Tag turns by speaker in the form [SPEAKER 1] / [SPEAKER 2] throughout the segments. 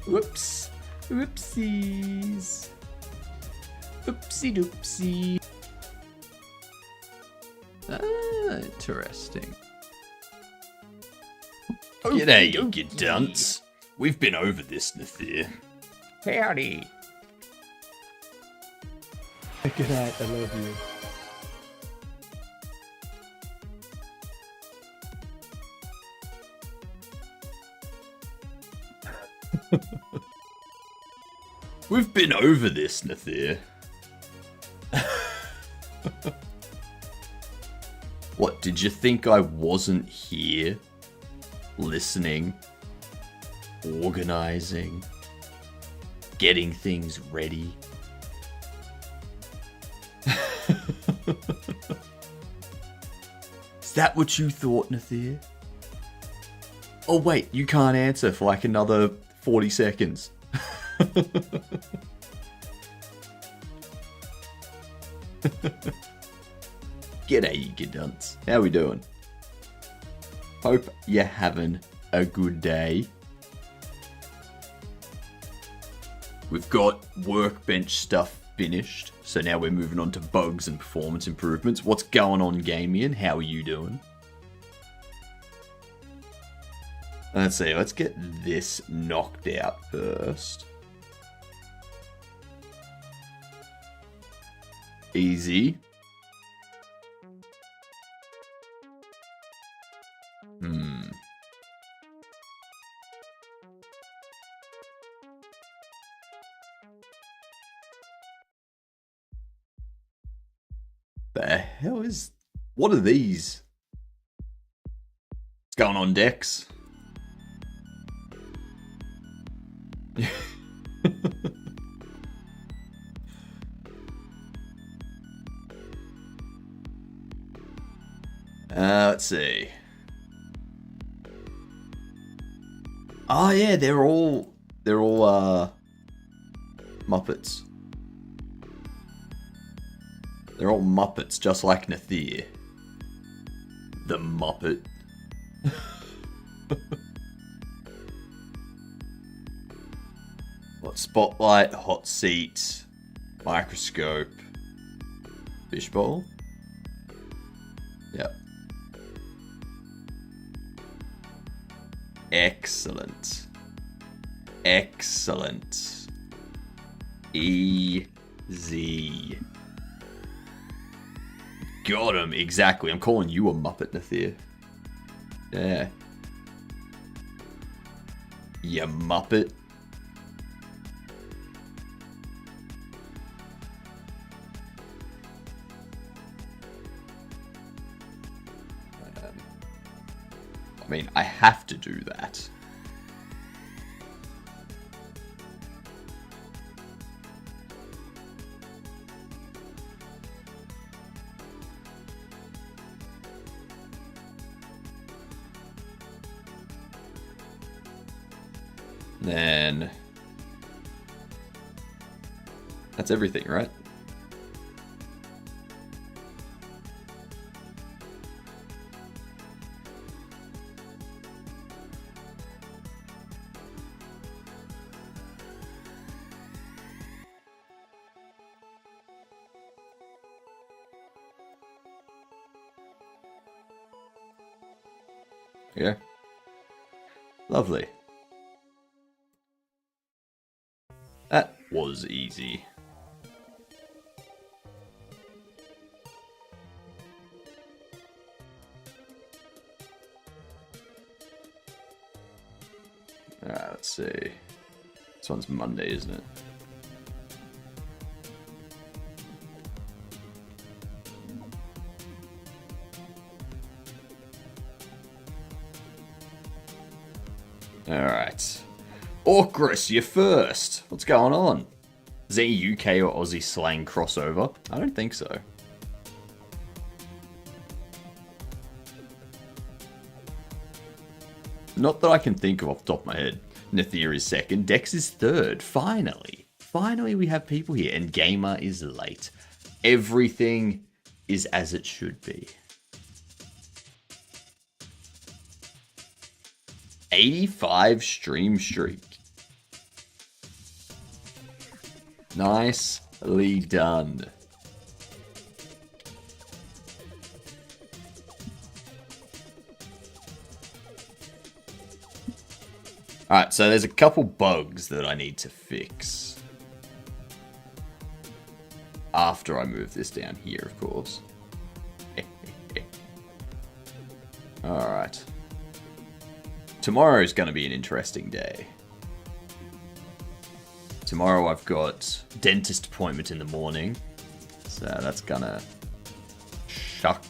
[SPEAKER 1] Whoops. Whoopsies. Oopsie doopsie. Interesting. G'day, you dunce. We've been over this, Nathir.
[SPEAKER 2] Howdy.
[SPEAKER 3] Good night, I love you.
[SPEAKER 1] We've been over this, Nathir. What, did you think I wasn't here? Listening, organizing, getting things ready. Is that what you thought, Nathir? Oh wait, you can't answer for like another 40 seconds. G'day, you dunce. How we doing? Hope you're having a good day. We've got workbench stuff finished, so now we're moving on to bugs and performance improvements. What's going on, Gamian? How are you doing? Let's see, let's get this knocked out first. Easy. The hell is... What are these? What's going on, Dex? Let's see. Oh yeah, they're all Muppets. They're all Muppets, just like Nathir. The Muppet. What? Spotlight, hot seat, microscope, fishbowl. Yep. Excellent. Excellent. Easy. Got him, exactly. I'm calling you a Muppet, Nathir. Yeah. You Muppet. I mean, I have to do that. Then that's everything, right? Yeah. Lovely. That was easy. Alright, let's see. This one's Monday, isn't it? Alright. Orcris, you're first. What's going on? Is there any UK or Aussie slang crossover? I don't think so. Not that I can think of off the top of my head. Nathir is second. Dex is third. Finally. Finally we have people here. And Gamer is late. Everything is as it should be. 85 stream streak. Nicely done. Alright, so there's a couple bugs that I need to fix. After I move this down here, of course. Alright. Tomorrow's going to be an interesting day. Tomorrow I've got dentist appointment in the morning. So that's gonna shuck.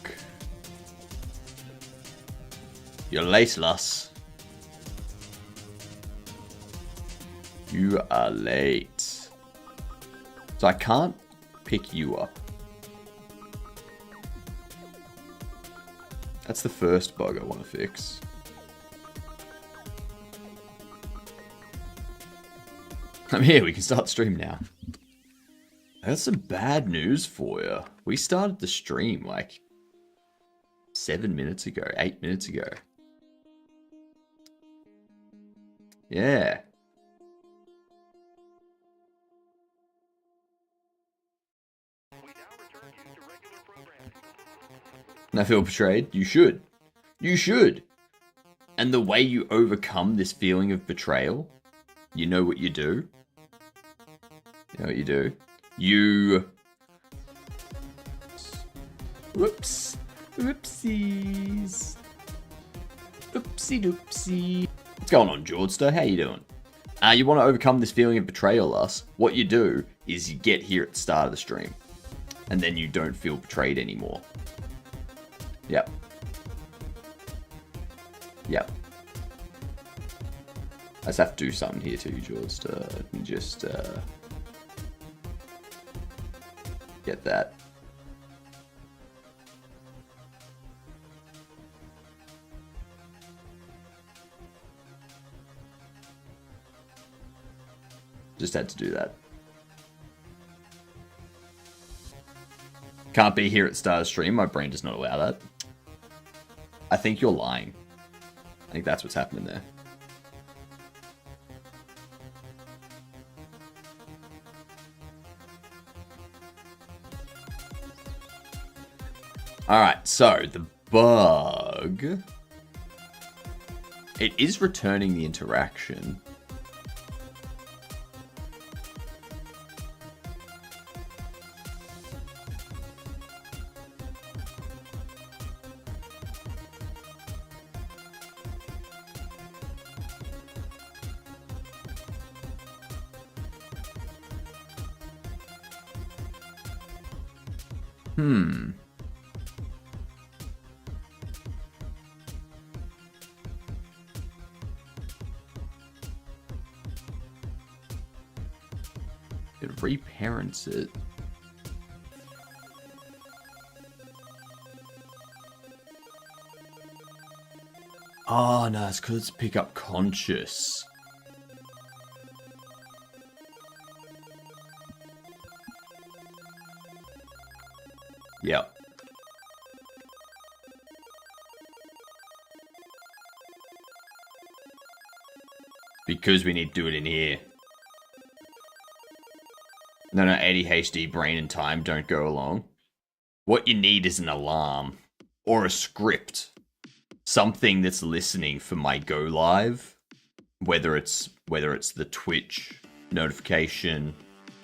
[SPEAKER 1] You're late, Luss. You are late. So I can't pick you up. That's the first bug I want to fix. I'm here, we can start the stream now. I got some bad news for you. We started the stream like 7 minutes ago, 8 minutes ago. Yeah. And I feel betrayed. You should. You should. And the way you overcome this feeling of betrayal, you know what you do? You know what you do? You... Whoops. Whoopsies. Oopsie doopsie. What's going on, Jordster? How you doing? You want to overcome this feeling of betrayal, us? What you do is you get here at the start of the stream. And then you don't feel betrayed anymore. Yep. Yep. I just have to do something here too, George. Let me just get that. Just had to do that. Can't be here at the start of the stream. My brain does not allow that. I think you're lying. I think that's what's happening there. Alright, so the bug... It is returning the interaction. It reparents it. Oh, no, it's because it's pick up conscious. Yep. Because we need to do it in here. No, ADHD, brain and time don't go along. What you need is an alarm. Or a script. Something that's listening for my go live. Whether it's the Twitch notification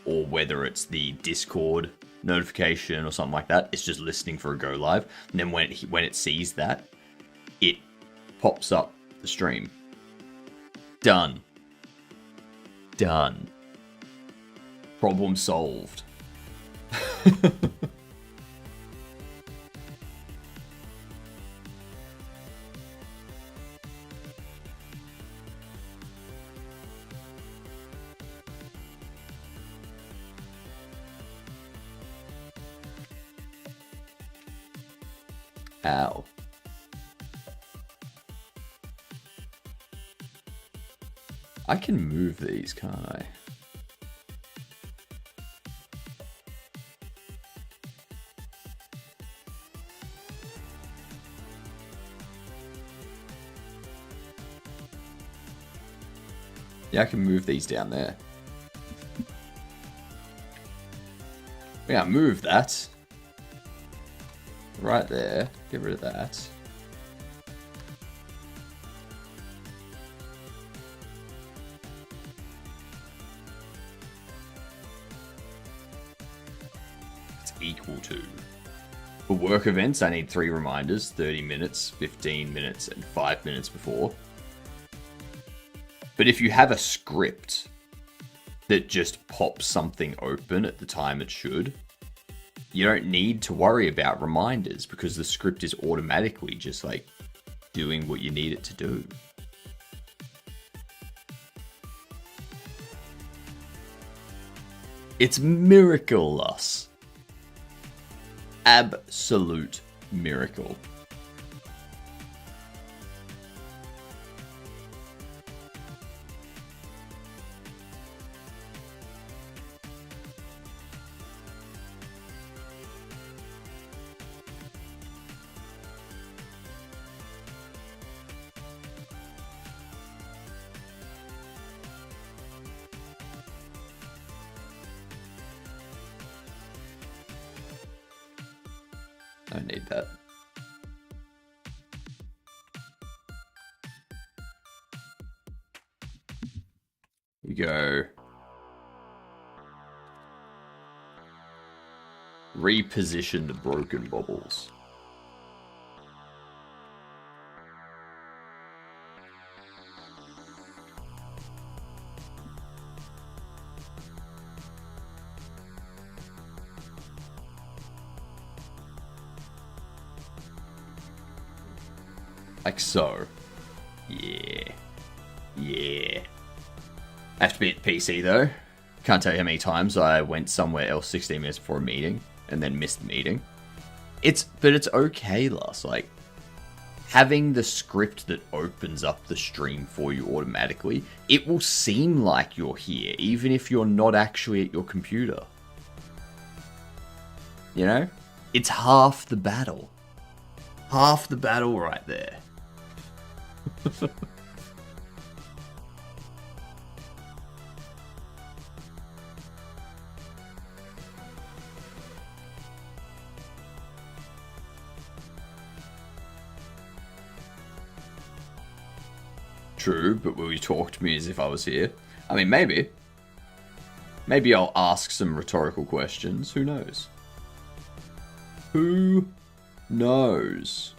[SPEAKER 1] or whether it's the Discord notification or something like that. It's just listening for a go live. And then when it sees that, it pops up the stream. Done. Done. Problem solved. Ow. I can move these, can't I? Yeah, I can move these down there. Yeah, move that. Right there. Get rid of that. It's equal to. For work events, I need 3 reminders, 30 minutes, 15 minutes, and 5 minutes before. But if you have a script that just pops something open at the time it should, you don't need to worry about reminders because the script is automatically just like doing what you need it to do. It's miraculous. Absolute miracle. I don't need that. We go. Reposition the broken bubbles. Like so. Yeah. Yeah. I have to be at PC though. Can't tell you how many times I went somewhere else 16 minutes before a meeting and then missed the meeting. But it's okay, Lars. Like, having the script that opens up the stream for you automatically, it will seem like you're here, even if you're not actually at your computer. You know? It's half the battle. Half the battle right there. True, but will you talk to me as if I was here? I mean, maybe. Maybe I'll ask some rhetorical questions. Who knows? Who knows?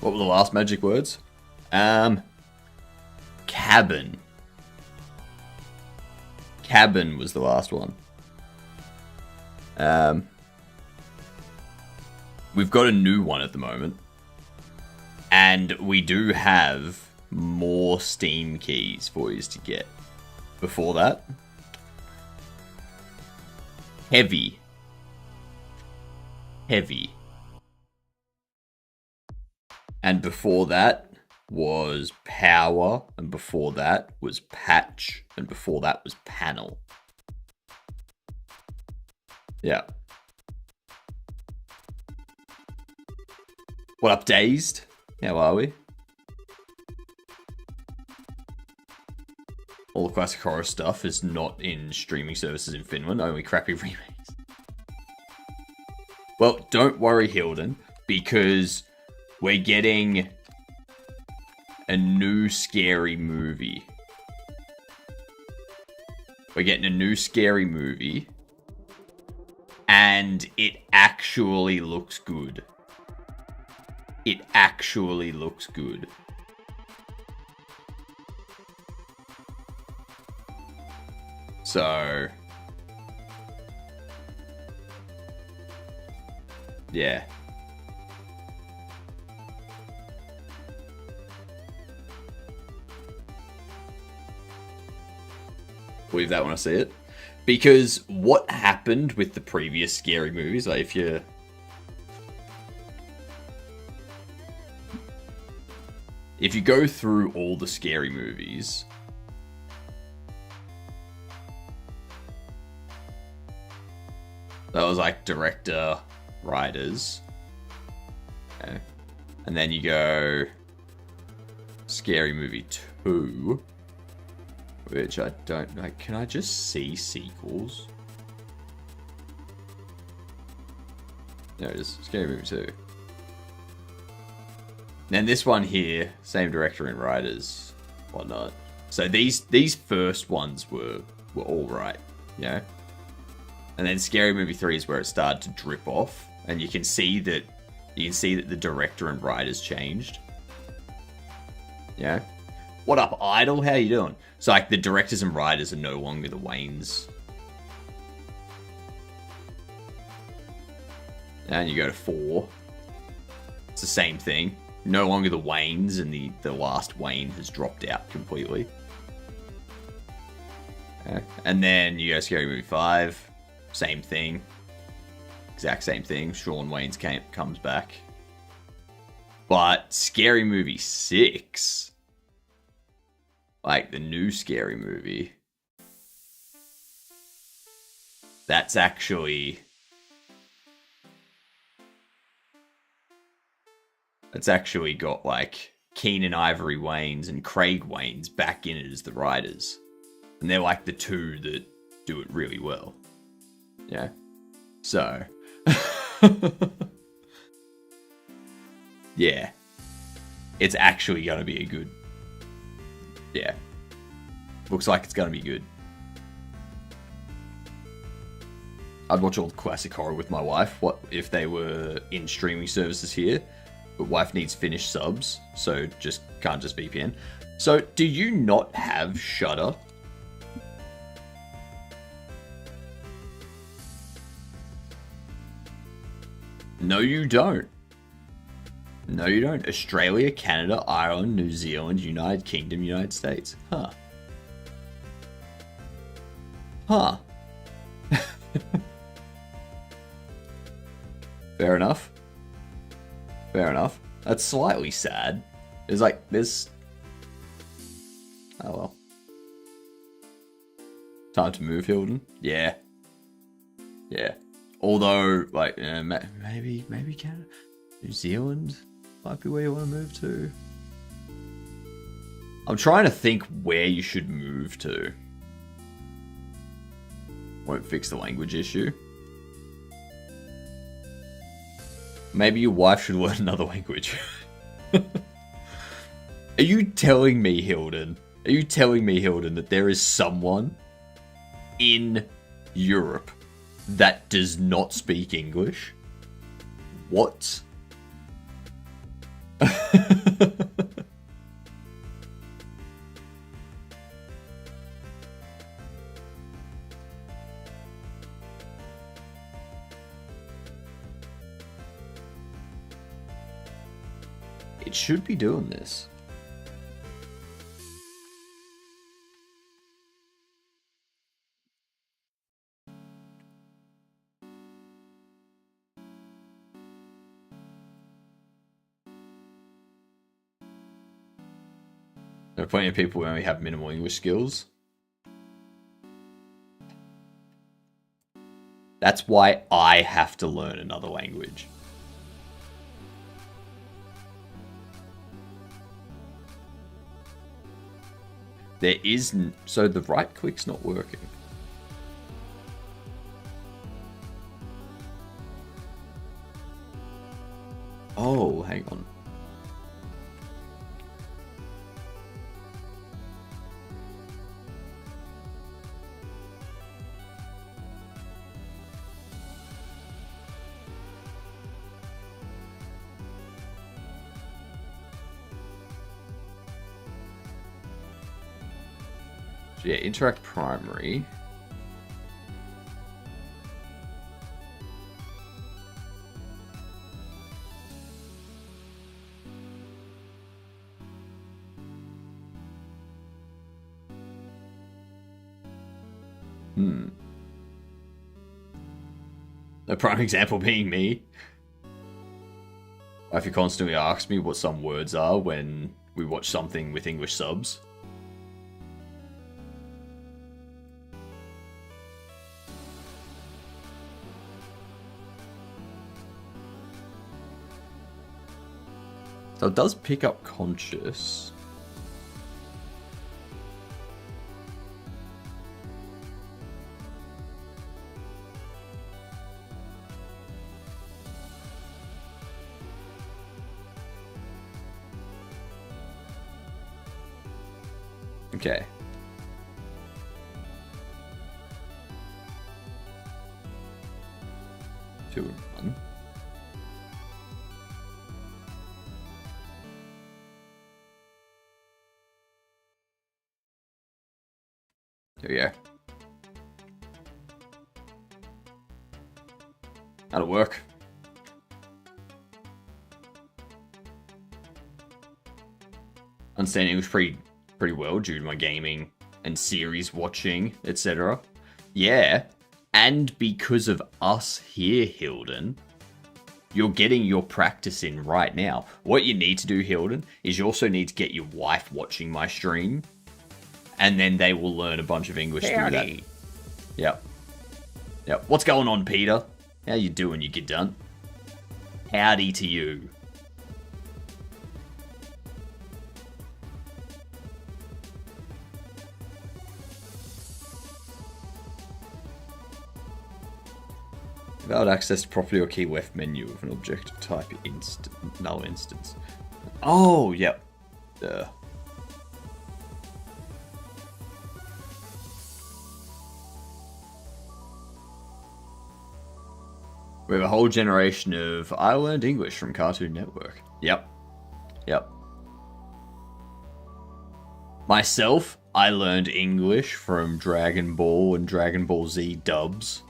[SPEAKER 1] What were the last magic words? Cabin. Cabin was the last one. We've got a new one at the moment. And we do have more Steam keys for you to get. Before that, heavy. Heavy. And before that was power, and before that was patch, and before that was panel. Yeah. What up, Dazed? How are we? All the classic horror stuff is not in streaming services in Finland, only crappy remakes. Well, don't worry, Hilden, because we're getting a new scary movie. We're getting a new scary movie. And it actually looks good. It actually looks good. So, Yeah. Believe that when I see it. Because what happened with the previous scary movies, like if you go through all the scary movies, that was like director, writers, okay. And then you go Scary Movie 2, which I don't know. Can I just see sequels? There it is. Scary Movie 2. Then this one here, same director and writers, whatnot. So these first ones were all right, you know? And then Scary Movie 3 is where it started to drip off, and you can see that the director and writers changed. Yeah. What up, Idol? How you doing? So like the directors and writers are no longer the Waynes. And you go to 4. It's the same thing. No longer the Waynes, and the last Wayne has dropped out completely. Okay. And then you go Scary Movie 5. Same thing. Exact same thing. Shawn Wayne's comes back. But Scary Movie 6, like the new Scary Movie, that's actually got like Keenan Ivory Waynes and Craig Waynes back in it as the writers. And they're like the two that do it really well. Yeah. So. Yeah. It's actually going to be a good. Yeah. Looks like it's going to be good. I'd watch all the classic horror with my wife. What if they were in streaming services here? But wife needs Finnish subs, so can't just VPN. So, do you not have Shudder? No, you don't. No, you don't. Australia, Canada, Ireland, New Zealand, United Kingdom, United States. Huh. Huh. Fair enough. Fair enough. That's slightly sad. It's like this. Oh well. Time to move, Hilden. Yeah. Yeah. Although, like, maybe Canada, New Zealand might be where you want to move to. I'm trying to think where you should move to. Won't fix the language issue. Maybe your wife should learn another language. Are you telling me, Hilden? Are you telling me, Hilden, that there is someone in Europe that does not speak English? What? It should be doing this. There are plenty of people who only have minimal English skills. That's why I have to learn another language. There is... So the right click's not working. Oh, hang on. Yeah, interact primary. A prime example being me. If you constantly ask me what some words are when we watch something with English subs. So it does pick up conscious. Okay. Two and one. There we go. That'll work. Understand English pretty well due to my gaming and series watching, etc. Yeah, and because of us here, Hilden, you're getting your practice in right now. What you need to do, Hilden, is you also need to get your wife watching my stream, and then they will learn a bunch of English through that. Yep. What's going on, Peter? How you doing, you get done? Howdy to you. Without access to property or key left menu of an object type null instance. Oh, yep. Duh. We have a whole generation of I learned English from Cartoon Network. Yep. Myself, I learned English from Dragon Ball and Dragon Ball Z dubs.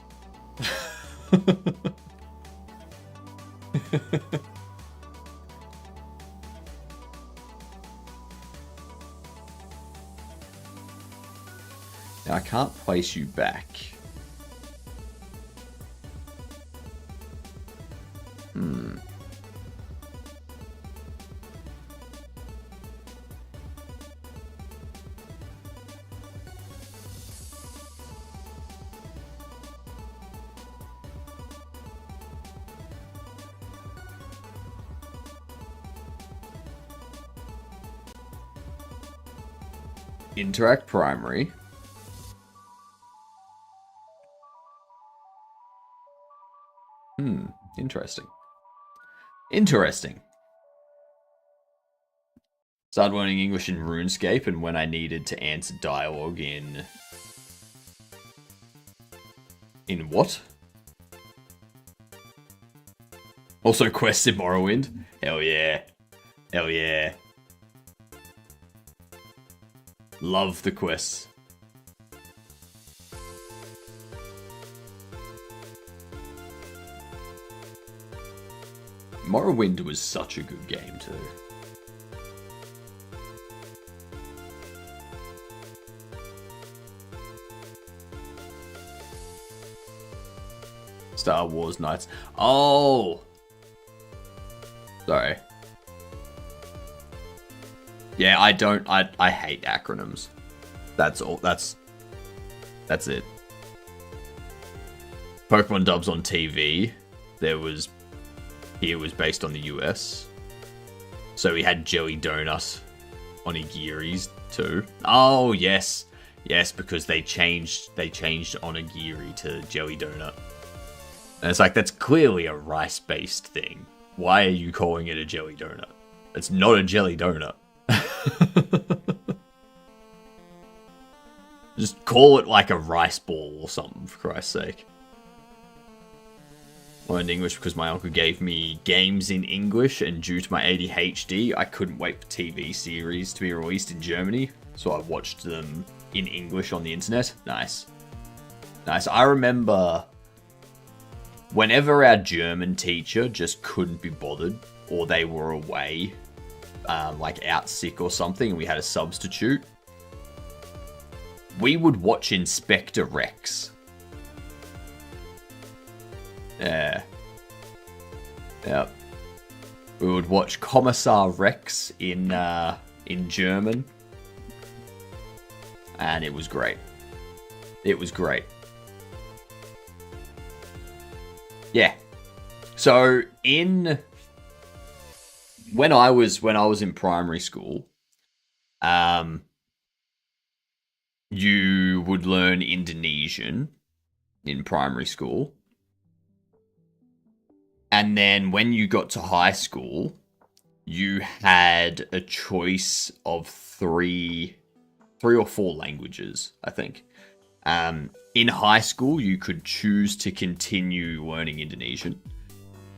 [SPEAKER 1] Now I can't place you back. Interact primary. Interesting. Started learning English in RuneScape, and when I needed to answer dialogue in what? Also quests in Morrowind. Hell yeah. Love the quests. Morrowind was such a good game too. Star Wars Knights. Oh! Sorry. Yeah, I hate acronyms. That's all. That's it. Pokemon dubs on TV. Here was based on the US. So we had Jelly Donut Onigiris too. Oh yes, because they changed Onigiri to Jelly Donut. And it's like, that's clearly a rice-based thing. Why are you calling it a jelly donut? It's not a jelly donut. Just call it like a rice ball or something, for Christ's sake. I learned English because my uncle gave me games in English, and due to my ADHD, I couldn't wait for TV series to be released in Germany, so I watched them in English on the internet. Nice. I remember whenever our German teacher just couldn't be bothered, or they were away, like out sick or something, and we had a substitute, we would watch Inspector Rex. Yeah. Yep. We would watch Kommissar Rex in German. And it was great. It was great. Yeah. So when I was in primary school, you would learn Indonesian in primary school. And then when you got to high school, you had a choice of three or four languages, I think. In high school, you could choose to continue learning Indonesian,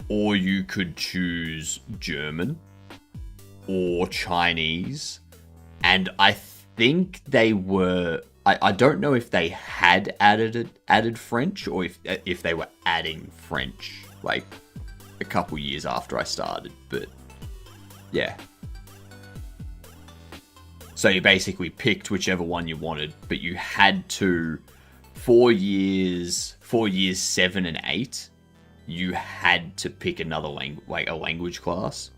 [SPEAKER 1] or you could choose German or Chinese. And I think they were... I don't know if they had added French, or if they were adding French, like, a couple years after I started, but yeah. So you basically picked whichever one you wanted, but you had to, for years 7 and 8, you had to pick another a language class,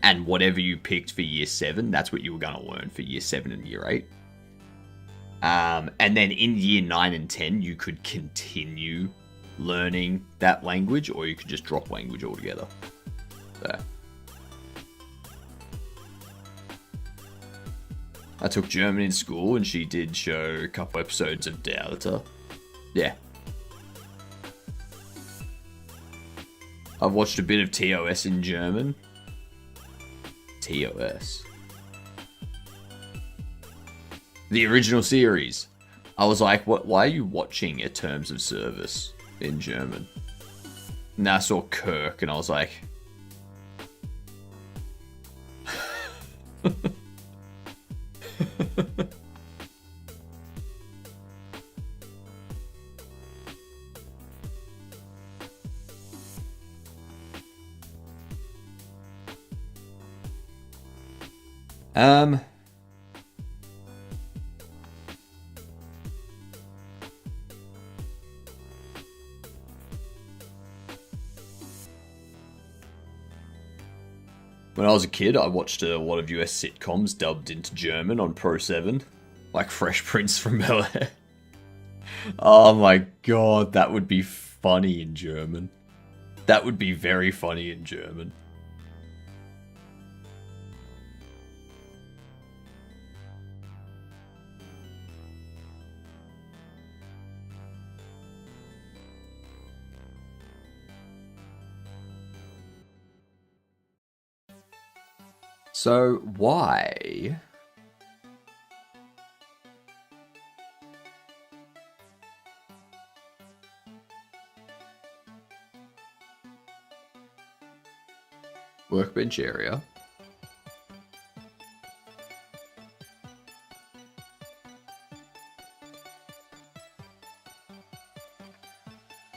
[SPEAKER 1] and whatever you picked for year 7, that's what you were going to learn for year 7 and year 8. And then in year 9 and 10, you could continue learning that language, or you could just drop language altogether. So I took German in school, and she did show a couple episodes of Theater. Yeah. I've watched a bit of TOS in German. TOS. The original series. I was like, "What? Why are you watching A Terms of Service in German?" And I saw Kirk, and I was like, When I was a kid, I watched a lot of US sitcoms dubbed into German on Pro 7, like Fresh Prince from Bel-Air. Oh my god, that would be funny in German. That would be very funny in German. So, why? Workbench area.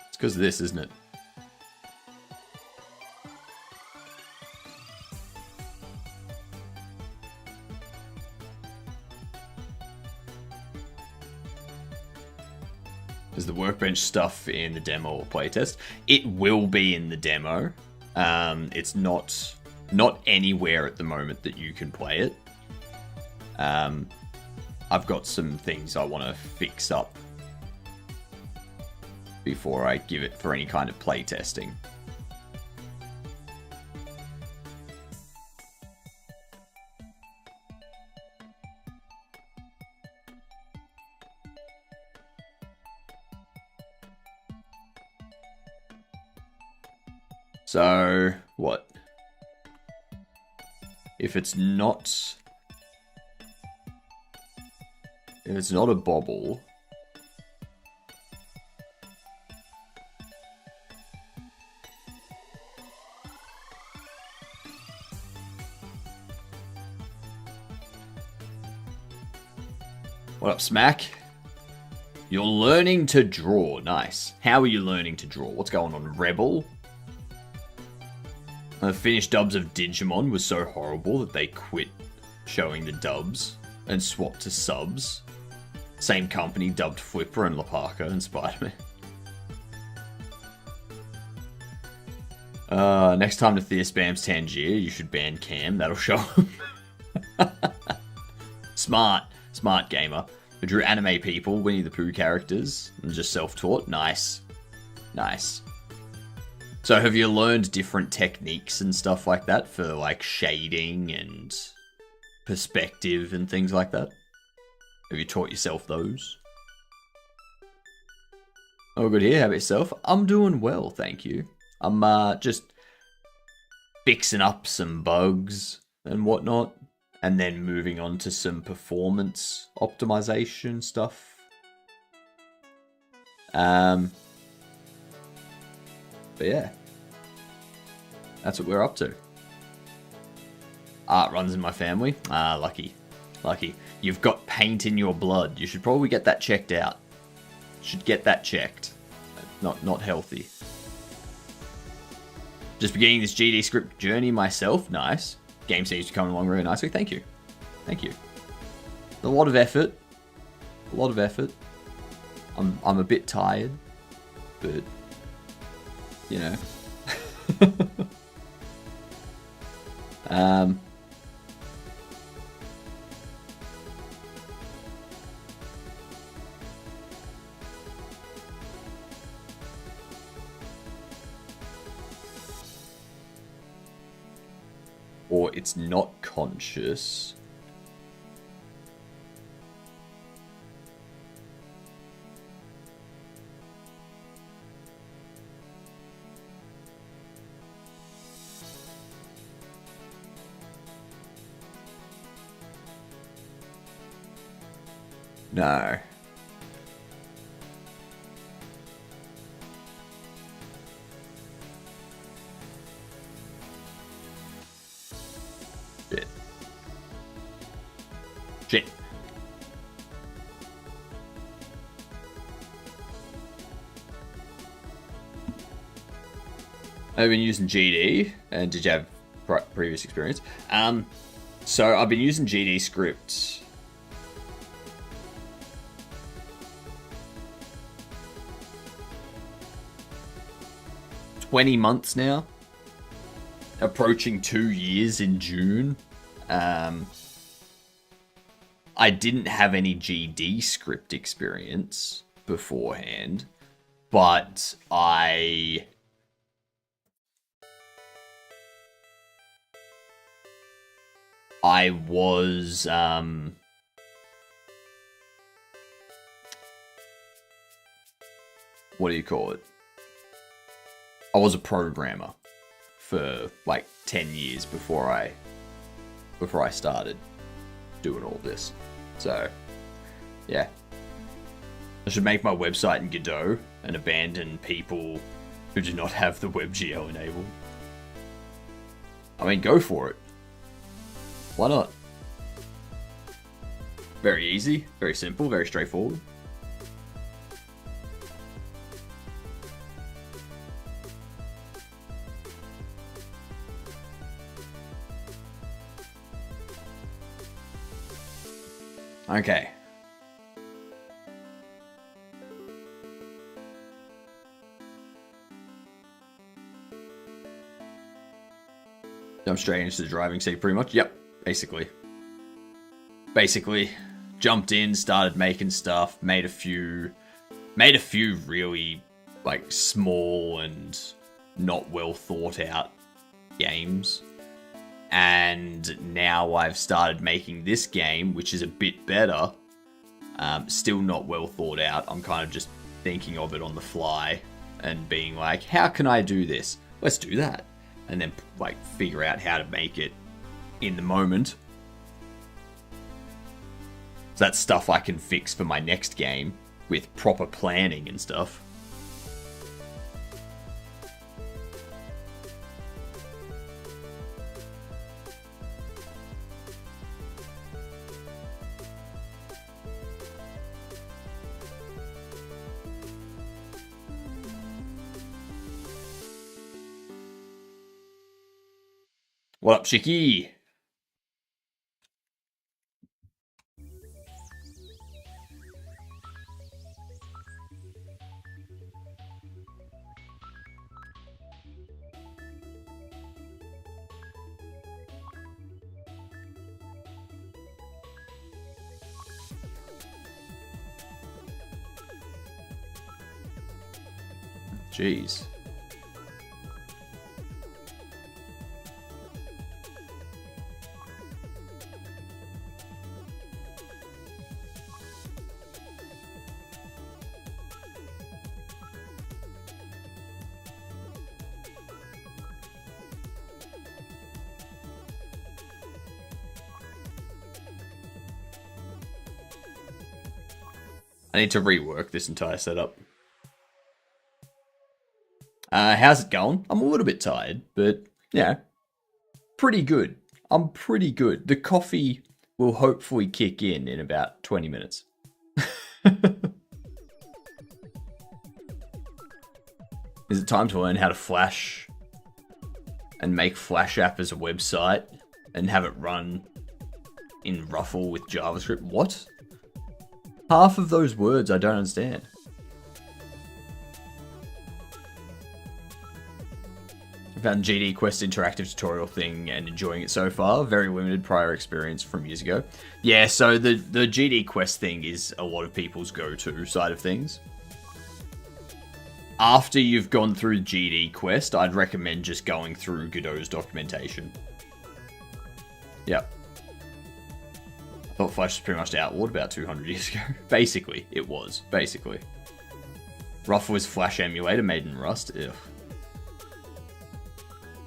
[SPEAKER 1] It's because of this, isn't it? Is the workbench stuff in the demo or playtest? It will be in the demo. It's not anywhere at the moment that you can play it. I've got some things I want to fix up before I give it for any kind of playtesting. So, what? If it's not a bobble, what up, Smack? You're learning to draw. Nice. How are you learning to draw? What's going on, Rebel? The finished dubs of Digimon was so horrible that they quit showing the dubs and swapped to subs. Same company dubbed Flipper and Lapaka and Spider-Man. Next time Thea spams Tangier, you should ban Cam. That'll show him. Smart gamer. I drew anime people, Winnie the Pooh characters, and just self-taught. Nice. So have you learned different techniques and stuff like that for like shading and perspective and things like that? Have you taught yourself those? Oh, good here. How about yourself? I'm doing well, thank you. I'm just fixing up some bugs and whatnot, and then moving on to some performance optimization stuff. But yeah, that's what we're up to. Art runs in my family. Lucky. You've got paint in your blood. You should probably get that checked out. Should get that checked. Not healthy. Just beginning this GD script journey myself. Nice. Game seems to be coming along really nicely. Thank you. A lot of effort. I'm a bit tired, but you know. Or it's not conscious. No. Shit. I've been using GD, and did you have previous experience? So I've been using GD scripts. $20 months now, approaching 2 years in June. I didn't have any GD script experience beforehand, but I was what do you call it? I was a programmer for like 10 years before I started doing all this. So, yeah. I should make my website in Godot and abandon people who do not have the WebGL enabled. I mean, go for it. Why not? Very easy, very simple, very straightforward. Okay. Jump straight into the driving seat pretty much. Yep, basically. Jumped in, started making stuff, made a few really like small and not well thought out games. And now I've started making this game, which is a bit better. Still not well thought out. I'm kind of just thinking of it on the fly and being like, how can I do this? Let's do that. And then like figure out how to make it in the moment. So that's stuff I can fix for my next game with proper planning and stuff. What up, Chicky? Jeez. I need to rework this entire setup. How's it going? I'm a little bit tired, but yeah, pretty good. I'm pretty good. The coffee will hopefully kick in about 20 minutes. Is it time to learn how to Flash and make Flash app as a website and have it run in Ruffle with JavaScript? What? Half of those words I don't understand. I found GD Quest interactive tutorial thing and enjoying it so far. Very limited prior experience from years ago. Yeah, so the GD Quest thing is a lot of people's go-to side of things. After you've gone through GD Quest, I'd recommend just going through Godot's documentation. Yep. I thought Flash was pretty much outlawed about 200 years ago. Basically, it was. Basically. Ruffle was Flash emulator made in Rust. Ugh.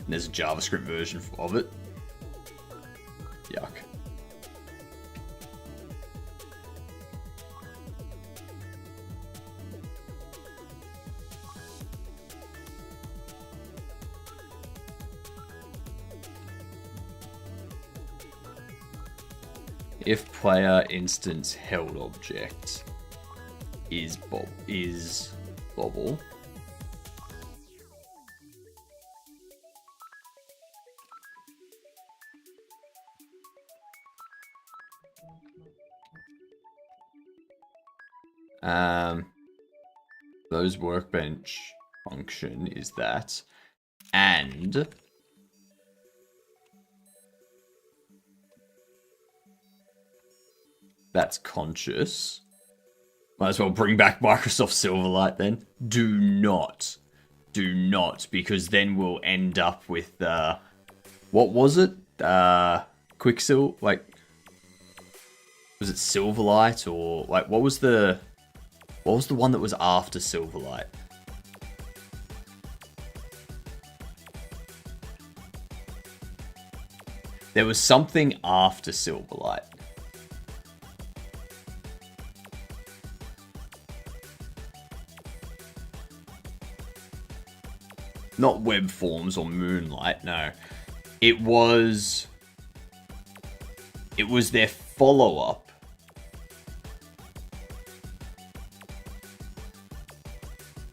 [SPEAKER 1] And there's a JavaScript version of it. Yuck. If player instance held object is Bobble, those workbench function is that, and that's conscious. Might as well bring back Microsoft Silverlight then. Do not, because then we'll end up with what was it? Quicksilver, like, was it Silverlight or like what was the one that was after Silverlight? There was something after Silverlight. Not Web Forms or Moonlight, no. It was their follow-up.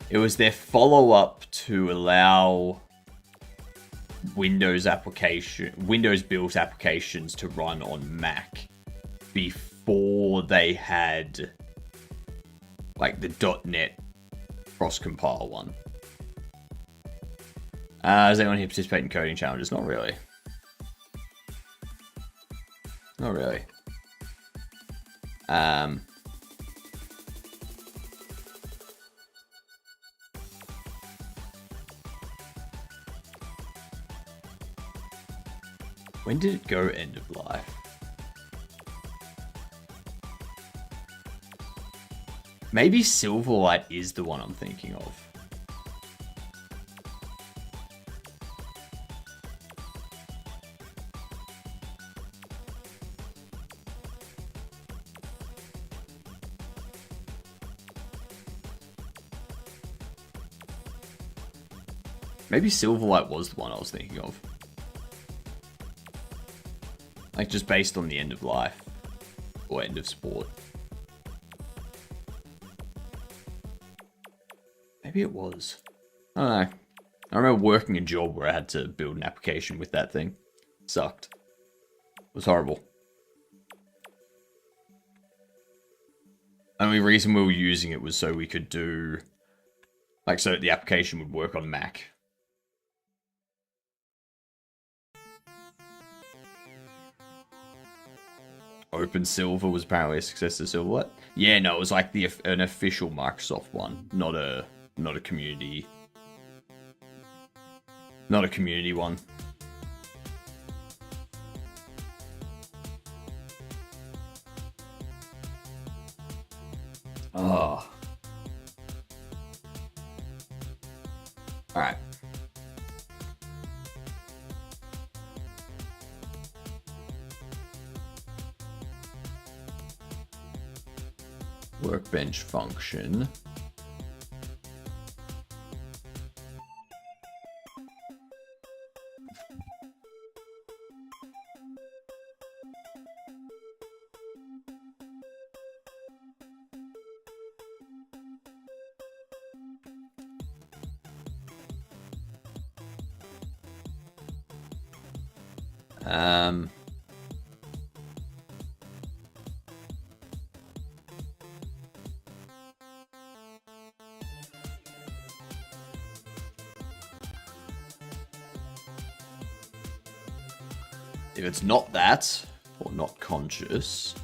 [SPEAKER 1] It was their follow-up to allow Windows-built applications to run on Mac before they had like the .NET cross-compile one. Does anyone here participate in coding challenges? Not really. Not really. When did it go end of life? Maybe Silverlight is the one I'm thinking of. Maybe Silverlight was the one I was thinking of. Like, just based on the end of life. Or end of sport. Maybe it was. I don't know. I remember working a job where I had to build an application with that thing. Sucked. It was horrible. The only reason we were using it was so we could do... like, so the application would work on Mac. Open Silver was apparently a success to Silverlight. Yeah, no, it was like an official Microsoft one, not a community Not a community one. Oh. Alright. Workbench function. If it's not that, or not conscious...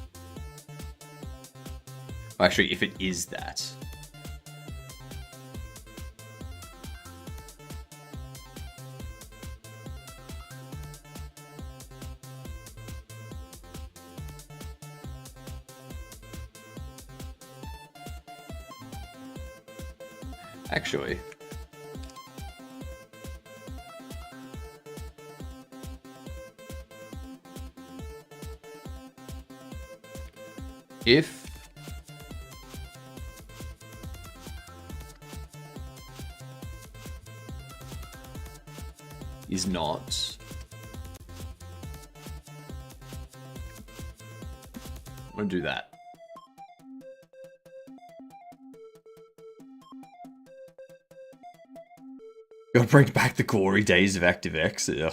[SPEAKER 1] Actually, if it is that... Actually... If is not, I'm gonna do that. Gotta bring back the glory days of ActiveX. Ugh.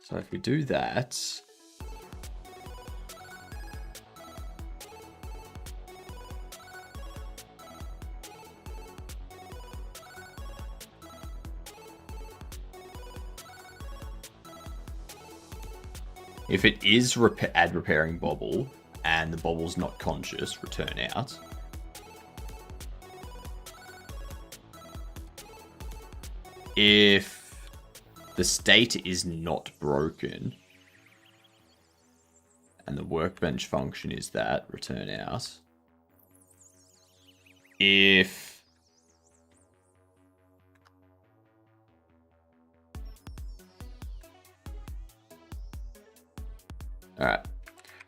[SPEAKER 1] So if we do that, if it is add repairing Bobble and the Bobble's not conscious, return out. If the state is not broken, and the workbench function is that, return out. If alright,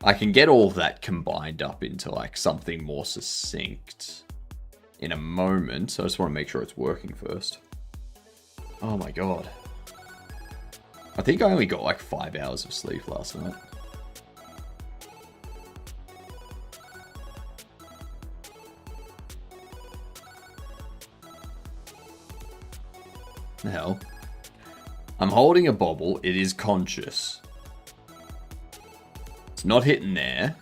[SPEAKER 1] I can get all of that combined up into like something more succinct in a moment, so I just want to make sure it's working first. Oh my god. I think I only got like 5 hours of sleep last night. The hell? I'm holding a Bobble. It is conscious. It's not hitting there.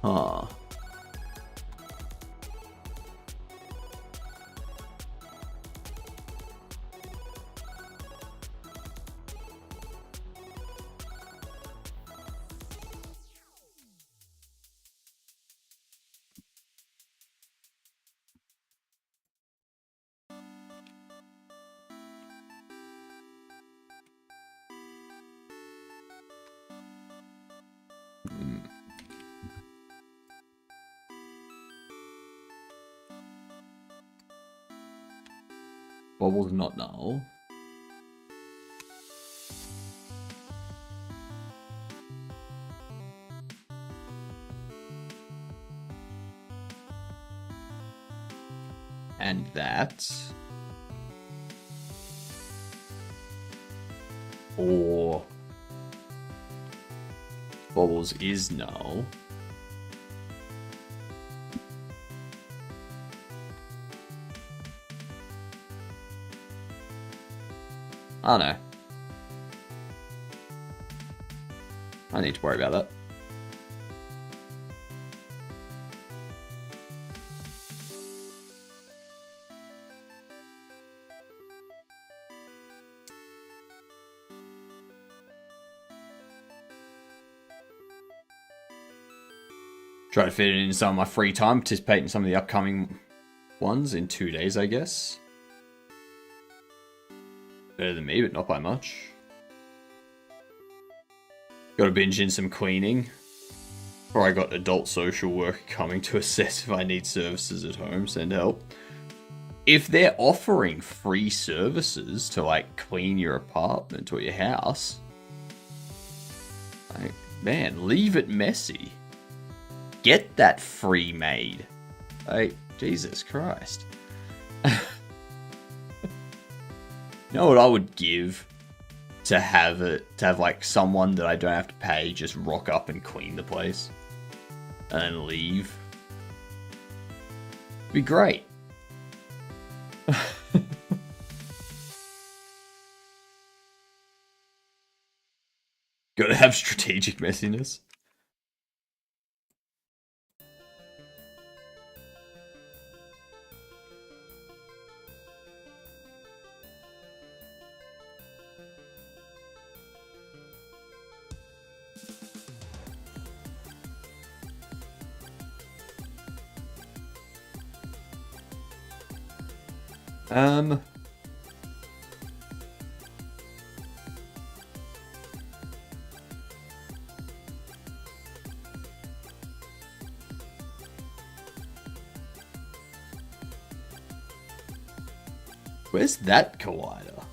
[SPEAKER 1] Huh. Bobble's not null. And that. Or Bobbles is null. I don't know. I need to worry about that. Try to fit it in some of my free time, participate in some of the upcoming ones in 2 days, I guess. Better than me, but not by much. Gotta binge in some cleaning. Or I got adult social work coming to assess if I need services at home, send help. If they're offering free services to, like, clean your apartment or your house, like, man, leave it messy. Get that free made. Like, Jesus Christ. You know what I would give to have like someone that I don't have to pay just rock up and clean the place and then leave? It'd be great. Gotta have strategic messiness. Where's that collider?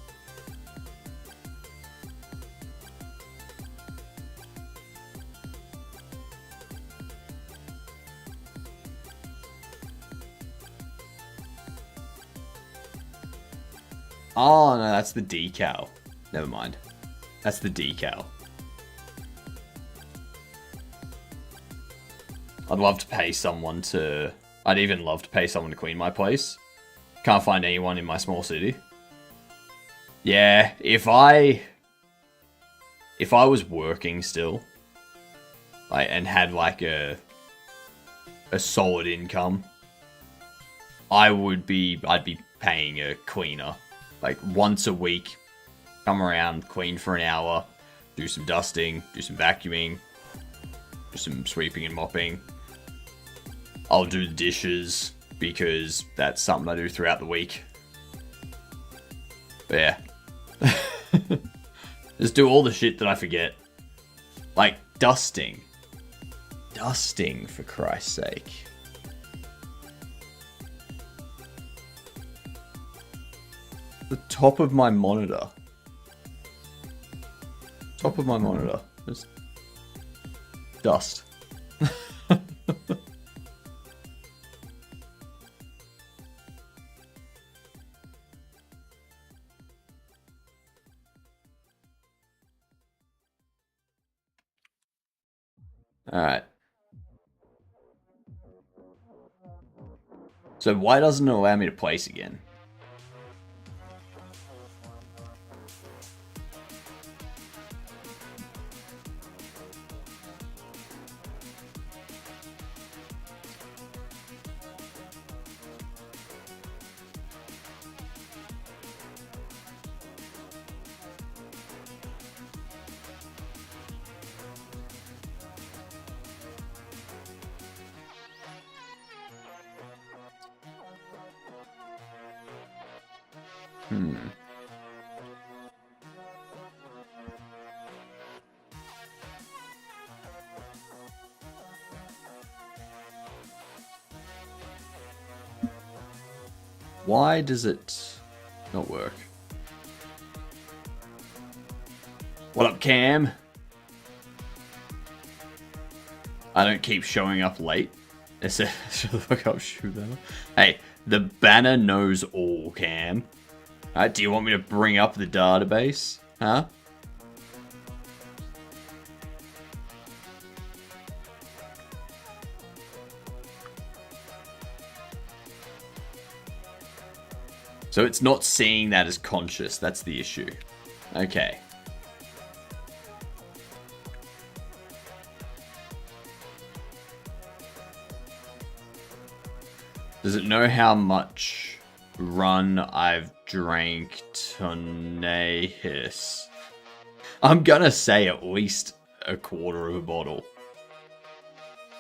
[SPEAKER 1] Oh, no, that's the decal. Never mind. That's the decal. I'd love to pay someone to... I'd even love to pay someone to clean my place. Can't find anyone in my small city. Yeah, if I was working still, like, and had like a solid income, I'd be paying a cleaner. Like, once a week, come around, clean for an hour, do some dusting, do some vacuuming, do some sweeping and mopping. I'll do the dishes, because that's something I do throughout the week. But yeah. Just do all the shit that I forget. Like, dusting. Dusting, for Christ's sake. The top of my monitor. Top of my monitor. Just dust. Alright. So why doesn't it allow me to place again? Why does it not work? What up, Cam? I don't keep showing up late. Shut the fuck up, shoot banner. Hey, the banner knows all, Cam. Alright, do you want me to bring up the database? Huh? So it's not seeing that as conscious, that's the issue. Okay. Does it know how much run I've drank tonight? I'm gonna say at least a quarter of a bottle.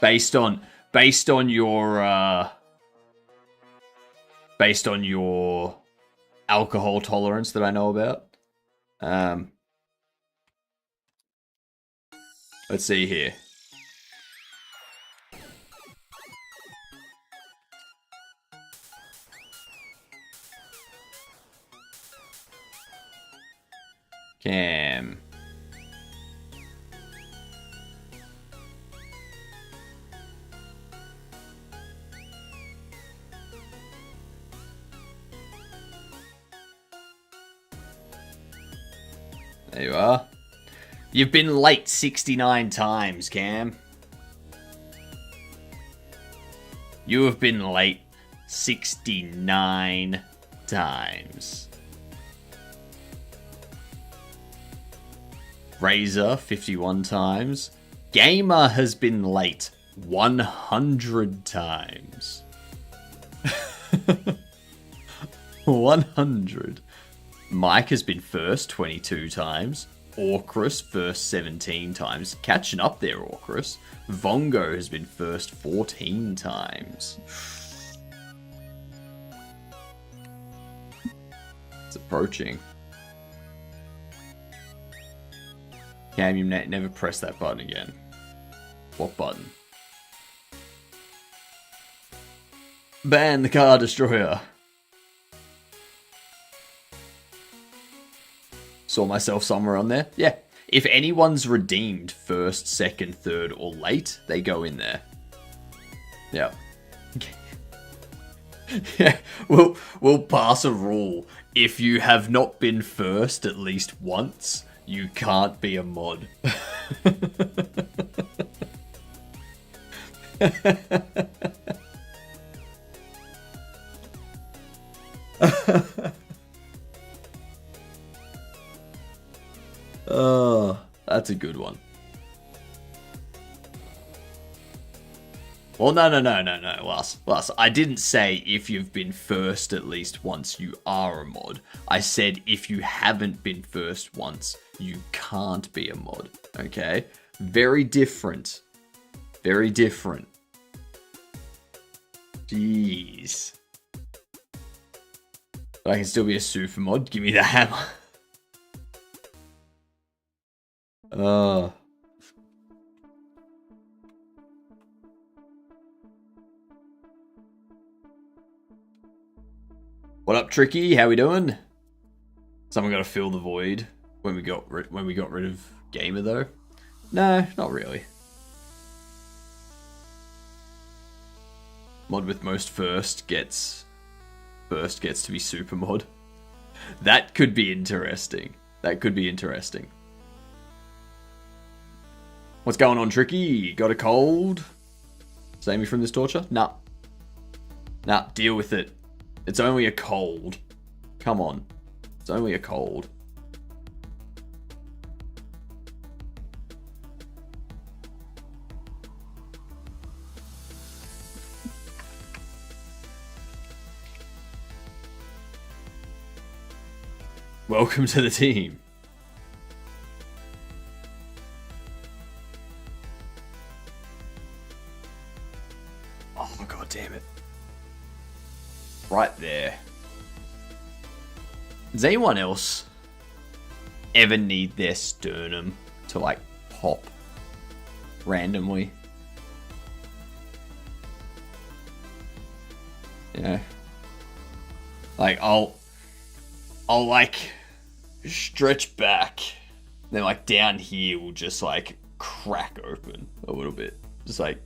[SPEAKER 1] Based on your alcohol tolerance that I know about. Let's see here. Cam. There you are. You've been late 69 times, Cam. You have been late 69 times. Razor, 51 times. Gamer has been late 100 times. 100. Mike has been first 22 times. Orcrus first 17 times. Catching up there, Orcrus. Vongo has been first 14 times. It's approaching. Cam, you never press that button again. What button? Ban the car destroyer. Saw myself somewhere on there. Yeah. If anyone's redeemed first, second, third, or late, they go in there. Yeah. Yeah. We'll pass a rule. If you have not been first at least once, you can't be a mod. Oh, that's a good one. Well, no, Lars. I didn't say if you've been first at least once, you are a mod. I said if you haven't been first once, you can't be a mod. Okay? Very different. Very different. Jeez. But I can still be a super mod. Give me the hammer. What up, Tricky? How we doing? Someone got to fill the void when we got rid of Gamer though. No, not really. Mod with most first gets to be super mod. That could be interesting. What's going on, Tricky? Got a cold? Save me from this torture? Nah, deal with it. It's only a cold. Come on. It's only a cold. Welcome to the team. Oh, god damn it. Right there. Does anyone else ever need their sternum to like pop randomly? Yeah. Like I'll like stretch back, then like down here will just like crack open a little bit. Just like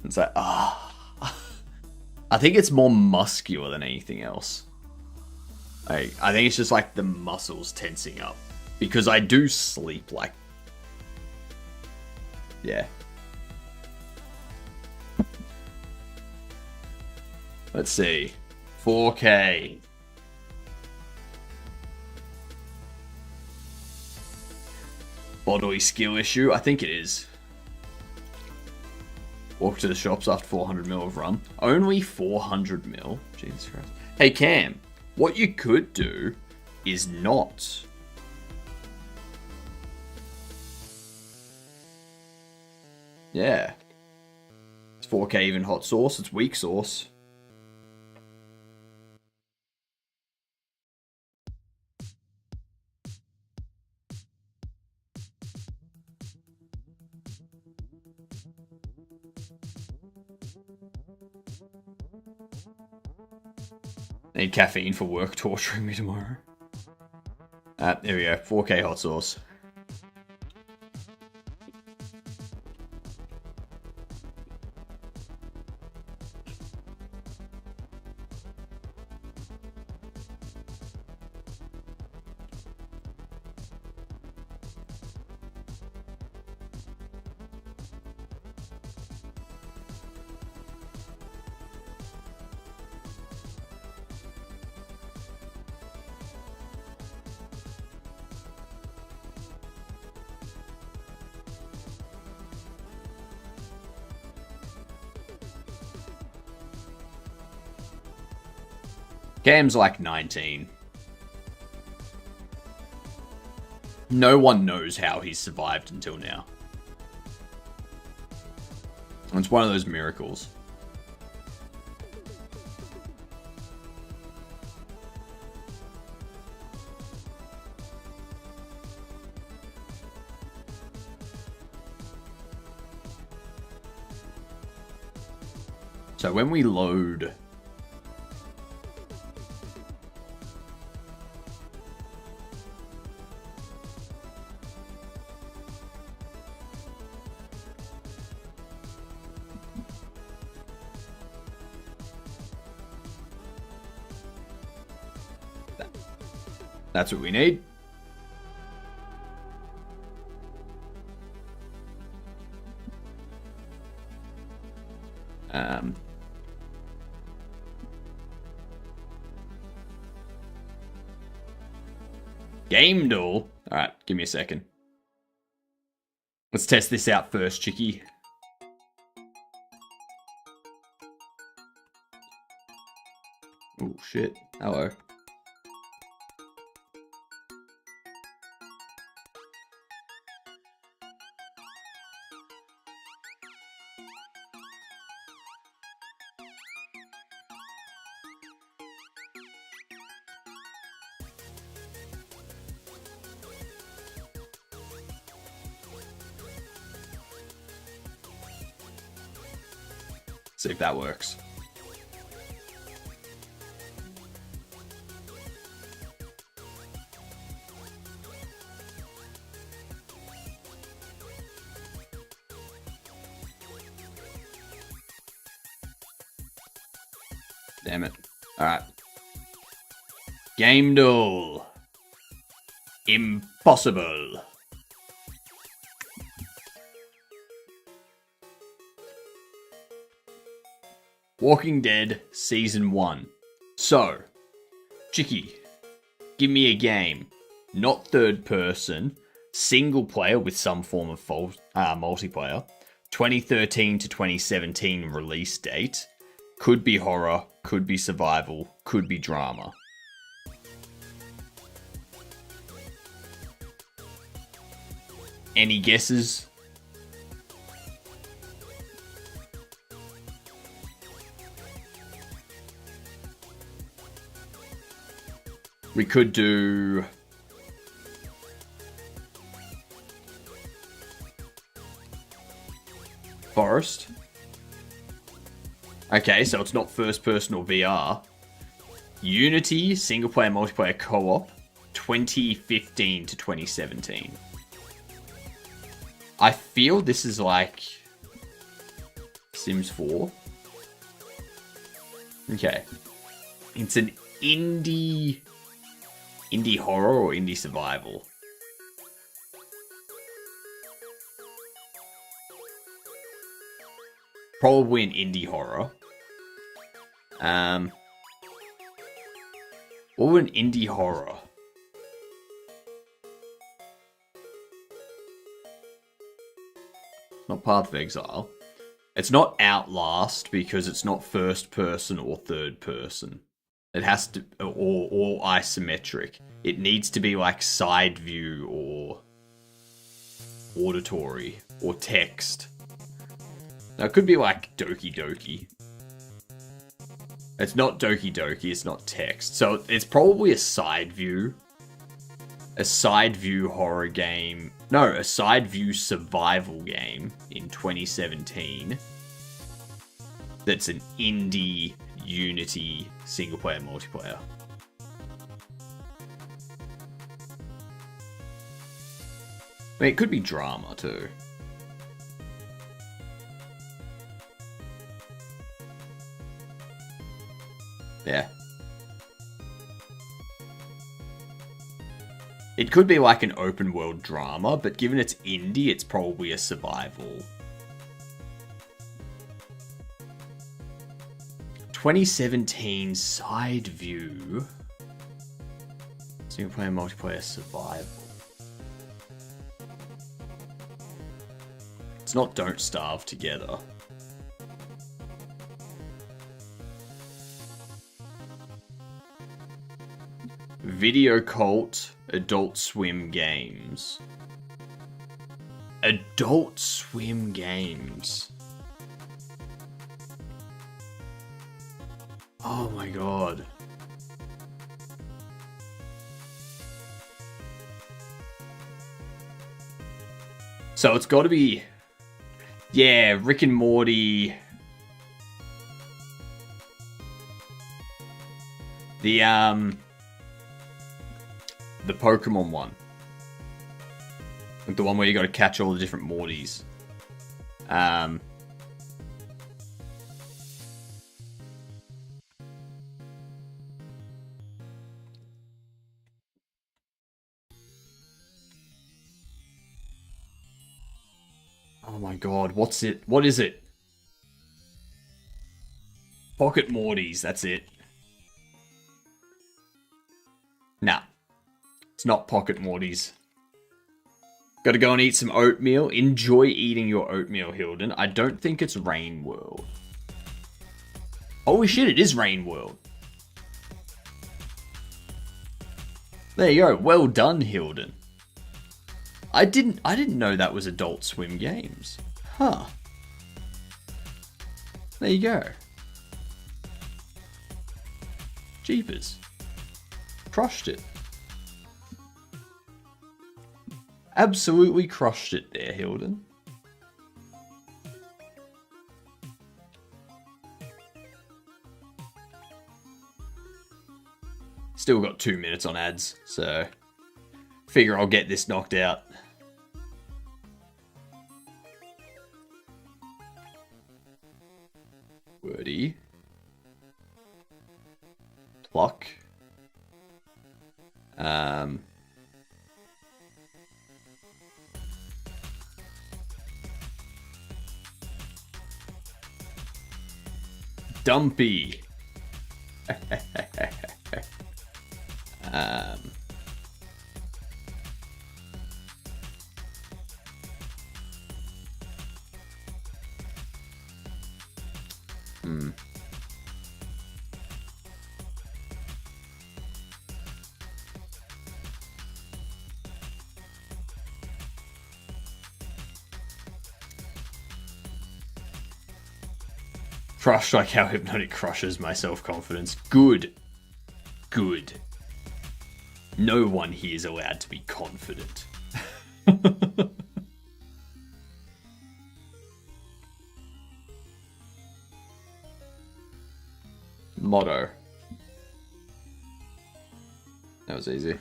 [SPEAKER 1] it's like I think it's more muscular than anything else. I think it's just like the muscles tensing up. Because I do sleep like... Yeah. Let's see. 4K. Bodily skill issue? I think it is. Walk to the shops after 400 mil of rum. Only 400 mil? Jesus Christ. Hey Cam, what you could do is not. Yeah. It's 4K even hot sauce. It's weak sauce. Need caffeine for work torturing me tomorrow. There we go. 4K hot sauce. Cam's like 19. No one knows how he's survived until now. It's one of those miracles. So when we load... That's what we need. Game duel. All right, give me a second. Let's test this out first, Chicky. Oh shit. Hello. See if that works. Damn it. Alright. Game duel. Impossible. Walking Dead Season 1. So, Chicky, give me a game. Not third person. Single player with some form of multiplayer. 2013 to 2017 release date. Could be horror, could be survival, could be drama. Any guesses? We could do... Forest. Okay, so it's not first person or VR. Unity, single player, multiplayer, co-op, 2015 to 2017. I feel this is like Sims 4. Okay. It's an indie horror or indie survival. Probably an indie horror. Or an indie horror. Not Path of Exile. It's not Outlast because it's not first person or third person. It has to, or isometric. It needs to be like side view or auditory or text. Now it could be like Doki Doki. It's not Doki Doki, it's not text. So it's probably a side view. A side view horror game. No, a side view survival game in 2017. That's an indie Unity single player multiplayer. I mean, it could be drama too. Yeah. It could be like an open world drama, but given it's indie, it's probably a survival. 2017 side view. Single player multiplayer survival. It's not Don't Starve Together. Video Cult Adult Swim Games. Adult Swim Games. Oh my god. So it's got to be... Yeah, Rick and Morty. The Pokemon one. Like the one where you got to catch all the different Mortys. Oh my god, what's it? What is it? Pocket Mortys, that's it. Nah. It's not Pocket Mortys. Gotta go and eat some oatmeal. Enjoy eating your oatmeal, Hilden. I don't think it's Rain World. Holy shit, it is Rain World. There you go. Well done, Hilden. I didn't know that was Adult Swim Games. Huh. There you go. Jeepers. Crushed it. Absolutely crushed it there, Hilden. Still got 2 minutes on ads, so figure I'll get this knocked out. Wordy. Pluck. Dumpy. Crushed like how Hypnotic crushes my self-confidence. Good. Good. No one here is allowed to be confident. Motto. That was easy.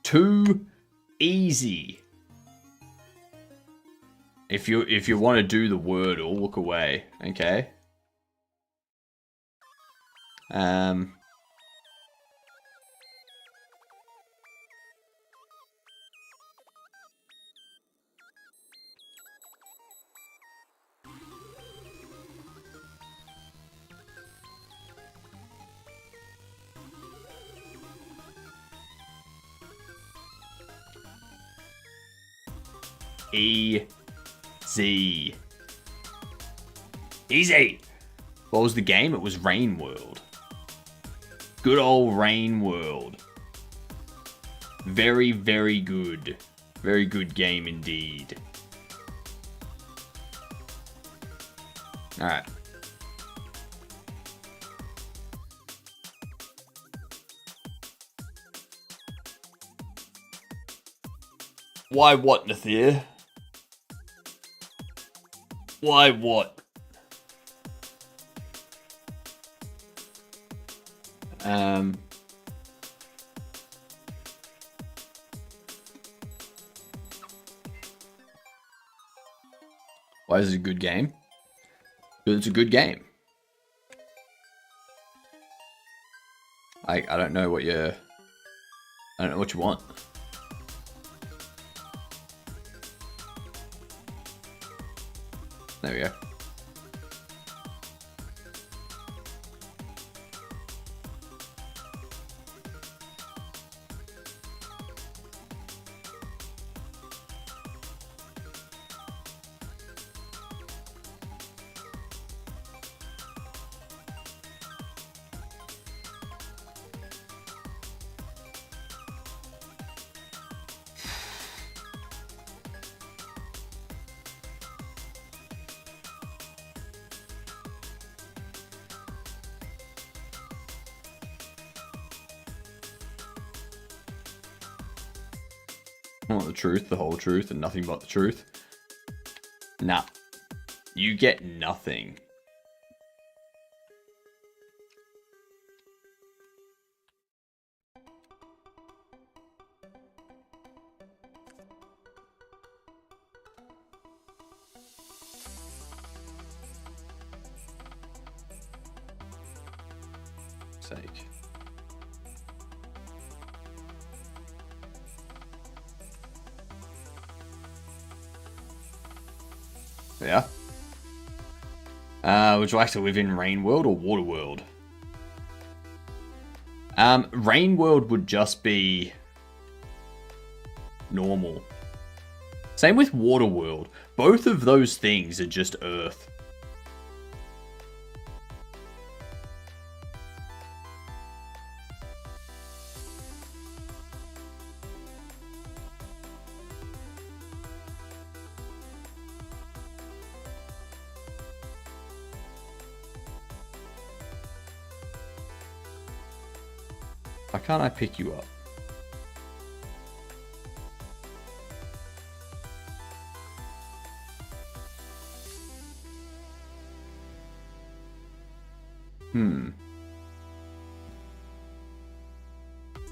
[SPEAKER 1] Too easy. If you want to do the Wordle, look away, okay? Z. Easy. What was the game? It was Rain World. Good old Rain World. Very, very good. Very good game indeed. Alright. Why what, Nathir? Why what? Why is it a good game? Because it's a good game. I don't know what you... I don't know what you want. There we go. I want the truth, the whole truth, and nothing but the truth. Nah. You get nothing. Sake. Yeah. Would you like to live in Rain World or Water World? Rain World would just be normal. Same with Water World. Both of those things are just Earth. Why can't I pick you up?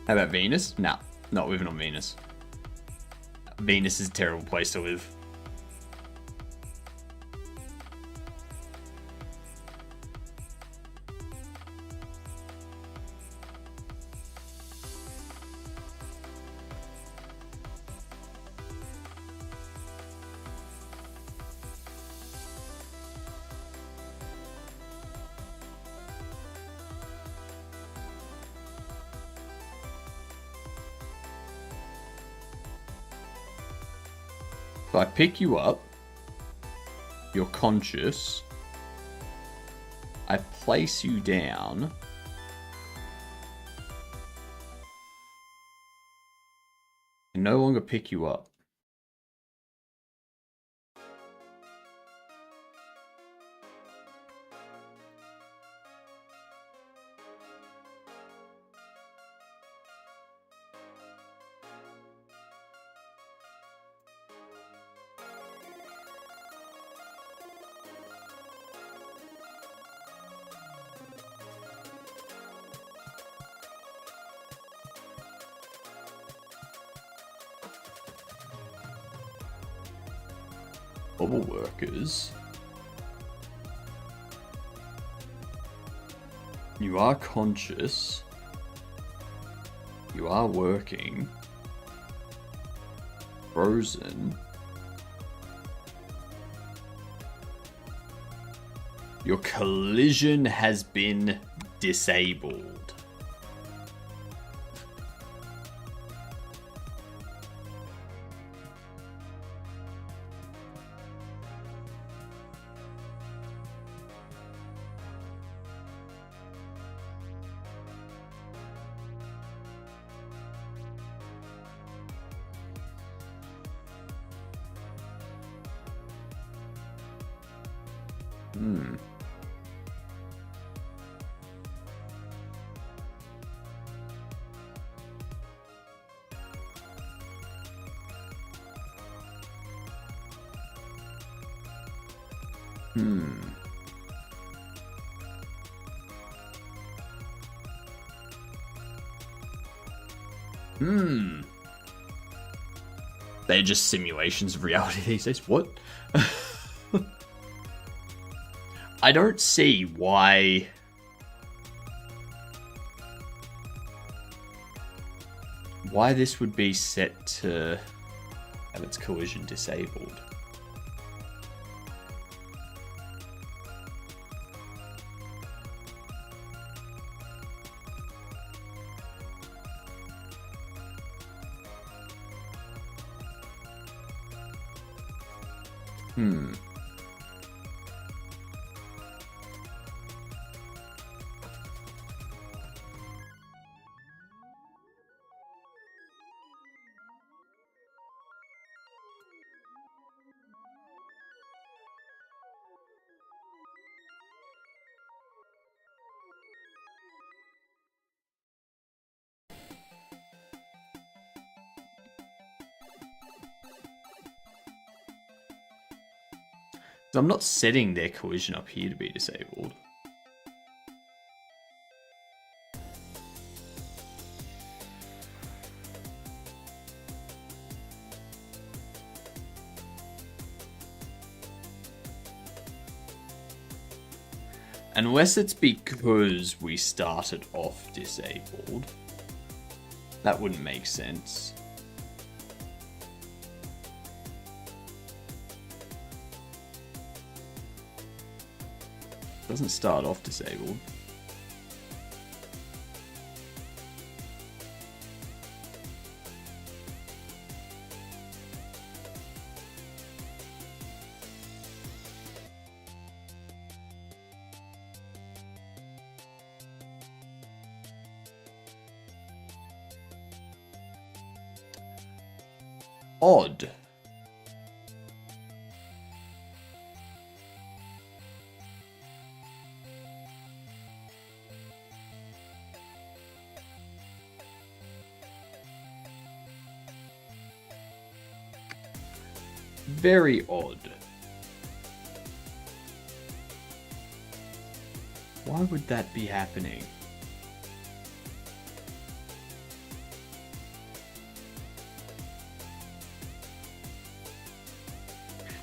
[SPEAKER 1] How about Venus? Nah, not living on Venus. Venus is a terrible place to live. If I pick you up, you're conscious. I place you down. I no longer pick you up. Bubble workers. You are conscious. You are working. Frozen. Your collision has been disabled. Hmm. They're just simulations of reality these days. What? I don't see why this would be set to have its collision disabled. So I'm not setting their collision up here to be disabled. Unless it's because we started off disabled. That wouldn't make sense. Doesn't start off disabled. Odd. Very odd. Why would that be happening?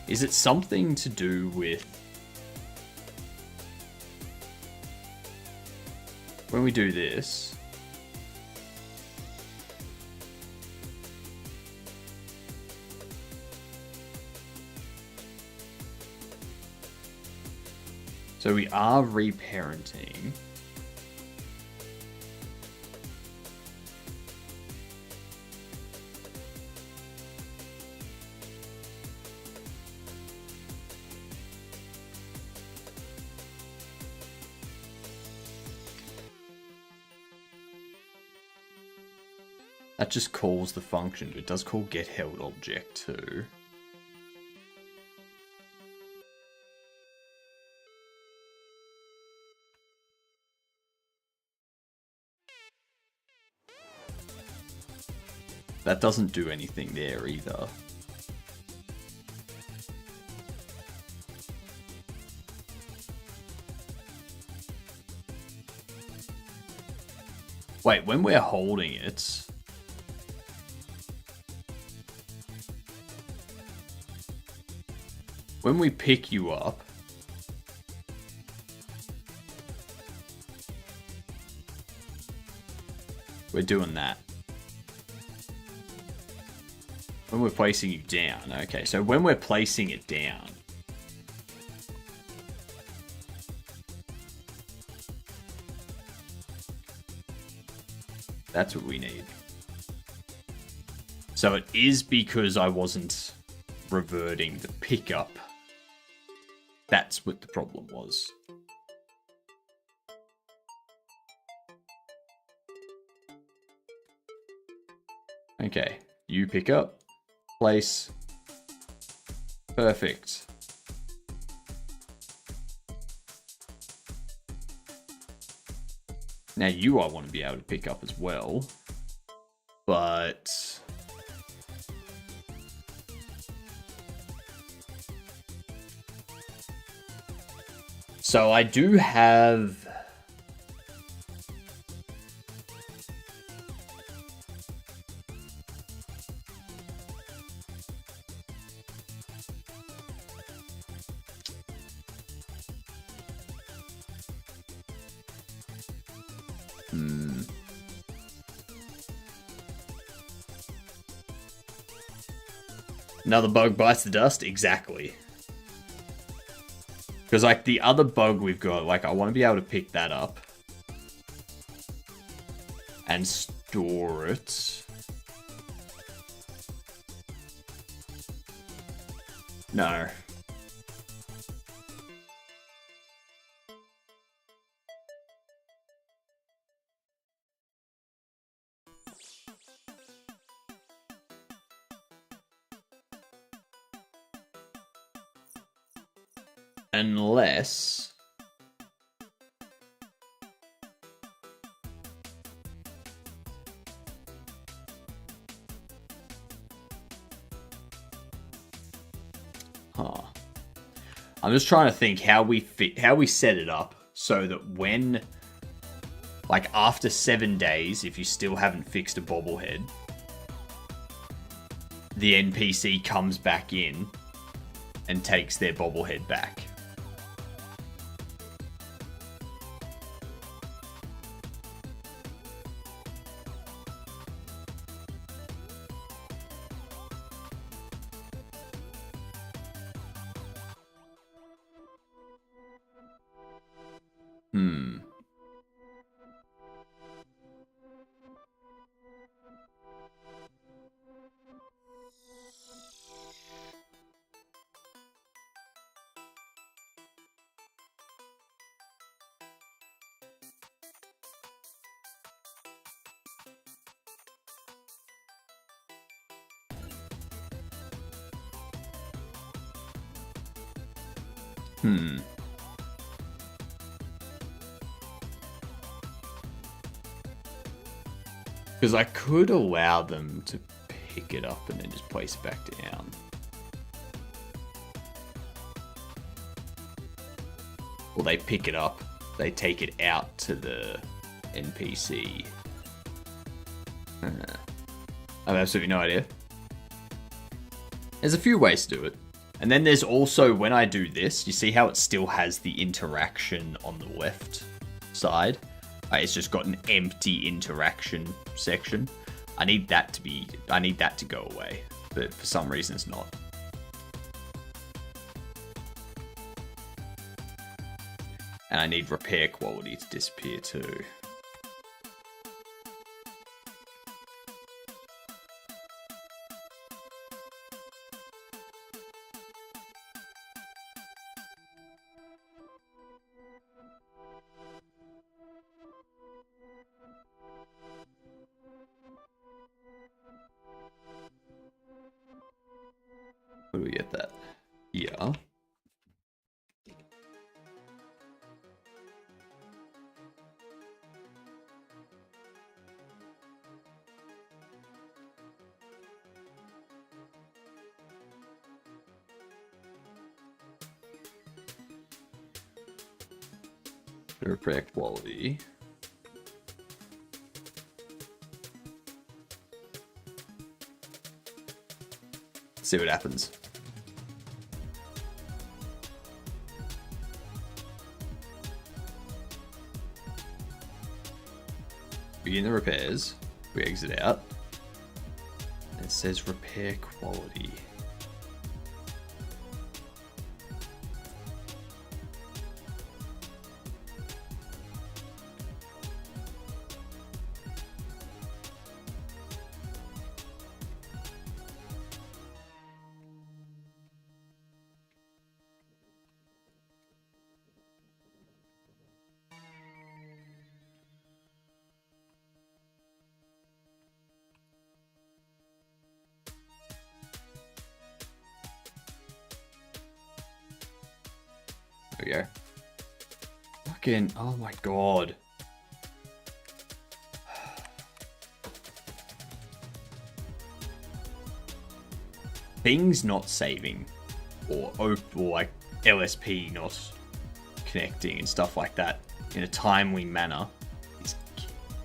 [SPEAKER 1] Is it something to do with when we do this? So we are reparenting. That just calls the function. It does call getHeldObject too. That doesn't do anything there either. Wait, when we're holding it... When we pick you up... We're doing that. When we're placing you down. Okay, so when we're placing it down... That's what we need. So it is because I wasn't reverting the pickup. That's what the problem was. Okay, you pick up, place, perfect. Now you I want to be able to pick up as well. But... So I do have... Another bug bites the dust? Exactly. Because, like, the other bug we've got, like, I want to be able to pick that up. And store it. No. Unless... Huh. I'm just trying to think how we set it up so that when, like, after 7 days, if you still haven't fixed a bobblehead, the NPC comes back in and takes their bobblehead back. Because I could allow them to pick it up and then just place it back down. Or they pick it up, they take it out to the NPC. I have absolutely no idea. There's a few ways to do it. And then there's also, when I do this, you see how it still has the interaction on the left side? It's just got an empty interaction section. I need that to go away, but for some reason it's not. And I need repair quality to disappear too. Where do we get that? Yeah. Repair quality. See what happens. Begin the repairs. We exit out. It says repair quality. There we go. Fucking, oh my god. things not saving, or like LSP not connecting and stuff like that in a timely manner is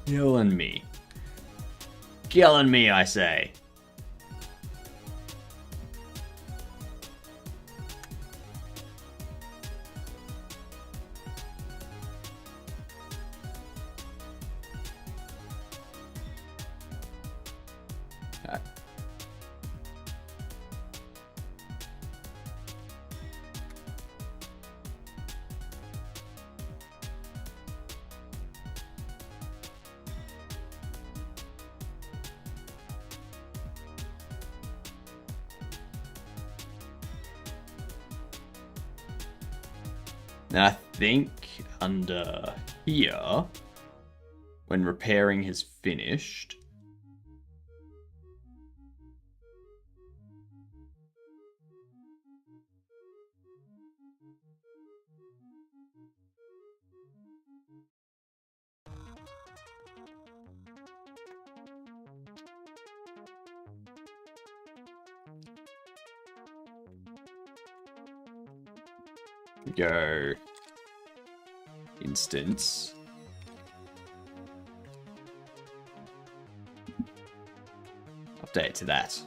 [SPEAKER 1] killing me. Killing me, I say. Now I think under here, when repairing has finished, go instance. Update to that. So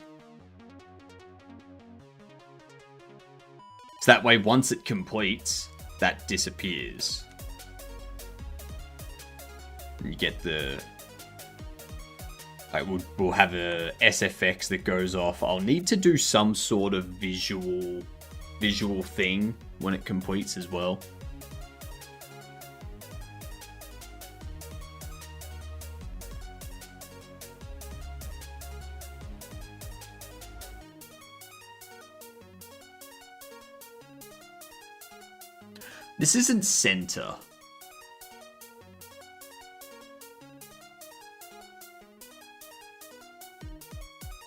[SPEAKER 1] that way, once it completes, that disappears. And you get the... Like, we'll have a SFX that goes off. I'll need to do some sort of visual thing when it completes as well. This isn't center.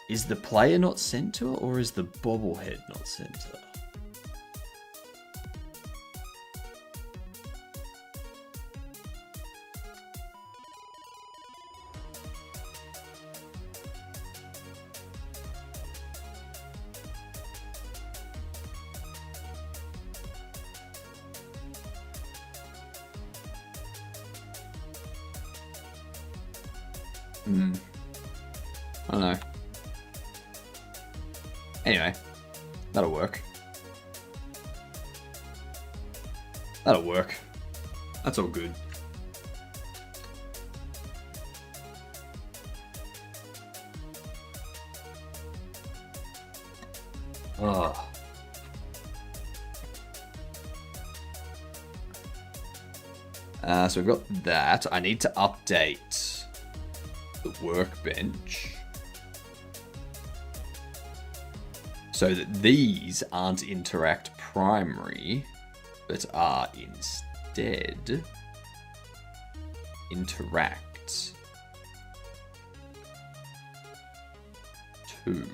[SPEAKER 1] Is the player not center, or is the bobblehead not center? I don't know. Anyway, that'll work. That'll work. That's all good. Oh. So we've got that. I need to update the workbench so that these aren't interact primary, but are instead interact 2.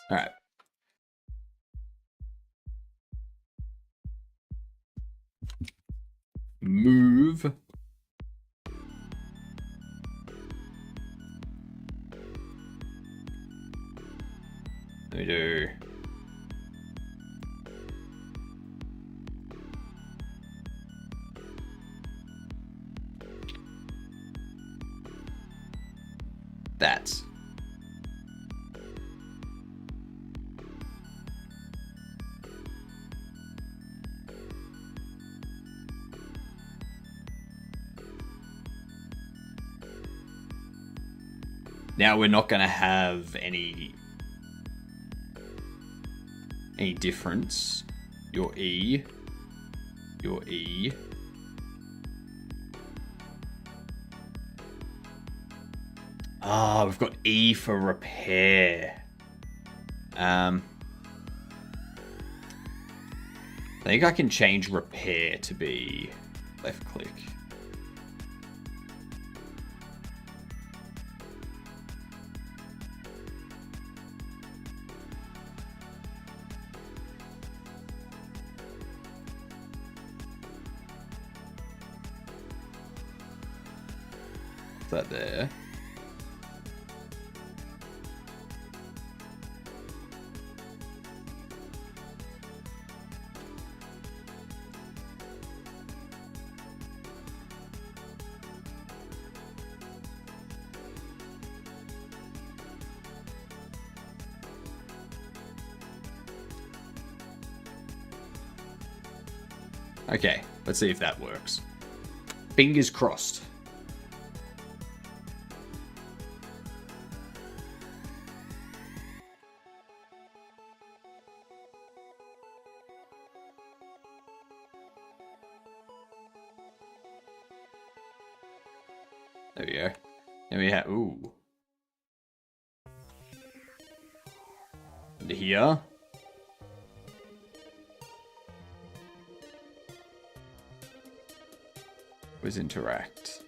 [SPEAKER 1] All right. Move. Let me do. That. Now we're not going to have any difference. Your E. Ah, we've got E for repair. I think I can change repair to be left click. that there. Okay, let's see if that works. Fingers crossed. There we go. And we have, ooh. Into here. Where's interact?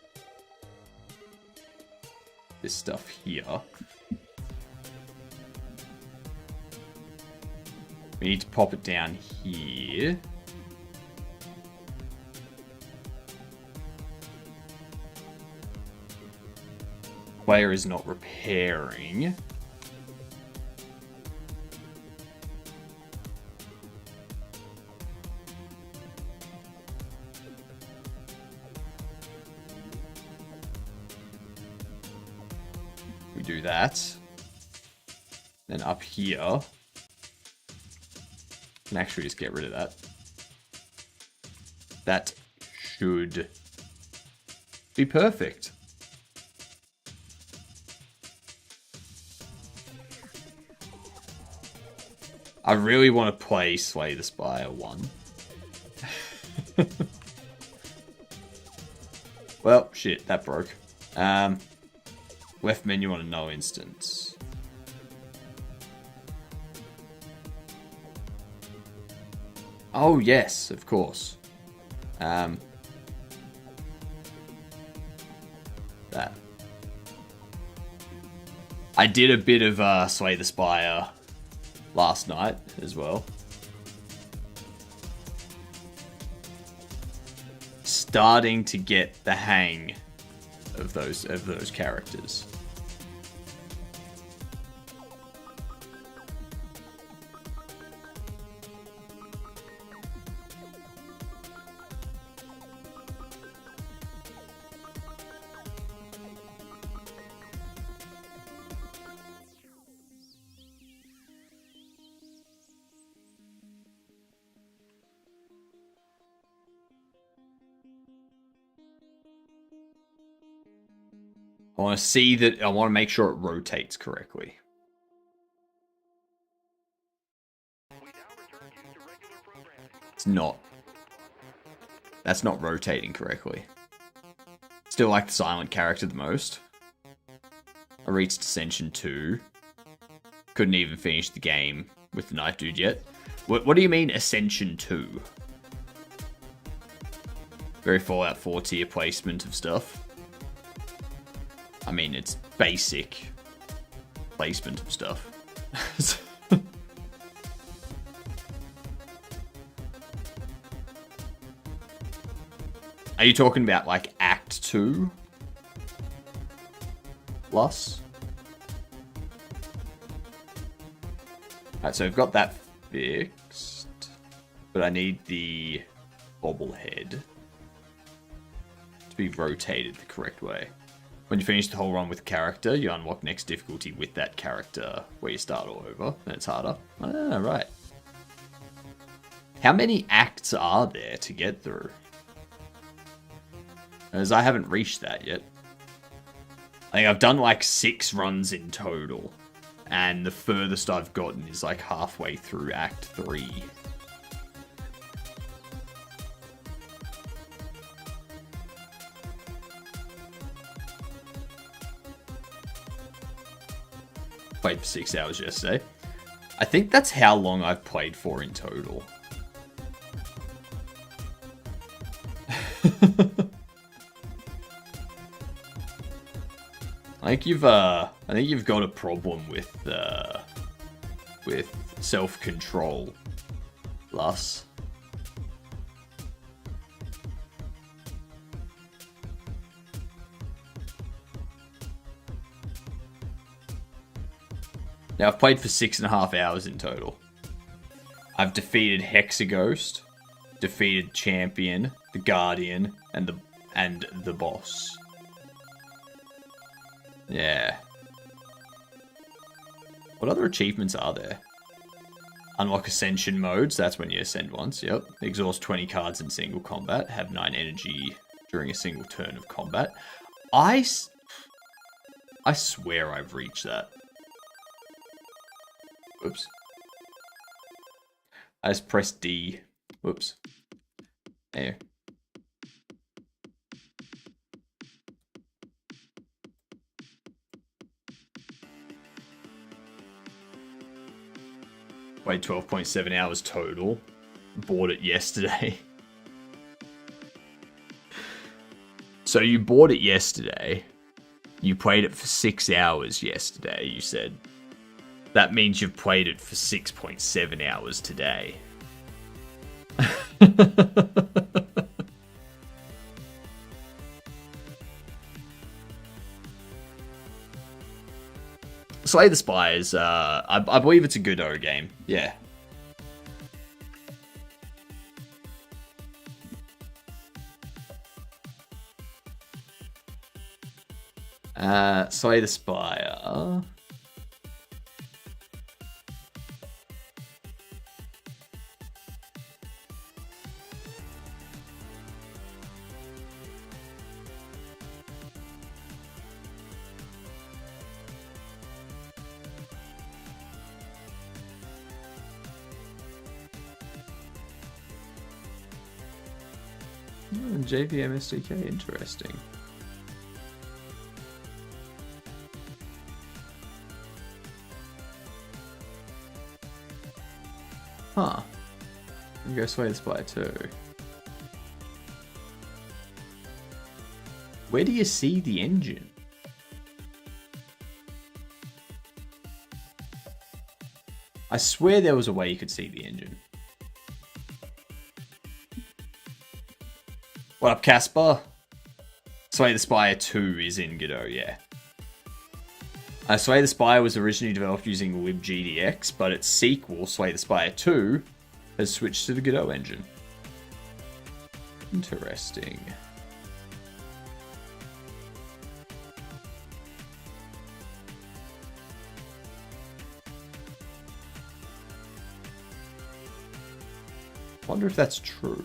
[SPEAKER 1] This stuff here. We need to pop it down here. Player is not repairing. We do that. Then up here, can actually just get rid of that. That should be perfect. I really want to play Slay the Spire 1. Well, shit, that broke. Left menu on a no instance. Oh, yes, of course. That. I did a bit of Slay the Spire last night as well. Starting to get the hang of those characters. I want to see that. I want to make sure it rotates correctly. It's not. That's not rotating correctly. Still like the silent character the most. I reached Ascension 2. Couldn't even finish the game with the Night Dude yet. What do you mean Ascension 2? Very Fallout 4 tier placement of stuff. I mean, it's basic placement of stuff. Are you talking about, like, Act 2? Plus? Alright, so I've got that fixed. But I need the bobblehead to be rotated the correct way. When you finish the whole run with a character, you unlock next difficulty with that character where you start all over. And it's harder. Ah, right. How many acts are there to get through? As I haven't reached that yet. I think I've done like 6 runs in total. And the furthest I've gotten is like halfway through Act 3. Played for 6 hours yesterday. I think that's how long I've played for in total. I think you've got a problem with self-control, Lus. Now, I've played for 6.5 hours in total. I've defeated Hexaghost, defeated Champion, the Guardian, and the boss. Yeah. What other achievements are there? Unlock Ascension modes, that's when you ascend once, yep. Exhaust 20 cards in single combat, have 9 energy during a single turn of combat. I swear I've reached that. Oops. I just pressed D. Whoops. There. Wait, 12.7 hours total. Bought it yesterday. So you bought it yesterday. You played it for 6 hours yesterday, you said. That means you've played it for 6.7 hours today. Slay the Spires, I believe it's a good O game. Yeah. Slay the Spire. JVM SDK, interesting. Huh. You go Slay the Spire too. Where do you see the engine? I swear there was a way you could see the engine. What up, Casper? Slay the Spire 2 is in Godot, yeah. Slay the Spire was originally developed using libgdx, but its sequel, Slay the Spire 2, has switched to the Godot engine. Interesting. Wonder if that's true.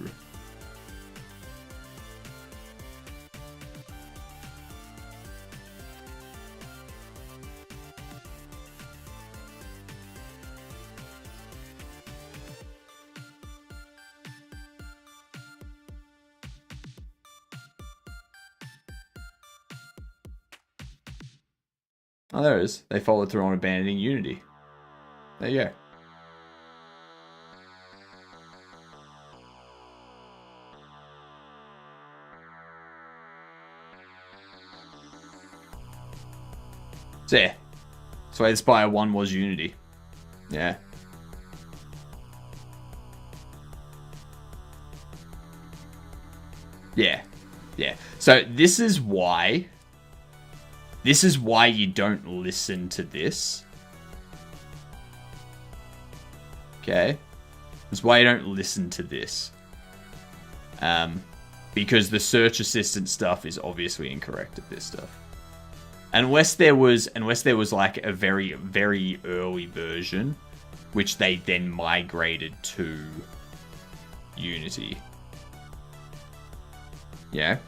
[SPEAKER 1] Oh, there it is. They followed through on abandoning Unity. There you go. So yeah. Slay the Spire 1 was Unity. Yeah. Yeah. Yeah. So this is why you don't listen to this. Okay? This is why you don't listen to this. Because the search assistant stuff is obviously incorrect at this stuff. Unless there was like a very, very early version, which they then migrated to Unity. Yeah.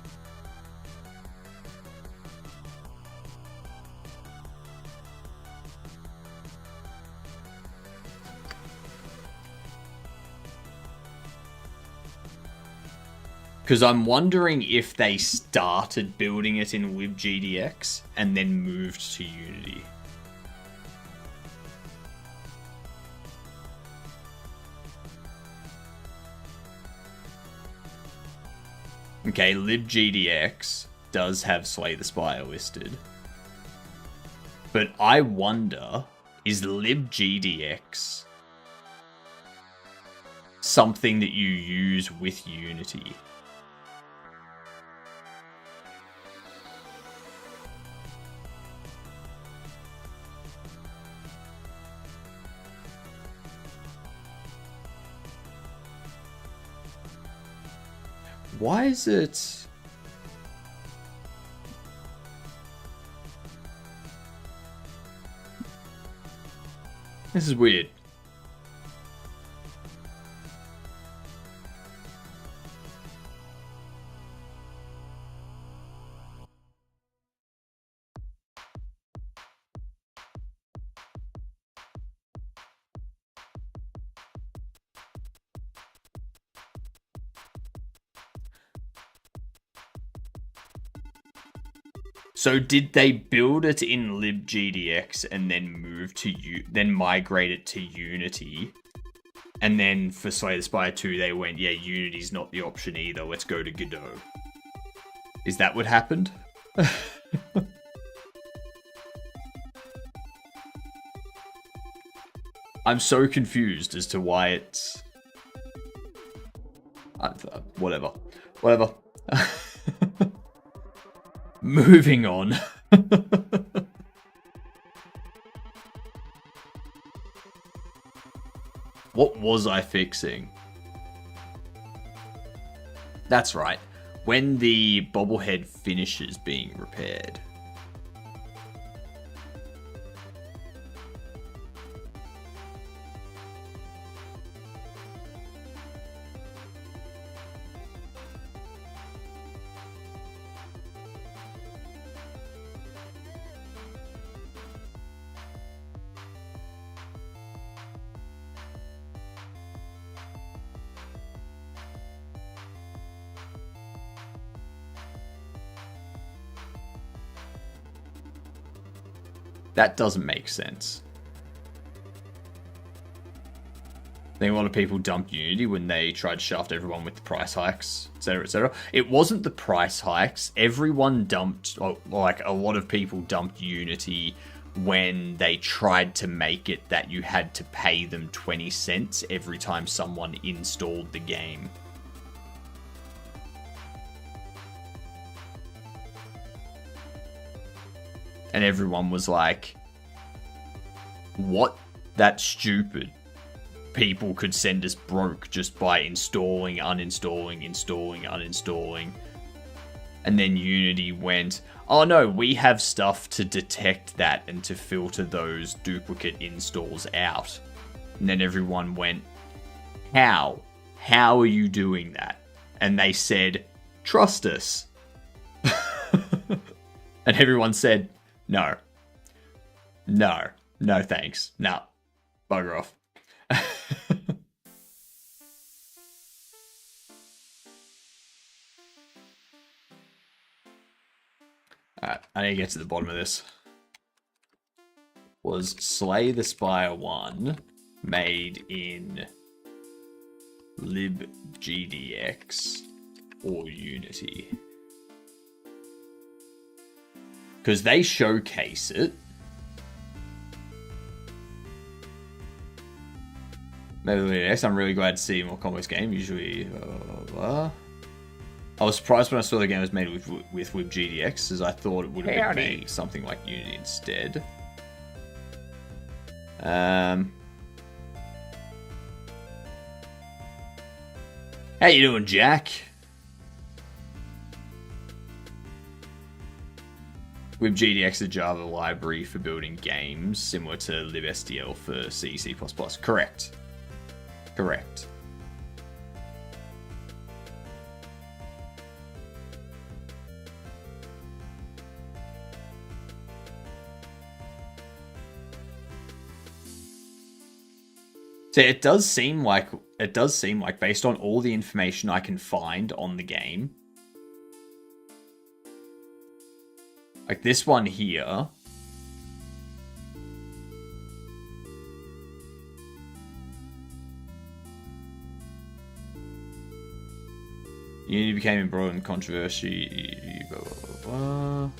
[SPEAKER 1] Because I'm wondering if they started building it in libgdx and then moved to Unity. Okay, libgdx does have Slay the Spire listed. But I wonder, is libgdx something that you use with Unity? Why is it... This is weird. So did they build it in libgdx and then move to then migrate it to Unity? And then for Slay the Spire 2, they went, yeah, Unity's not the option either. Let's go to Godot. Is that what happened? I'm so confused as to why it's... whatever. Whatever. Moving on. What was I fixing? That's right. When the bobblehead finishes being repaired. That doesn't make sense. I think a lot of people dumped Unity when they tried to shaft everyone with the price hikes, etc., etc. It wasn't the price hikes. Everyone dumped, like a lot of people dumped Unity when they tried to make it that you had to pay them 20 cents every time someone installed the game. And everyone was like, what? That's stupid. People could send us broke just by installing, uninstalling, installing, uninstalling. And then Unity went, oh no, we have stuff to detect that and to filter those duplicate installs out. And then everyone went, how? How are you doing that? And they said, trust us. And everyone said, no. No. No thanks. No. Bugger off. Alright, I need to get to the bottom of this. Was Slay the Spire 1 made in libgdx or Unity? Because they showcase it. Maybe next. I'm really glad to see more complex game. Usually, I was surprised when I saw the game was made with libgdx, as I thought it would have been made something like Unity instead. How you doing, Jack? libgdx is a Java library for building games, similar to libstl for C, C++. Correct. Correct. So it does seem like based on all the information I can find on the game, like this one here, Unity became embroiled in controversy, blah, blah, blah, blah.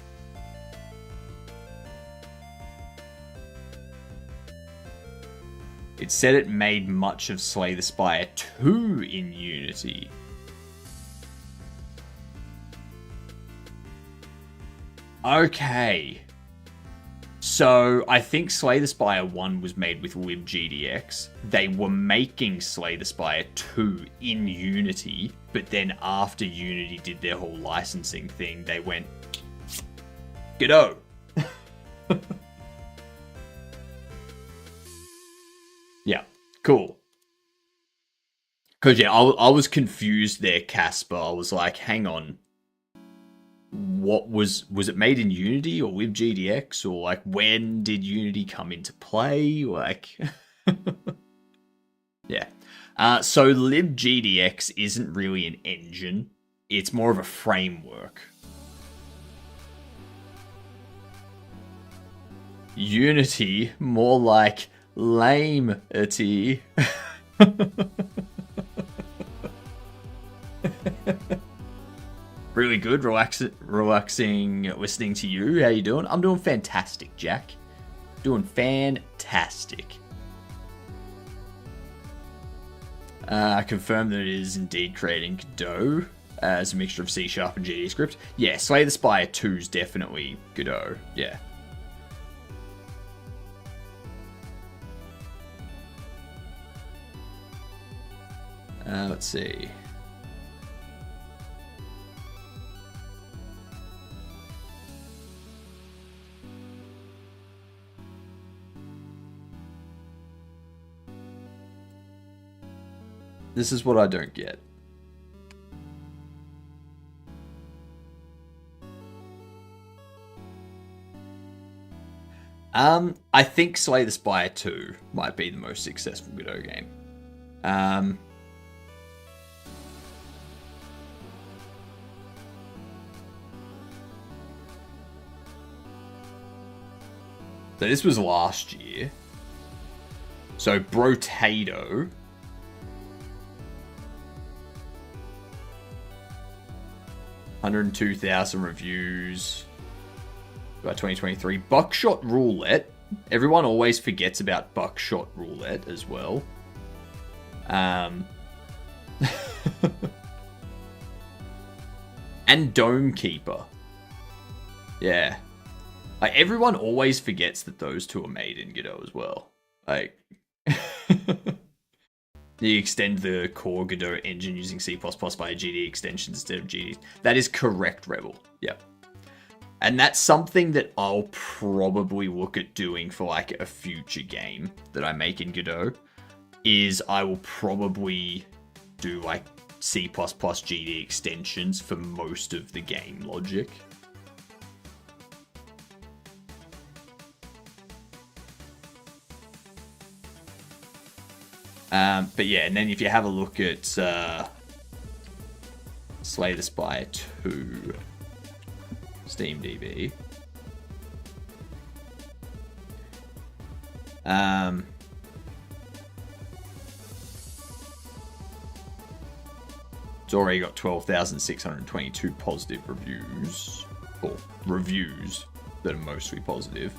[SPEAKER 1] It said it made much of Slay the Spire 2 in Unity. Okay. So I think Slay the Spire 1 was made with libgdx. They were making Slay the Spire 2 in Unity, but then after Unity did their whole licensing thing, they went, Godot. Yeah, cool. Because, yeah, I was confused there, Casper. I was like, hang on. What was it made in Unity or libgdx? Or, like, when did Unity come into play? Like, yeah. So libgdx isn't really an engine. It's more of a framework. Unity, more like lame-ity. Really good, relaxing listening to you. How you doing? I'm doing fantastic, Jack. Doing fantastic. I confirm that it is indeed creating Godot as a mixture of C# and GD script. Yeah, Slay the Spire 2 is definitely Godot. Yeah. Let's see. This is what I don't get. I think Slay the Spire 2 might be the most successful Godot game. So this was last year. So Brotato. $102,000 reviews by 2023. Buckshot Roulette. Everyone always forgets about Buckshot Roulette as well. And Dome Keeper. Yeah. Like, everyone always forgets that those two are made in Godot as well. Like, you extend the core Godot engine using C++ by GD extensions instead of GD. That is correct, Rebel. Yep. And that's something that I'll probably look at doing for, like, a future game that I make in Godot, is I will probably do, like, C++ GD extensions for most of the game logic. But yeah, and then if you have a look at Slay the Spire 2 SteamDB, it's already got 12,622 positive reviews, or reviews that are mostly positive.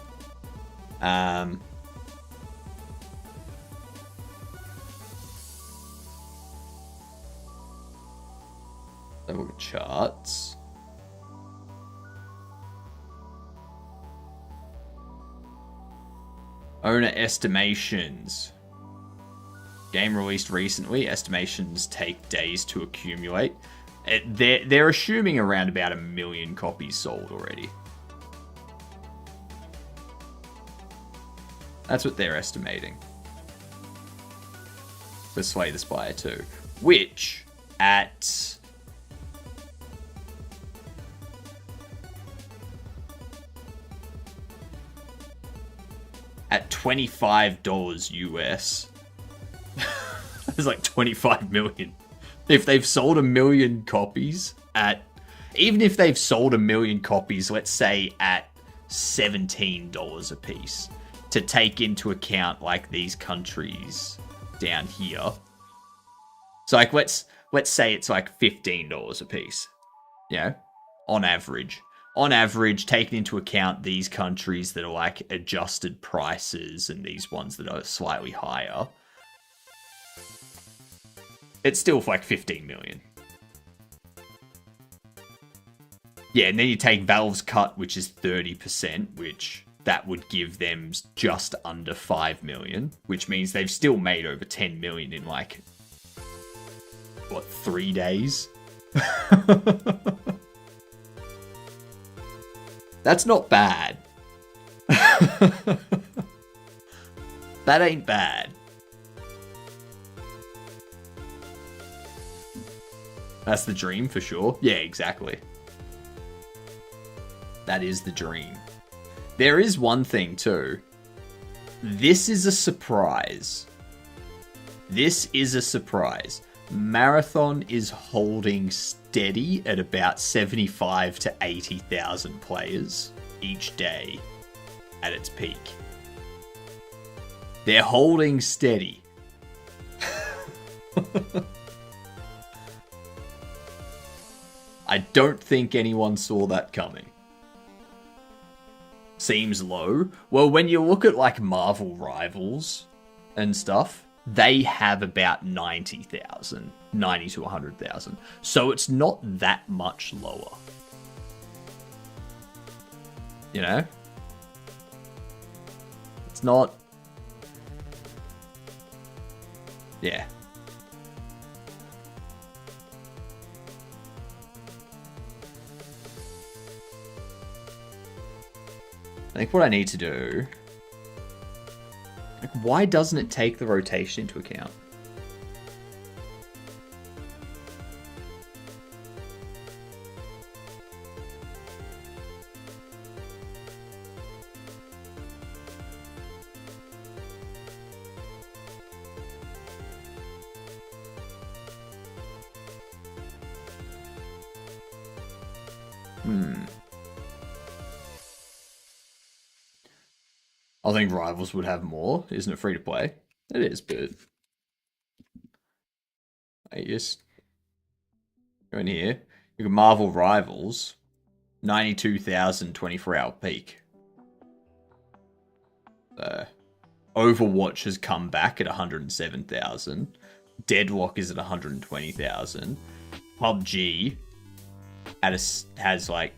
[SPEAKER 1] Look at charts. Owner estimations. Game released recently. Estimations take days to accumulate. They're assuming around about 1 million copies sold already. That's what they're estimating for Slay the Spire 2. Which, at $25 US, it's like 25 million. If they've sold 1 million copies even if they've sold 1 million copies, let's say at $17 a piece, to take into account like these countries down here. So like let's say it's like $15 a piece. Yeah, on average. On average, taking into account these countries that are like adjusted prices and these ones that are slightly higher, it's still like 15 million. Yeah, and then you take Valve's cut, which is 30%, which that would give them just under 5 million, which means they've still made over 10 million in like, what, 3 days? That's not bad. That ain't bad. That's the dream for sure. Yeah, exactly. That is the dream. There is one thing too. This is a surprise. This is a surprise. Marathon is holding steady at about 75 to 80,000 players each day at its peak. They're holding steady. I don't think anyone saw that coming. Seems low. Well, when you look at like Marvel Rivals and stuff, they have about 90,000, 90 to 100,000. So it's not that much lower. You know? It's not... Yeah. I think what I need to do... Like, why doesn't it take the rotation into account? I think Rivals would have more. Isn't it free to play? It is, but I just go in here. You can Marvel Rivals, 92,000 24-hour peak. Overwatch has come back at 107,000. Deadlock is at 120,000. PUBG has like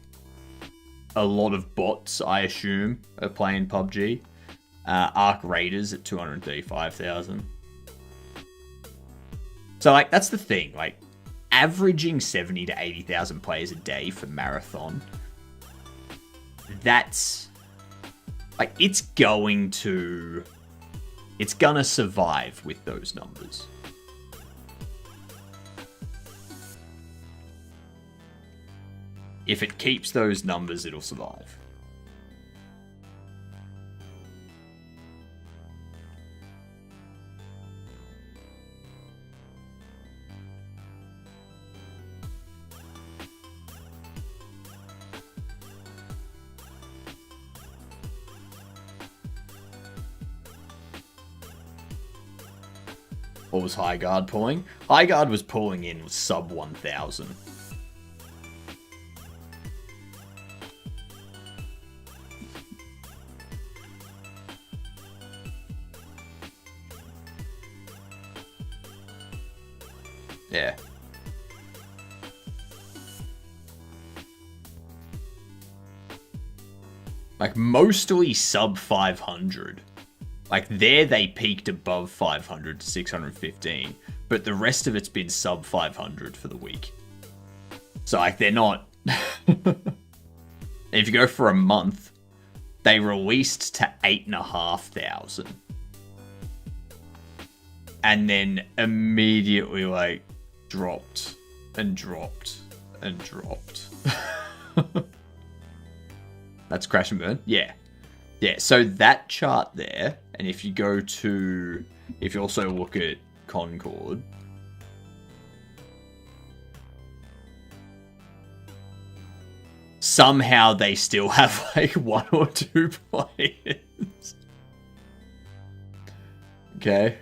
[SPEAKER 1] a lot of bots, I assume, are playing PUBG. Arc Raiders at 235,000. So, like, that's the thing. Like, averaging 70 to 80,000 players a day for Marathon, that's... Like, it's gonna survive with those numbers. If it keeps those numbers, it'll survive. What was High Guard pulling? High Guard was pulling in sub 1,000. Yeah. Like, mostly sub 500. Like, there they peaked above 500 to 615. But the rest of it's been sub 500 for the week. So, like, they're not... If you go for a month, they released to 8,500. And then immediately, like, dropped and dropped and dropped. That's Crash and Burn? Yeah. Yeah, so that chart there, and if you go to... If you also look at Concord... Somehow they still have, like, 1 or 2 players. Okay.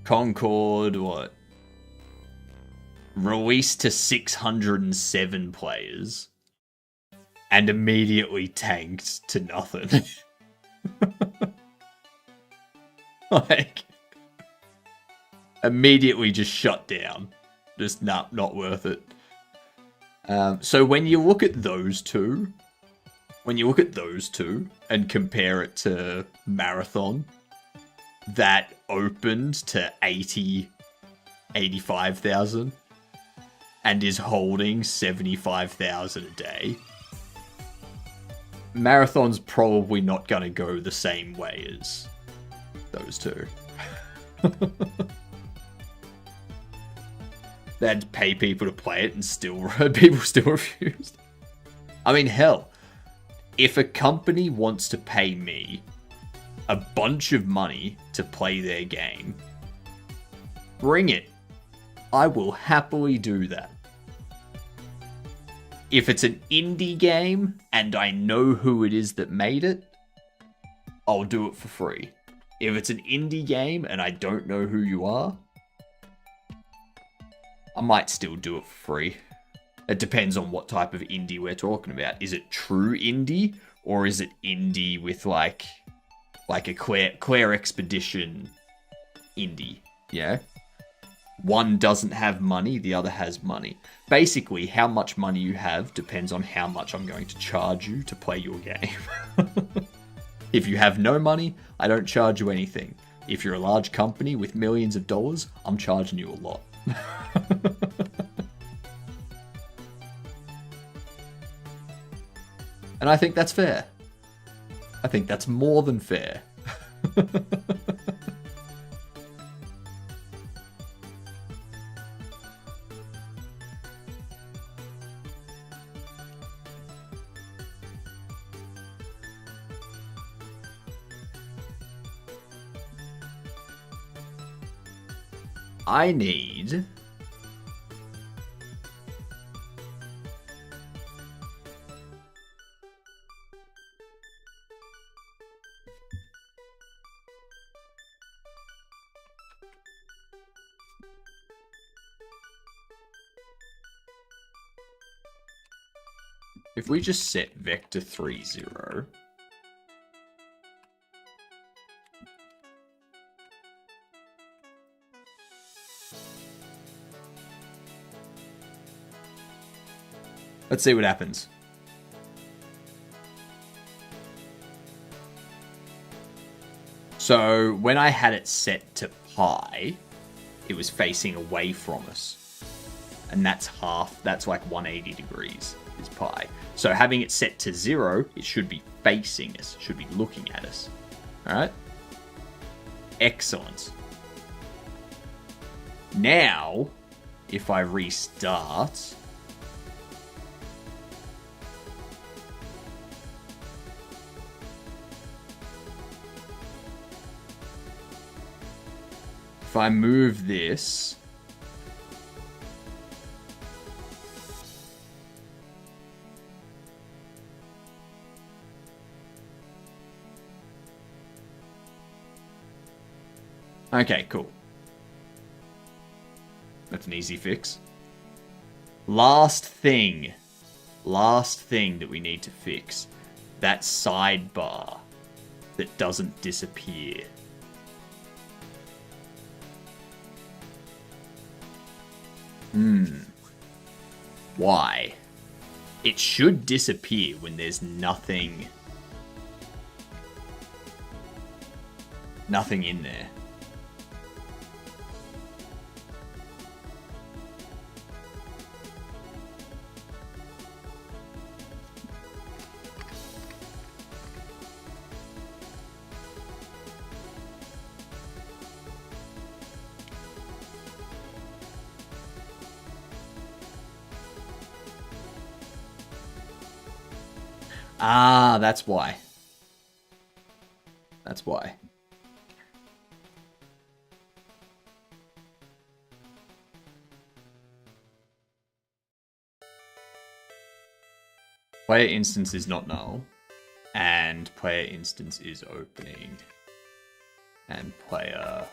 [SPEAKER 1] Concord, what? Released to 607 players. And immediately tanked to nothing. Like, immediately just shut down. Just not worth it. So when you look at those two, when you look at those two and compare it to Marathon, that opened to 85,000 and is holding 75,000 a day. Marathon's probably not going to go the same way as those two. They had to pay people to play it and people still refused. I mean, hell, if a company wants to pay me a bunch of money to play their game, bring it. I will happily do that. If it's an indie game and I know who it is that made it, I'll do it for free. If it's an indie game and I don't know who you are, I might still do it for free. It depends on what type of indie we're talking about. Is it true indie, or is it indie with like a Claire Expedition indie? Yeah. One doesn't have money, the other has money. Basically, how much money you have depends on how much I'm going to charge you to play your game. If you have no money, I don't charge you anything. If you're a large company with millions of dollars, I'm charging you a lot. And I think that's fair. I think that's more than fair. I need... If we just set vector 3, 0... Let's see what happens. So when I had it set to pi, it was facing away from us. And that's like 180 degrees is pi. So having it set to 0, it should be facing us, should be looking at us. All right? Excellent. Now, if I restart... If I move this... Okay, cool. That's an easy fix. Last thing that we need to fix. That sidebar that doesn't disappear. Why? It should disappear when there's nothing in there. Ah, that's why. That's why. Player instance is not null. And player instance is opening. And player...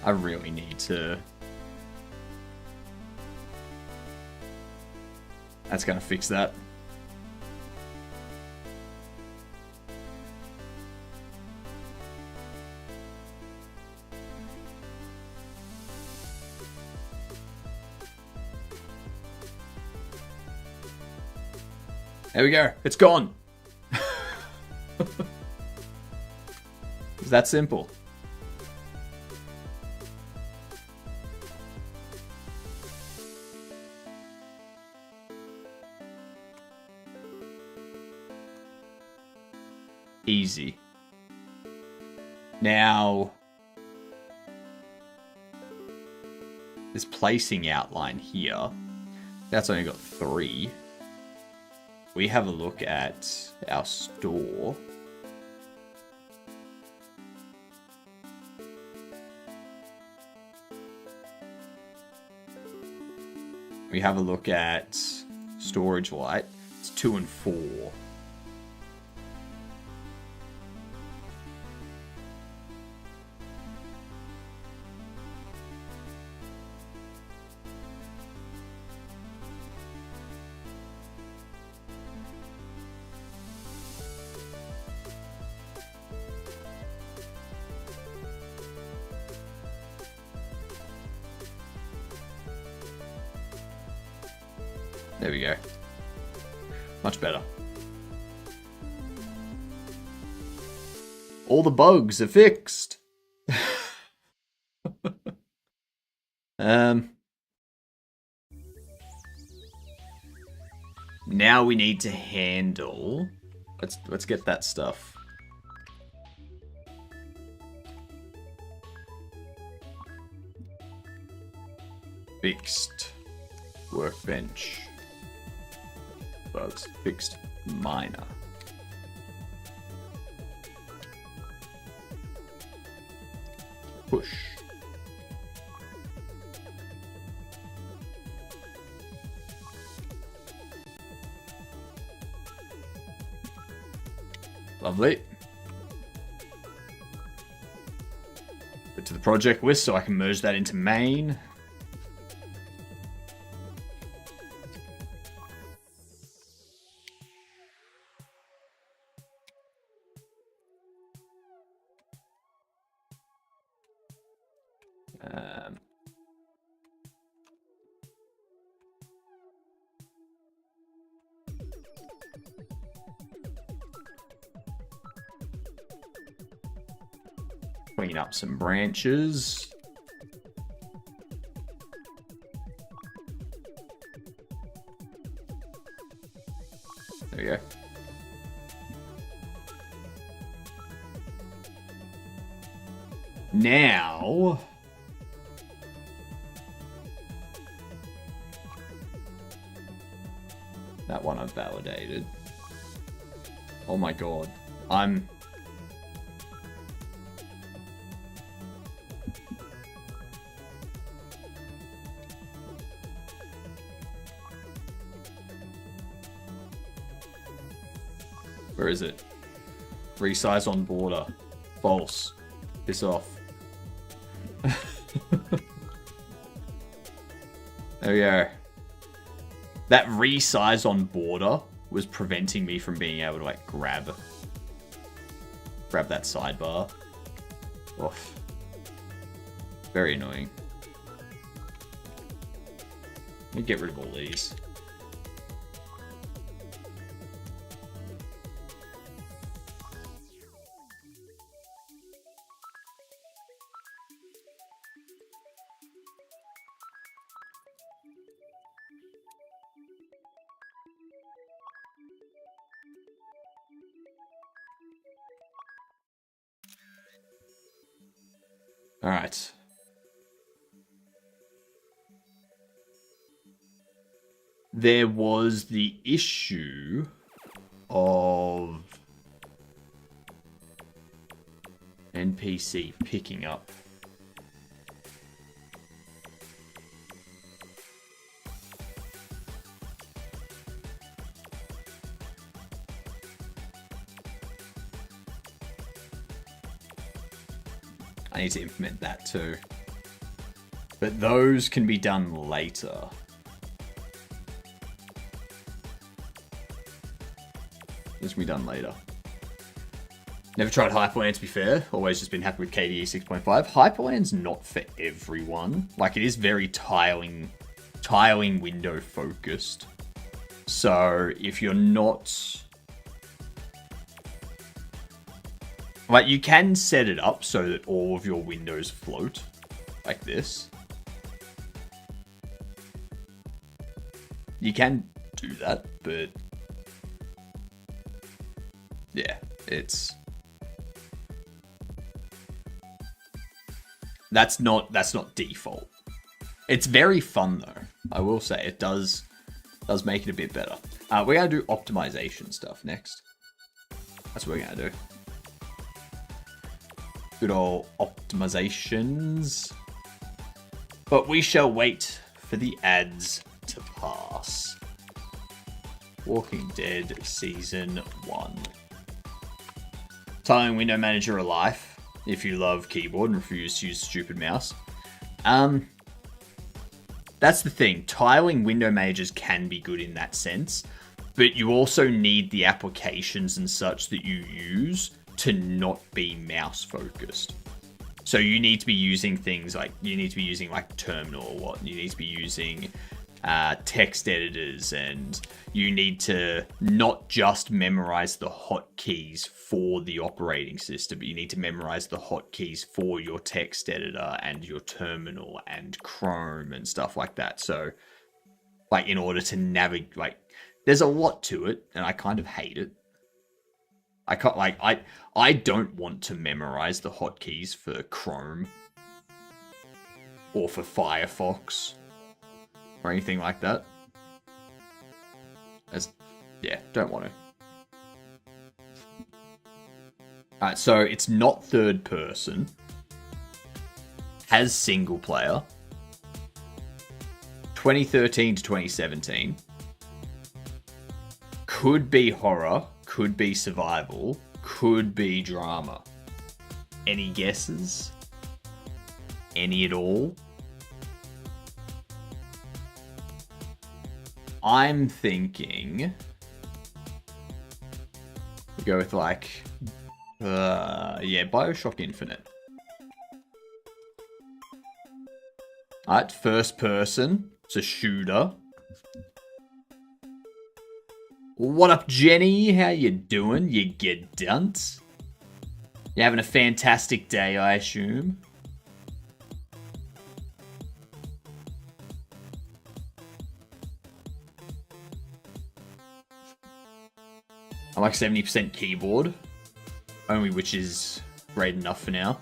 [SPEAKER 1] I really need to... That's gonna fix that. There we go. It's gone. It's that simple. Easy. Now, this placing outline here, that's only got 3. We have a look at our store. We have a look at storage light. It's 2 and 4. There we go. Much better. All the bugs are fixed. Now we need to handle. Let's get that stuff. Fixed workbench. Bugs. Fixed miner. Push. Lovely. Go to the project list so I can merge that into main. Clean up some branches. There we go. Now, that one I've validated. Oh my god. Where is it? Resize on border. False. Piss off. There we go. That resize on border was preventing me from being able to like grab that sidebar. Oof. Very annoying. Let me get rid of all these. All right. There was the issue of NPC picking up. I need to implement that too. But those can be done later. Those can be done later. Never tried Hyperland, to be fair. Always just been happy with KDE 6.5. Hyperland's not for everyone. Like, it is very tiling window focused. So if you're not... Like, you can set it up so that all of your windows float like this. You can do that, but yeah, that's not default. It's very fun though. I will say it does make it a bit better. We're gonna do optimization stuff next. That's what we're gonna do. Good old optimizations. But we shall wait for the ads to pass. Walking Dead Season 1. Tiling Window Manager a life if you love keyboard and refuse to use stupid mouse. That's the thing. Tiling window managers can be good in that sense, but you also need the applications and such that you use to not be mouse focused. So you need to be using things like, you need to be using like Terminal or what, you need to be using text editors, and you need to not just memorize the hotkeys for the operating system, but you need to memorize the hotkeys for your text editor and your terminal and Chrome and stuff like that. So, like, in order to navigate, like, there's a lot to it, and I kind of hate it. I can't, like, I don't want to memorize the hotkeys for Chrome or for Firefox or anything like that. Yeah, don't want to. Alright, so it's not third person. Has single player. 2013 to 2017. Could be horror, could be survival, could be drama. Any guesses? Any at all? I'm thinking we go with like, yeah, Bioshock Infinite. Alright, first person. It's a shooter. What up, Jenny? How you doing, you get dunce? You having a fantastic day, I assume? I'm like 70% keyboard, only which is great enough for now.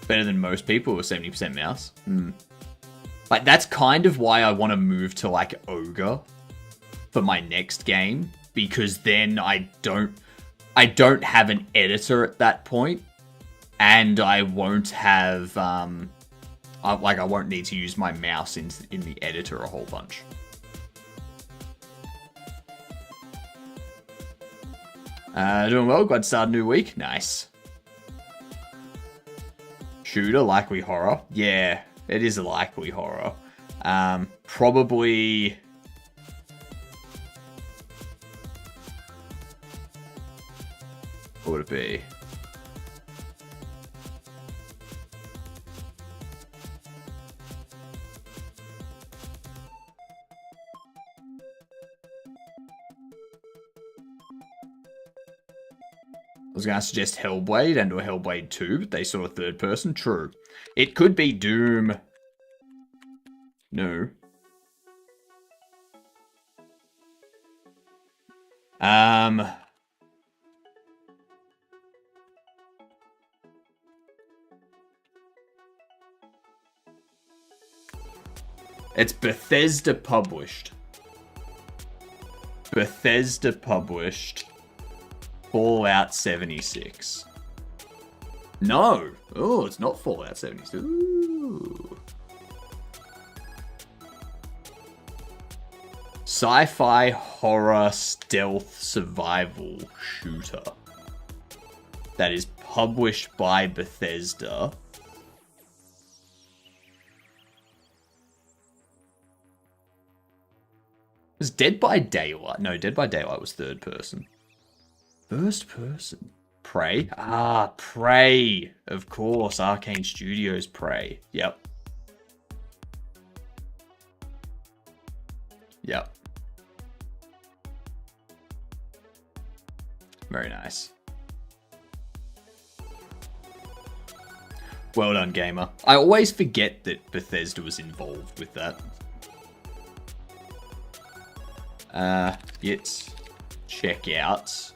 [SPEAKER 1] Better than most people with 70% mouse. Like, that's kind of why I want to move to like Ogre for my next game, because then I don't have an editor at that point, and I won't have I won't need to use my mouse in the editor a whole bunch. Doing well, glad to start a new week. Nice. Shooter, likely horror. Yeah, it is a likely horror. Probably... What would it be? I was going to suggest Hellblade and or Hellblade 2, but they saw a third person. True. It could be Doom. No. It's Bethesda published. Bethesda published Fallout 76. No. Oh, it's not Fallout 76. Ooh. Sci-fi horror stealth survival shooter that is published by Bethesda. Was Dead by Daylight? No, Dead by Daylight was third person. First person. Prey? Ah, Prey. Of course, Arcane Studios Prey. Yep. Yep. Very nice. Well done, gamer. I always forget that Bethesda was involved with that. Let's check out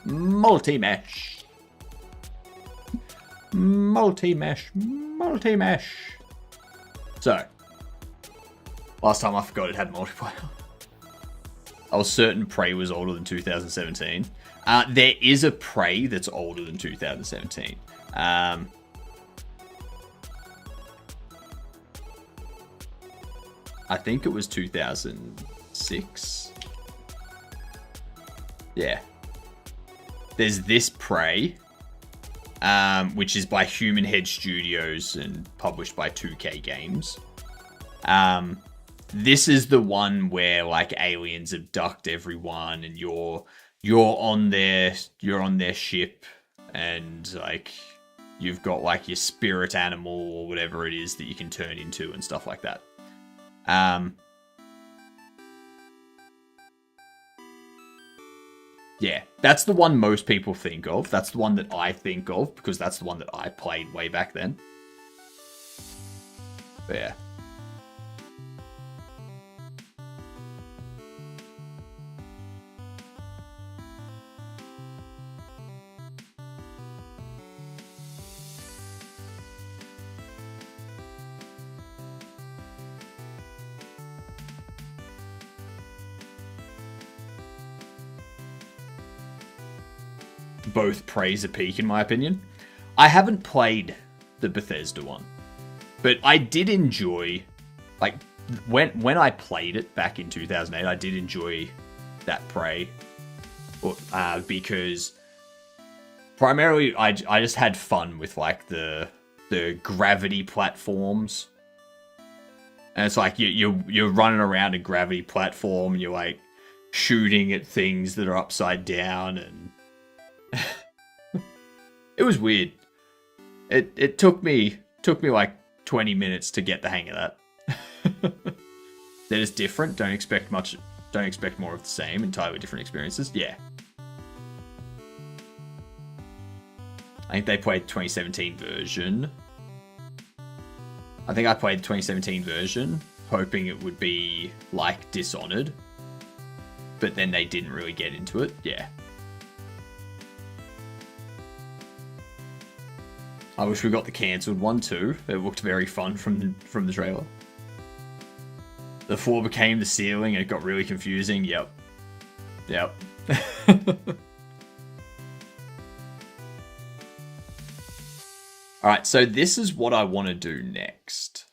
[SPEAKER 1] multi-mesh. Multi-mesh. Multi-mesh. So, last time I forgot it had multiplayer. I was certain Prey was older than 2017. There is a Prey that's older than 2017. I think it was 2006. Yeah. There's this Prey, which is by Human Head Studios and published by 2K Games. This is the one where like aliens abduct everyone, and you're on their ship, and like you've got like your spirit animal or whatever it is that you can turn into and stuff like that. Yeah, that's the one most people think of. That's the one that I think of because that's the one that I played way back then. But yeah. Both praise a peak, in my opinion. I haven't played the Bethesda one, but I did enjoy, like, when I played it back in 2008, I did enjoy that Prey, because primarily I just had fun with like the gravity platforms, and it's like you're running around a gravity platform and you're like shooting at things that are upside down, and it was weird. It took me like 20 minutes to get the hang of that. That is different. Don't expect more of the same. Entirely different experiences. Yeah. I think they played the 2017 version. I think I played the 2017 version, hoping it would be like Dishonored. But then they didn't really get into it. Yeah. I wish we got the cancelled one too. It looked very fun from the trailer. The floor became the ceiling and it got really confusing. Yep. Alright, so this is what I want to do next.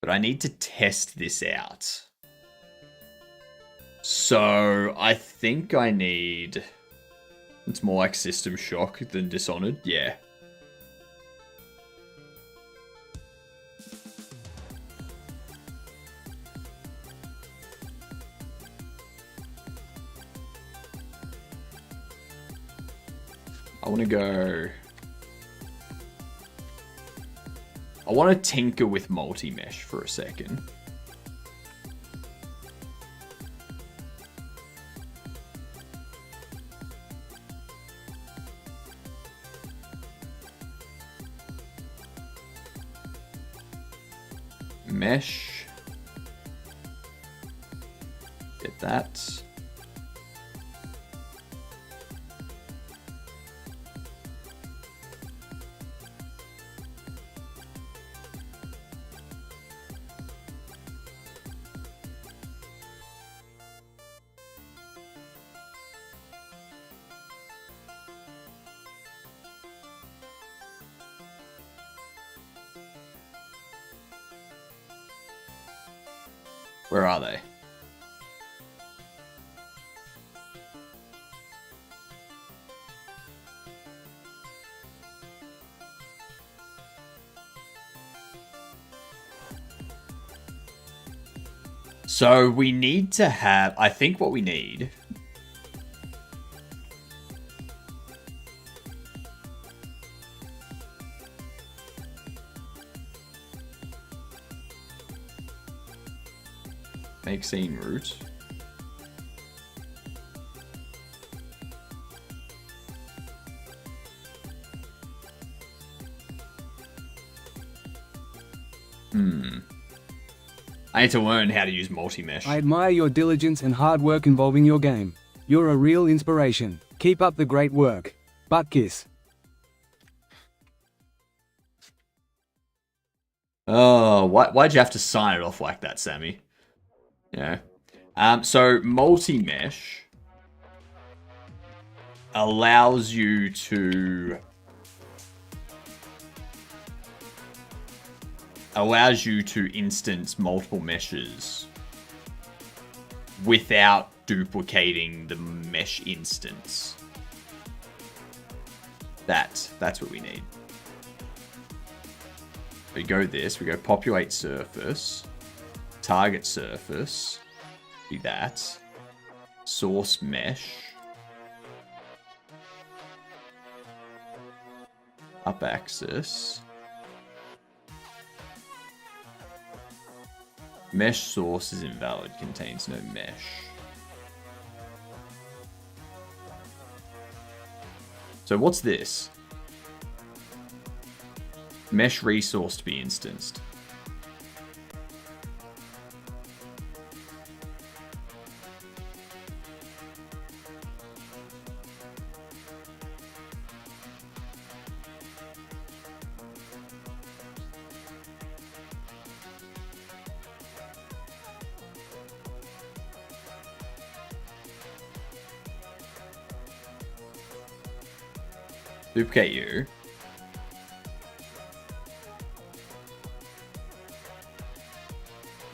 [SPEAKER 1] But I need to test this out. So I think I need... It's more like System Shock than Dishonored. Yeah. I want to go... I want to tinker with multi-mesh for a second. Mesh. Get that. Where are they? So we need to have, I think what we need Make scene root. I need to learn how to use multi-mesh.
[SPEAKER 2] I admire your diligence and hard work involving your game. You're a real inspiration. Keep up the great work. Butt kiss.
[SPEAKER 1] Oh, why'd you have to sign it off like that, Sammy? Yeah. So multi-mesh allows you to instance multiple meshes without duplicating the mesh instance. That's what we need. We go this, we go populate surface, target surface, be that, source mesh, up axis, mesh source is invalid, contains no mesh. So what's this? Mesh resource to be instanced. Duplicate you.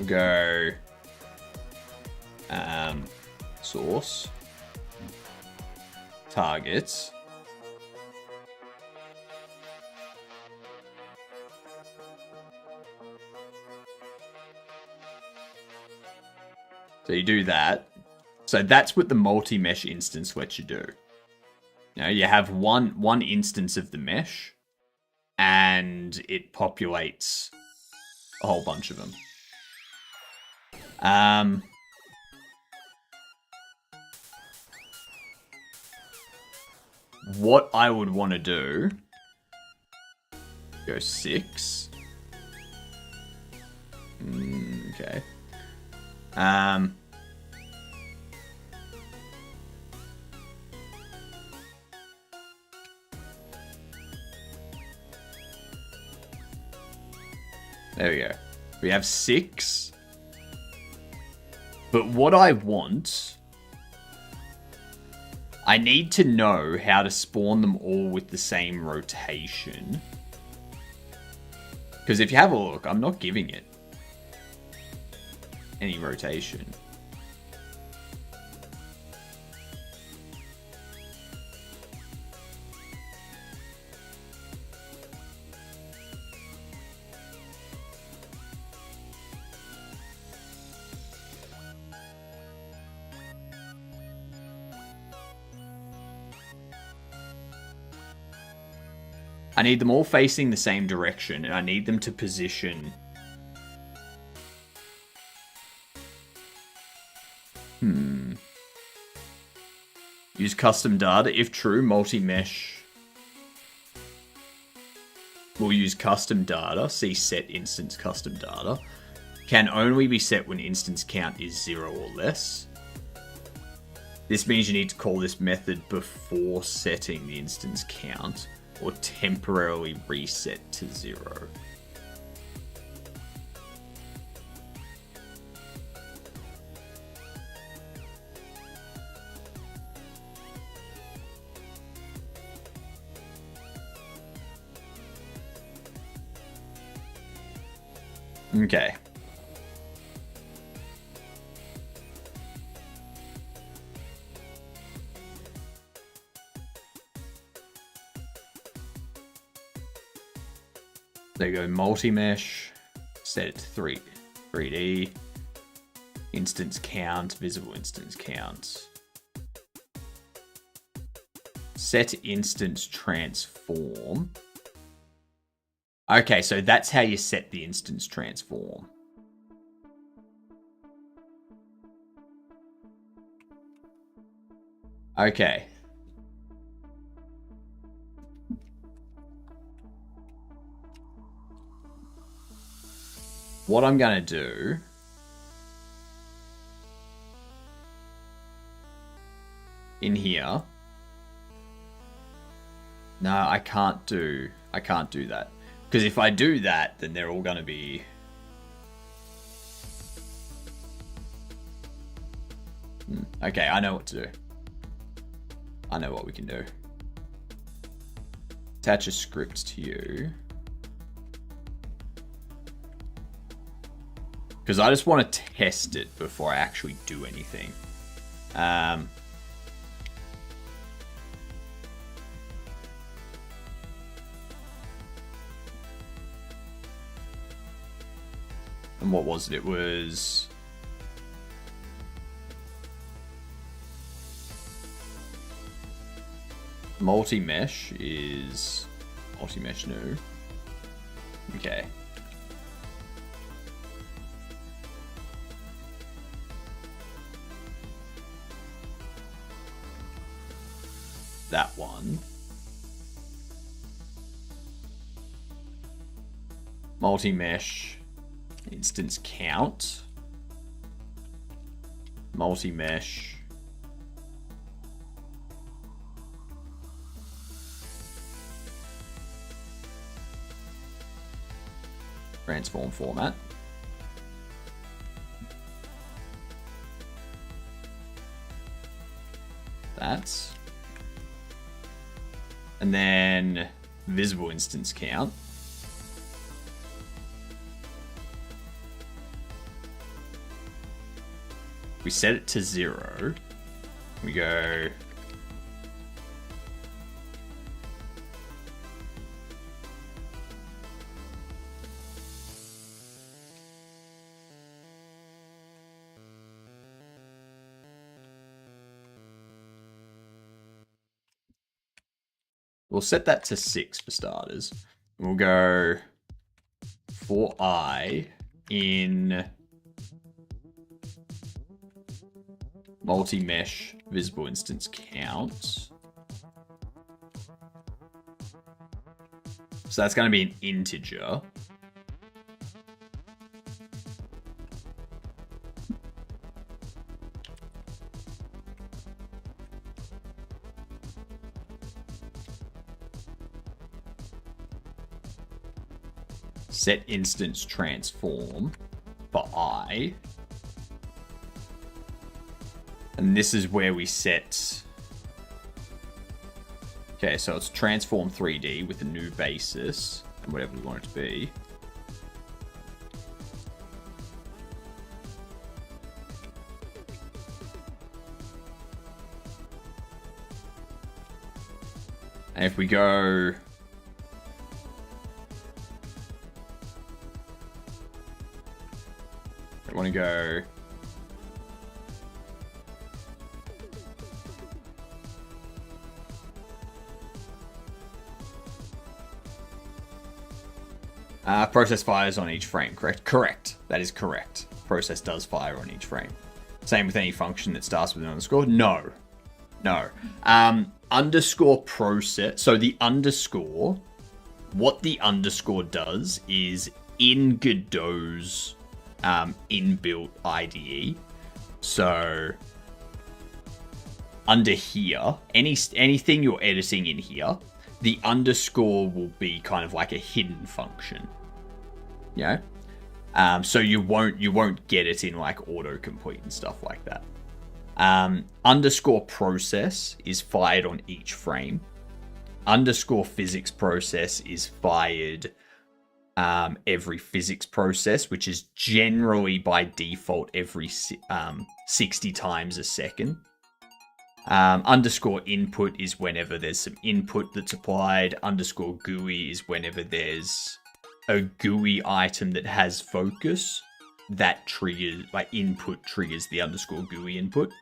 [SPEAKER 1] Go source targets so you do that. So that's what the multi-mesh instance lets you do. You know, you have one instance of the mesh and it populates a whole bunch of them. What I would want to do, go 6. Okay. There we go. We have 6. But what I want, I need to know how to spawn them all with the same rotation. Because if you have a look, I'm not giving it any rotation. I need them all facing the same direction, and I need them to position. Use custom data. If true, multi-mesh will use custom data. See set instance custom data. Can only be set when instance count is 0 or less. This means you need to call this method before setting the instance count, or temporarily reset to 0. Okay. There you go, multi-mesh, set it to 3D, instance count, visible instance count. Set instance transform. Okay, so that's how you set the instance transform. Okay. What I'm going to do... in here... No, I can't do that. Because if I do that, then they're all going to be... Okay, I know what to do. I know what we can do. Attach a script to you. Because I just want to test it before I actually do anything. And what was it? It was... multi-mesh is... multi-mesh new. Okay. That one. Multi-mesh instance count. Multi-mesh. Transform format. That's. And then visible instance count. We set it to 0. We go... We'll set that to 6 for starters. We'll go for I in multi-mesh visible instance count. So that's going to be an integer. Set instance transform for I. And this is where we set... Okay, so it's transform 3D with a new basis and whatever we want it to be. And if we go... I want to go... process fires on each frame, correct? Correct. That is correct. Process does fire on each frame. Same with any function that starts with an underscore? No. No. Underscore process. So the underscore, what the underscore does is in Godot's inbuilt IDE. So under here, anything you're editing in here, the underscore will be kind of like a hidden function. Yeah. So you won't get it in like autocomplete and stuff like that. Underscore process is fired on each frame. Underscore physics process is fired every physics process, which is generally by default every 60 times a second. Underscore input is whenever there's some input that's applied. Underscore GUI is whenever there's a GUI item that has focus that triggers, like input triggers the underscore GUI input.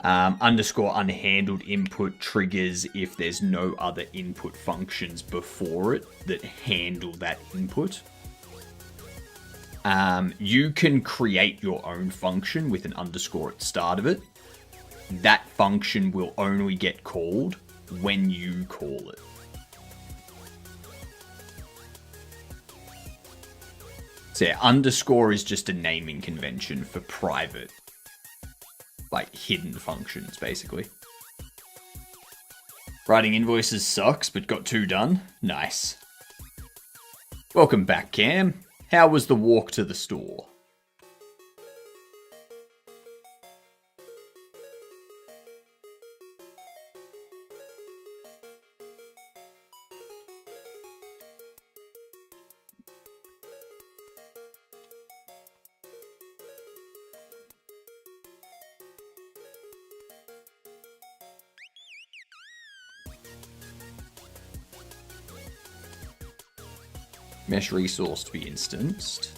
[SPEAKER 1] Underscore unhandled input triggers if there's no other input functions before it that handle that input. You can create your own function with an underscore at the start of it. that function will only get called when you call it. So yeah, underscore is just a naming convention for private, like hidden functions, basically. Writing invoices sucks, but got 2 done. Nice. Welcome back, Cam. How was the walk to the store? Mesh resource to be instanced.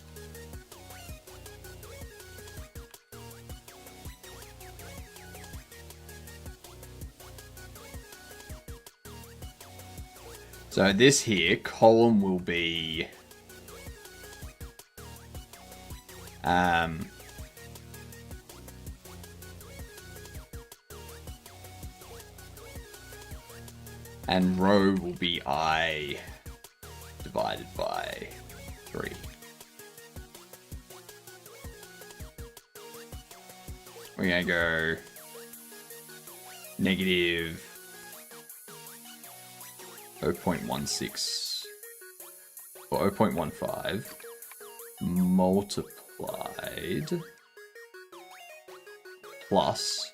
[SPEAKER 1] So this here, column will be and row will be I divided by 3. We're going to go negative 0.16 or 0.15 multiplied plus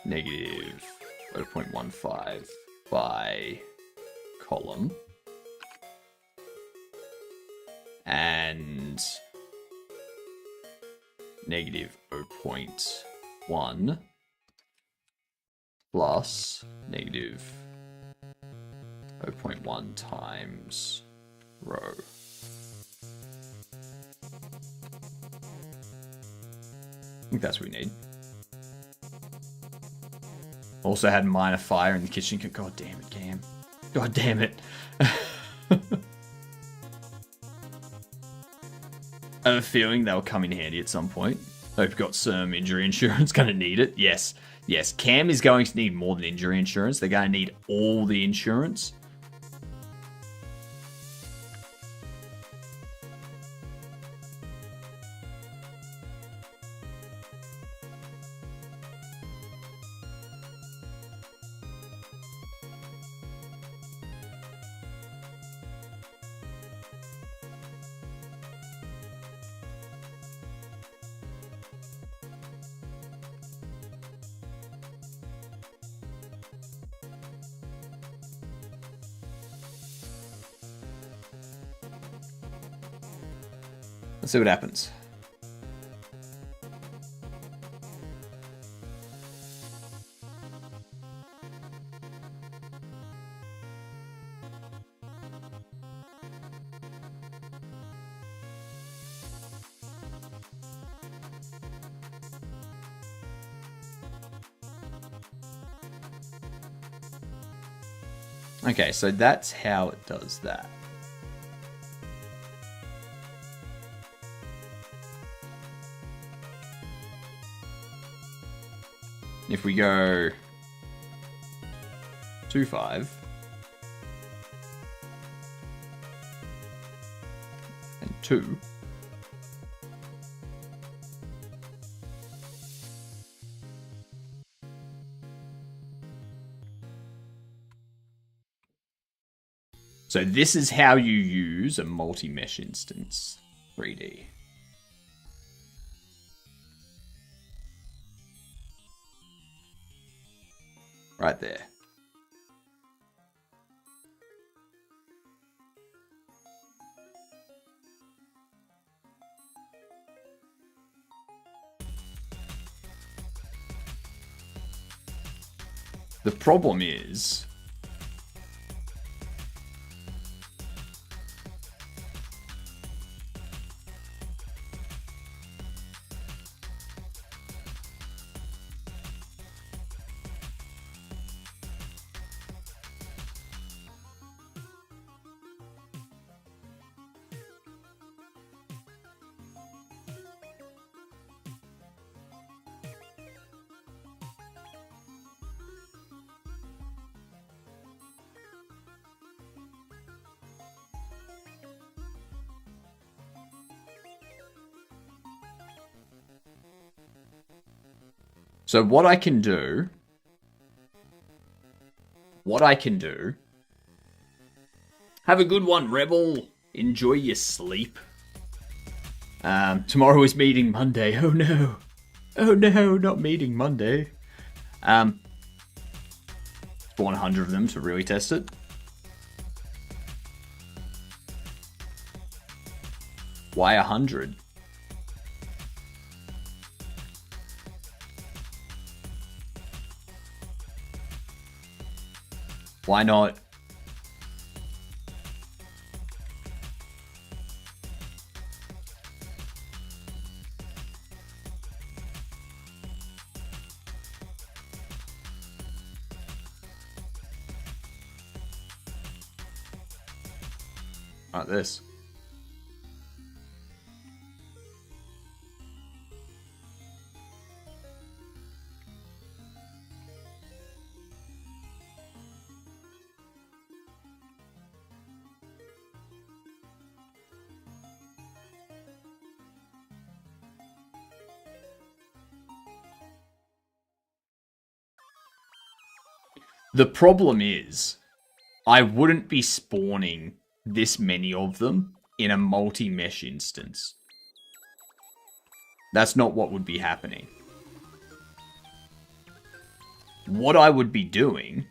[SPEAKER 1] negative 0.15 by column and negative 0.1 plus negative 0.1 times row. I think that's what we need. Also had minor fire in the kitchen. God damn it, Cam. God damn it. I have a feeling they'll come in handy at some point. Hope you've got some injury insurance. Gonna need it. Yes. Yes. Cam is going to need more than injury insurance. They're going to need all the insurance. Let's see what happens. Okay, so that's how it does that. If we go 2, 5 and 2, so this is how you use a multi-mesh instance 3D. Right there. The problem is So what I can do... Have a good one, Rebel. Enjoy your sleep. Tomorrow is meeting Monday. Oh no. Oh no, not meeting Monday. 100 of them to really test it. Why 100? Why not? Like this. The problem is, I wouldn't be spawning this many of them in a multi-mesh instance. That's not what would be happening. What I would be doing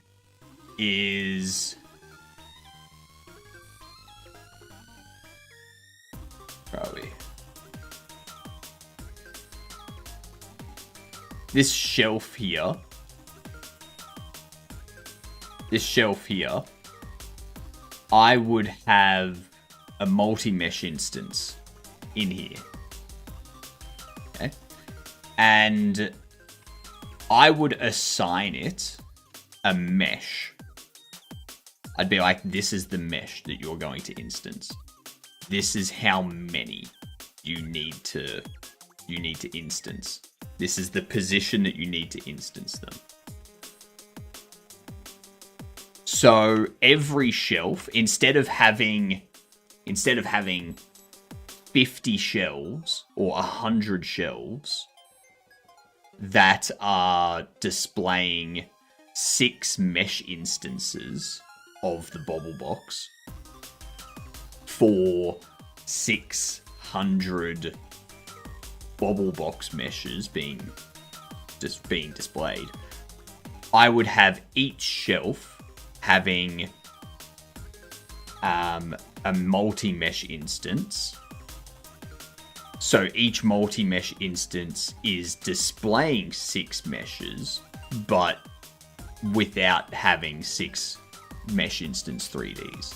[SPEAKER 1] is... Probably. This shelf here. I would have a multi-mesh instance in here. Okay? And I would assign it a mesh. I'd be like, this is the mesh that you're going to instance. This is how many you need to instance. This is the position that you need to instance them. So every shelf, instead of having 50 shelves or 100 shelves that are displaying 6 mesh instances of the Bobble Box for 600 Bobble Box meshes being displayed, I would have each shelf having a multi-mesh instance. So each multi-mesh instance is displaying 6 meshes, but without having 6 mesh instance 3Ds.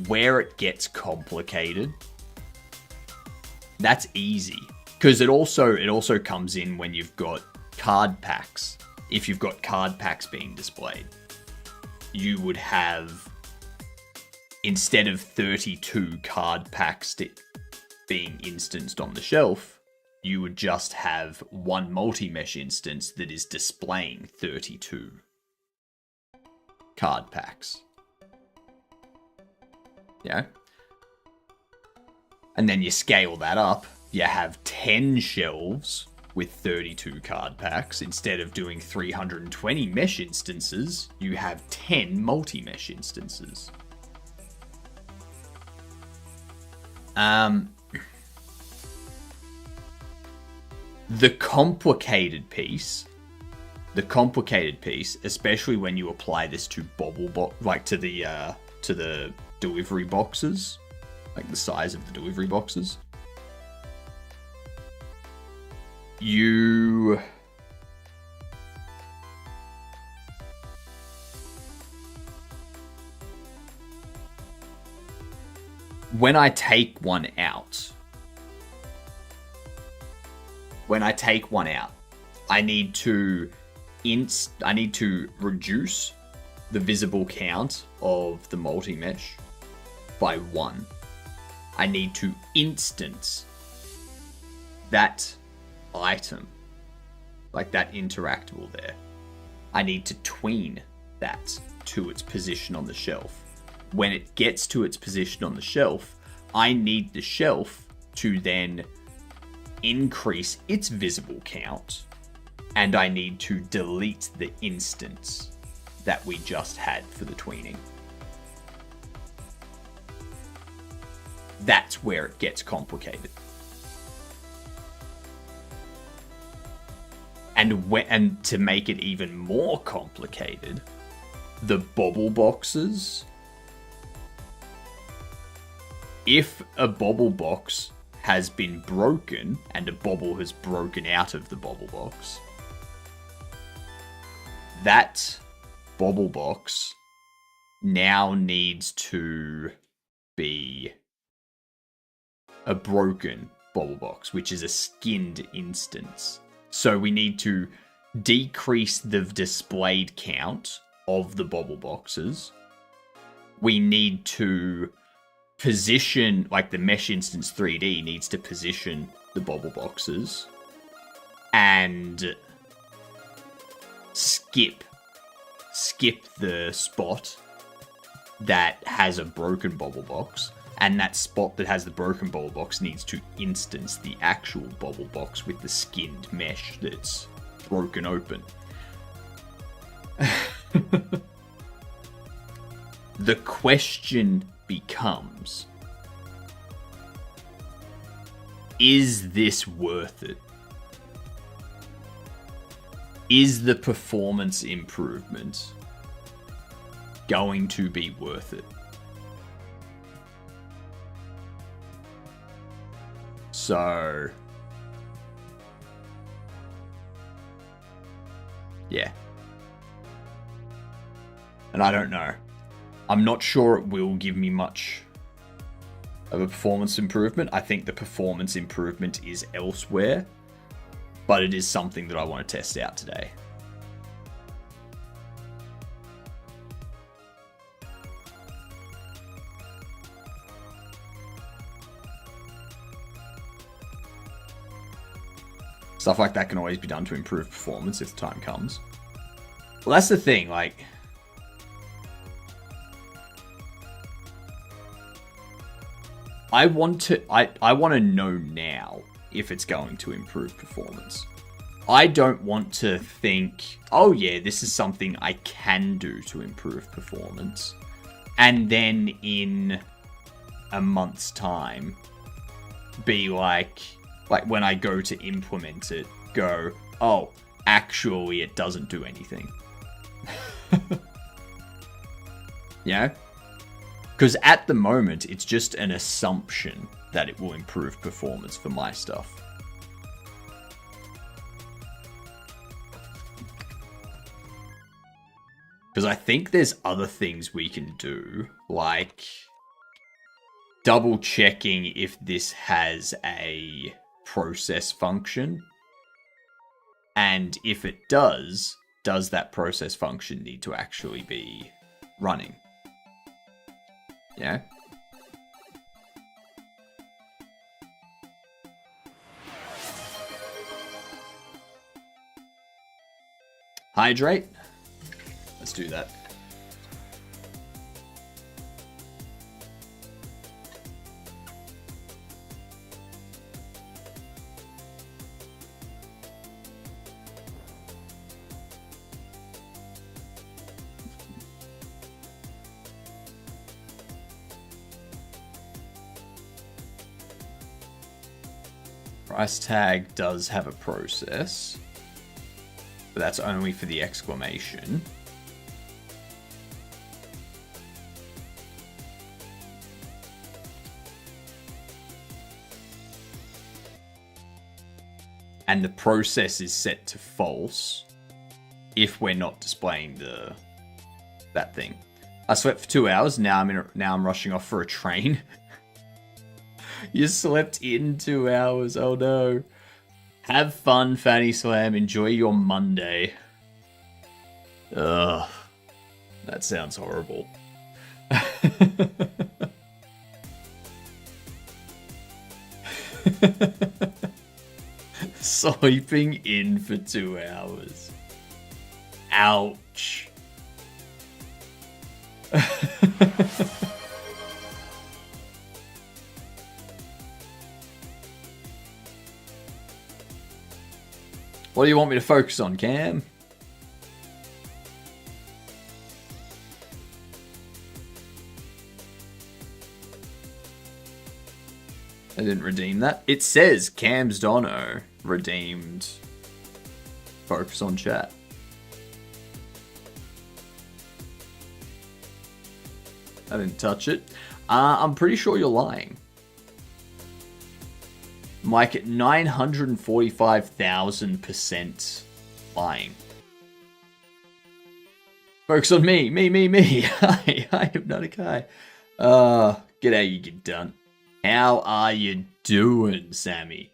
[SPEAKER 1] Where it gets complicated, that's easy. Because it also comes in when you've got card packs. If you've got card packs being displayed, you would have, instead of 32 card packs being instanced on the shelf, you would just have one multi-mesh instance that is displaying 32 card packs. Yeah? And then you scale that up, you have 10 shelves with 32 card packs. Instead of doing 320 mesh instances, you have 10 multi-mesh instances. The complicated piece, especially when you apply this to to the delivery boxes, like the size of the delivery boxes. When I take one out, I need to reduce the visible count of the multi-mesh by 1. I need to instance that item, like that interactable there. I need to tween that to its position on the shelf. When it gets to its position on the shelf, I need the shelf to then increase its visible count, and I need to delete the instance that we just had for the tweening. That's where it gets complicated. And to make it even more complicated, the bobble boxes. If a bobble box has been broken and a bobble has broken out of the bobble box, that bobble box now needs to be a broken bobble box, which is a skinned instance. So we need to decrease the displayed count of the bobble boxes. We need to position, like the mesh instance 3D needs to position the bobble boxes and skip the spot that has a broken bobble box, and that spot that has the broken bobble box needs to instance the actual bobble box with the skinned mesh that's broken open. The question becomes, is this worth it? Is the performance improvement going to be worth it? So, yeah. And I don't know. I'm not sure it will give me much of a performance improvement. I think the performance improvement is elsewhere, but it is something that I want to test out today. Stuff like that can always be done to improve performance if the time comes. Well, that's the thing, like, I want to know now if it's going to improve performance. I don't want to think, oh yeah, this is something I can do to improve performance, and then in a month's time be like when I go to implement it, go, oh, actually it doesn't do anything. Yeah? Because at the moment, it's just an assumption that it will improve performance for my stuff. Because I think there's other things we can do, like double checking if this has a process function. And if it does that process function need to actually be running? Yeah? Hydrate? Let's do that. Price tag does have a process, but that's only for the exclamation. And the process is set to false if we're not displaying that thing. I slept for 2 hours. Now I'm rushing off for a train. You slept in 2 hours. Oh no. Have fun, Fanny Slam. Enjoy your Monday. Ugh. That sounds horrible. Sleeping in for 2 hours. Ouch. What do you want me to focus on, Cam? I didn't redeem that. It says Cam's Dono redeemed focus on chat. I didn't touch it. I'm pretty sure you're lying. Mike at 945,000% lying. Focus on me. Me. Hi, Hypnotic. G'day, you get done. How are you doing, Sammy?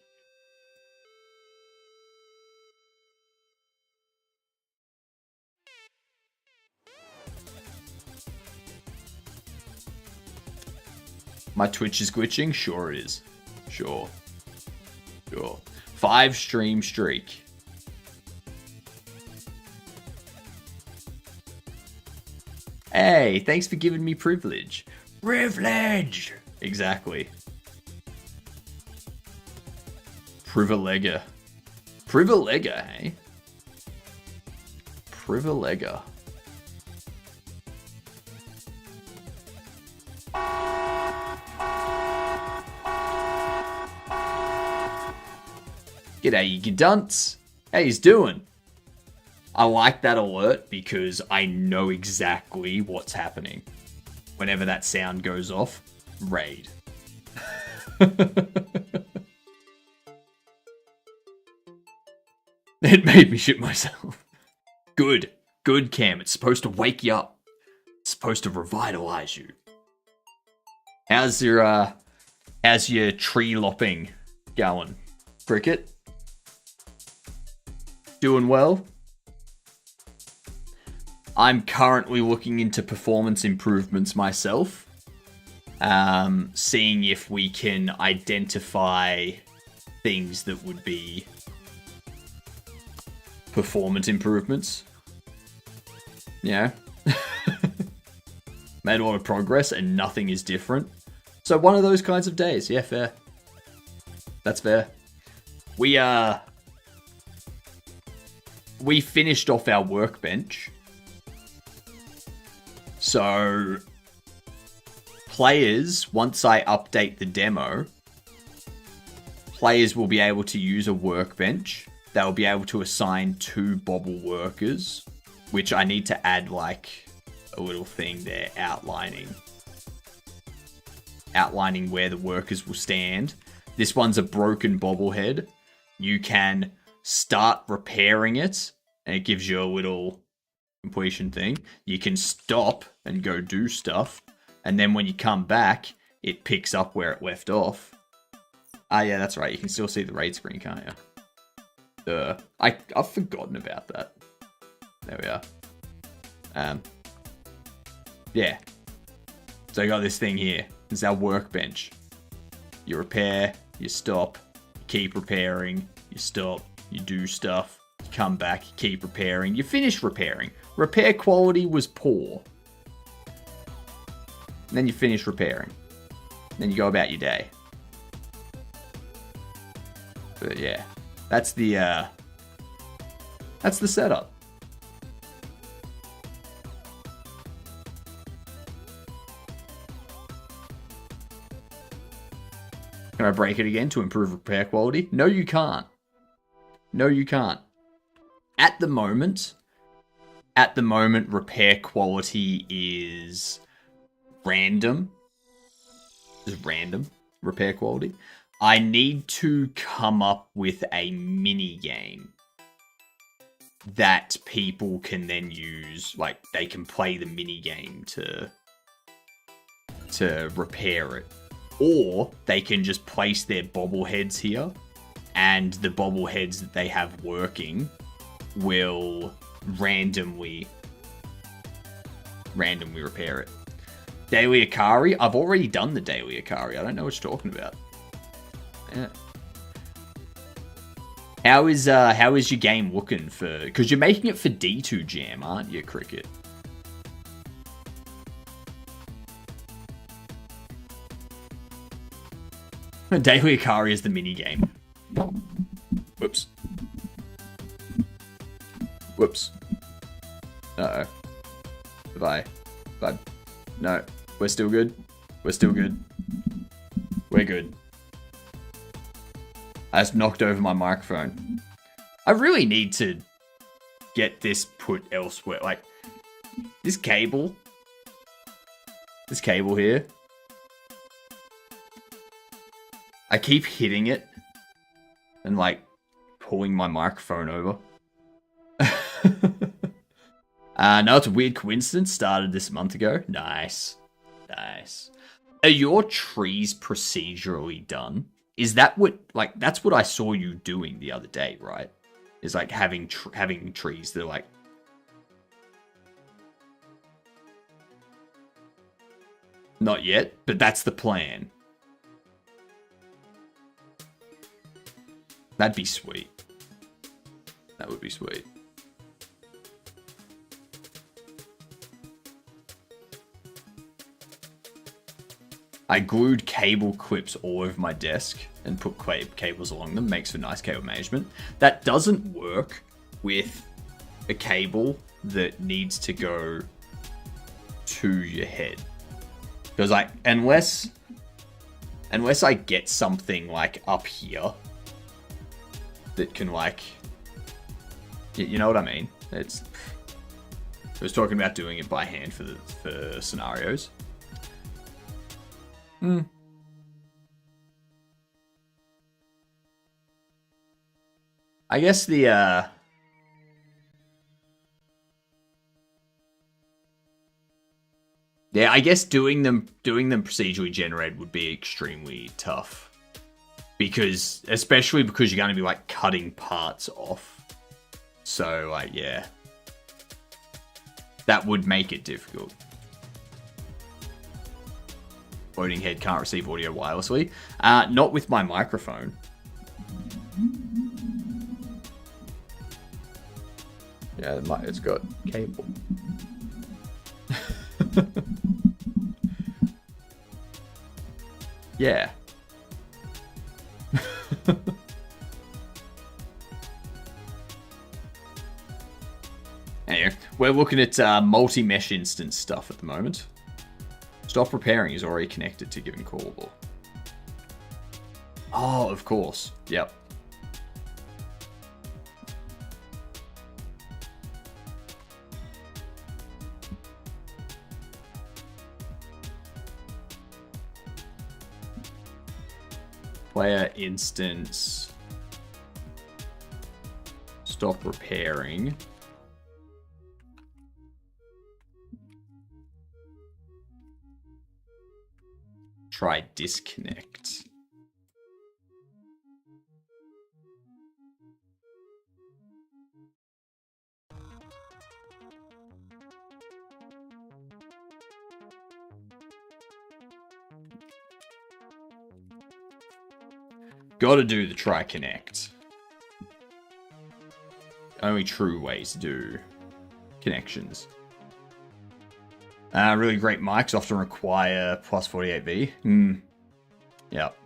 [SPEAKER 1] My Twitch is glitching? Sure it is. Sure. 5 stream streak. Hey, thanks for giving me privilege. Privilege! Exactly. Privileger, hey? Privileger. G'day, you dunce. How you doing? I like that alert because I know exactly what's happening. Whenever that sound goes off, raid. It made me shit myself. Good, Cam. It's supposed to wake you up. It's supposed to revitalize you. How's your tree lopping going, Cricket? Doing well? I'm currently looking into performance improvements myself. Seeing if we can identify things that would be performance improvements. Yeah. Made a lot of progress and nothing is different. So one of those kinds of days. Yeah, fair. That's fair. We finished off our workbench. So players, once I update the demo, players will be able to use a workbench. They'll be able to assign 2 bobble workers, which I need to add like a little thing there outlining where the workers will stand. This one's a broken bobblehead. You can start repairing it and it gives you a little completion thing. You can stop and go do stuff, and then when you come back it picks up where it left off. Yeah, that's right, you can still see the raid screen, can't you? I've forgotten about that. There we are. Yeah, so I got this thing here. This is our workbench. You repair, you stop, you keep repairing, you stop, you do stuff, you come back, you keep repairing, you finish repairing. Repair quality was poor. And then you finish repairing. Then you go about your day. But yeah, that's the setup. Can I break it again to improve repair quality? No, you can't. No, you can't. At the moment, repair quality is random. Just random repair quality. I need to come up with a mini game that people can then use. Like, they can play the mini game to repair it. Or they can just place their bobbleheads here, and the bobbleheads that they have working will randomly repair it. Daily Akari? I've already done the Daily Akari. I don't know what you're talking about. Yeah. How is your game looking for... Because you're making it for D2 Jam, aren't you, Cricket? Daily Akari is the mini game. Whoops. Whoops. Uh-oh. Bye. No. We're still good. We're still good. We're good. I just knocked over my microphone. I really need to get this put elsewhere. Like, this cable here. I keep hitting it and, like, pulling my microphone over. No, it's a weird coincidence. Started this month ago. Nice. Are your trees procedurally done? Is that what, like, that's what I saw you doing the other day, right? Is like having trees that are like... Not yet, but that's the plan. That'd be sweet. That would be sweet. I glued cable clips all over my desk and put cables along them. Makes for nice cable management. That doesn't work with a cable that needs to go to your head. Because like, unless I get something like up here that can like, you know what I mean? I was talking about doing it by hand for scenarios. I guess the yeah, I guess doing them procedurally generated would be extremely tough. Especially because you're going to be like cutting parts off. So like, yeah. That would make it difficult. Loading head can't receive audio wirelessly. Not with my microphone. Yeah, it's got cable. Yeah. Anyway, we're looking at multi-mesh instance stuff at the moment. Stop repairing is already connected to given callable. Oh, of course. Yep. Player instance. Stop repairing. Try disconnect. Gotta do the try connect. Only true way to do connections. Really great mics often require plus 48V. Yep.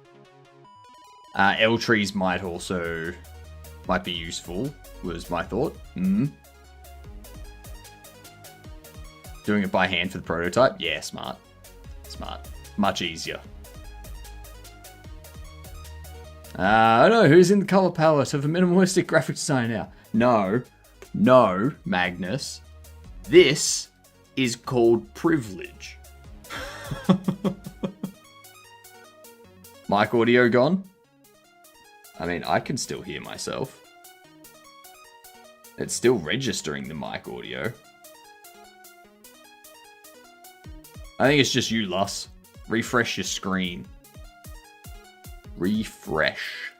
[SPEAKER 1] L trees might be useful, was my thought. Doing it by hand for the prototype? Yeah, smart. Much easier. I don't know, who's in the color palette of a minimalistic graphic design now? No, Magnus. This is called privilege. Mic audio gone? I mean, I can still hear myself. It's still registering the mic audio. I think it's just you, Luss. Refresh your screen. Refresh.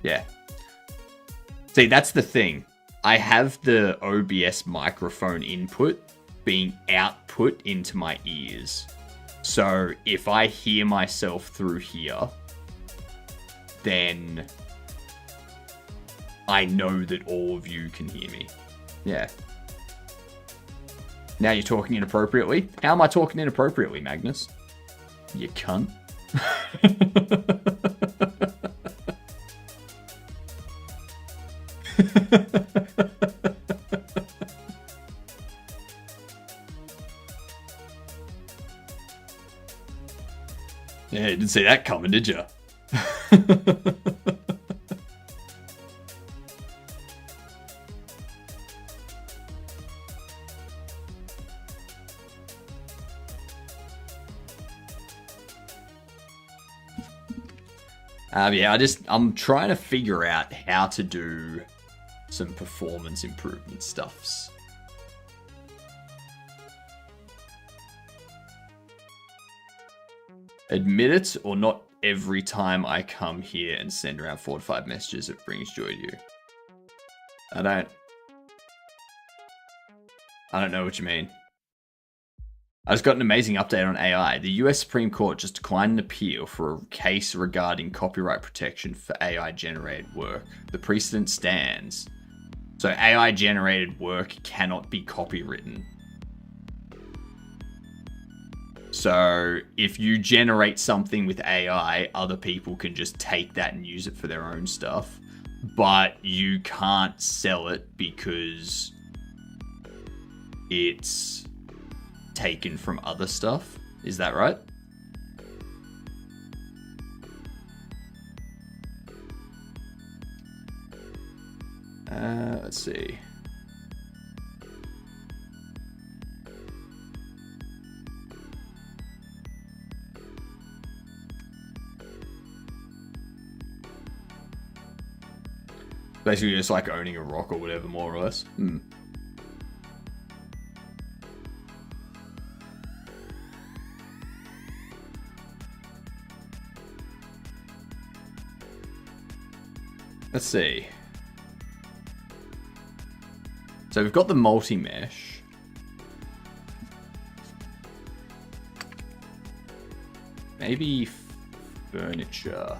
[SPEAKER 1] Yeah. See, that's the thing. I have the OBS microphone input being output into my ears. So if I hear myself through here, then I know that all of you can hear me. Yeah. Now you're talking inappropriately? How am I talking inappropriately, Magnus? You cunt. Yeah, you didn't see that coming, did you? Yeah, I'm trying to figure out how to do some performance improvement stuffs. Admit it or not, every time I come here and send around 4 to 5 messages, it brings joy to you. I don't know what you mean. I just got an amazing update on AI. The US Supreme Court just declined an appeal for a case regarding copyright protection for AI-generated work. The precedent stands. So AI-generated work cannot be copywritten. So if you generate something with AI, other people can just take that and use it for their own stuff. But you can't sell it because it's taken from other stuff. Is that right? Let's see. Basically just like owning a rock or whatever, more or less. Let's see. So we've got the multi-mesh. Maybe furniture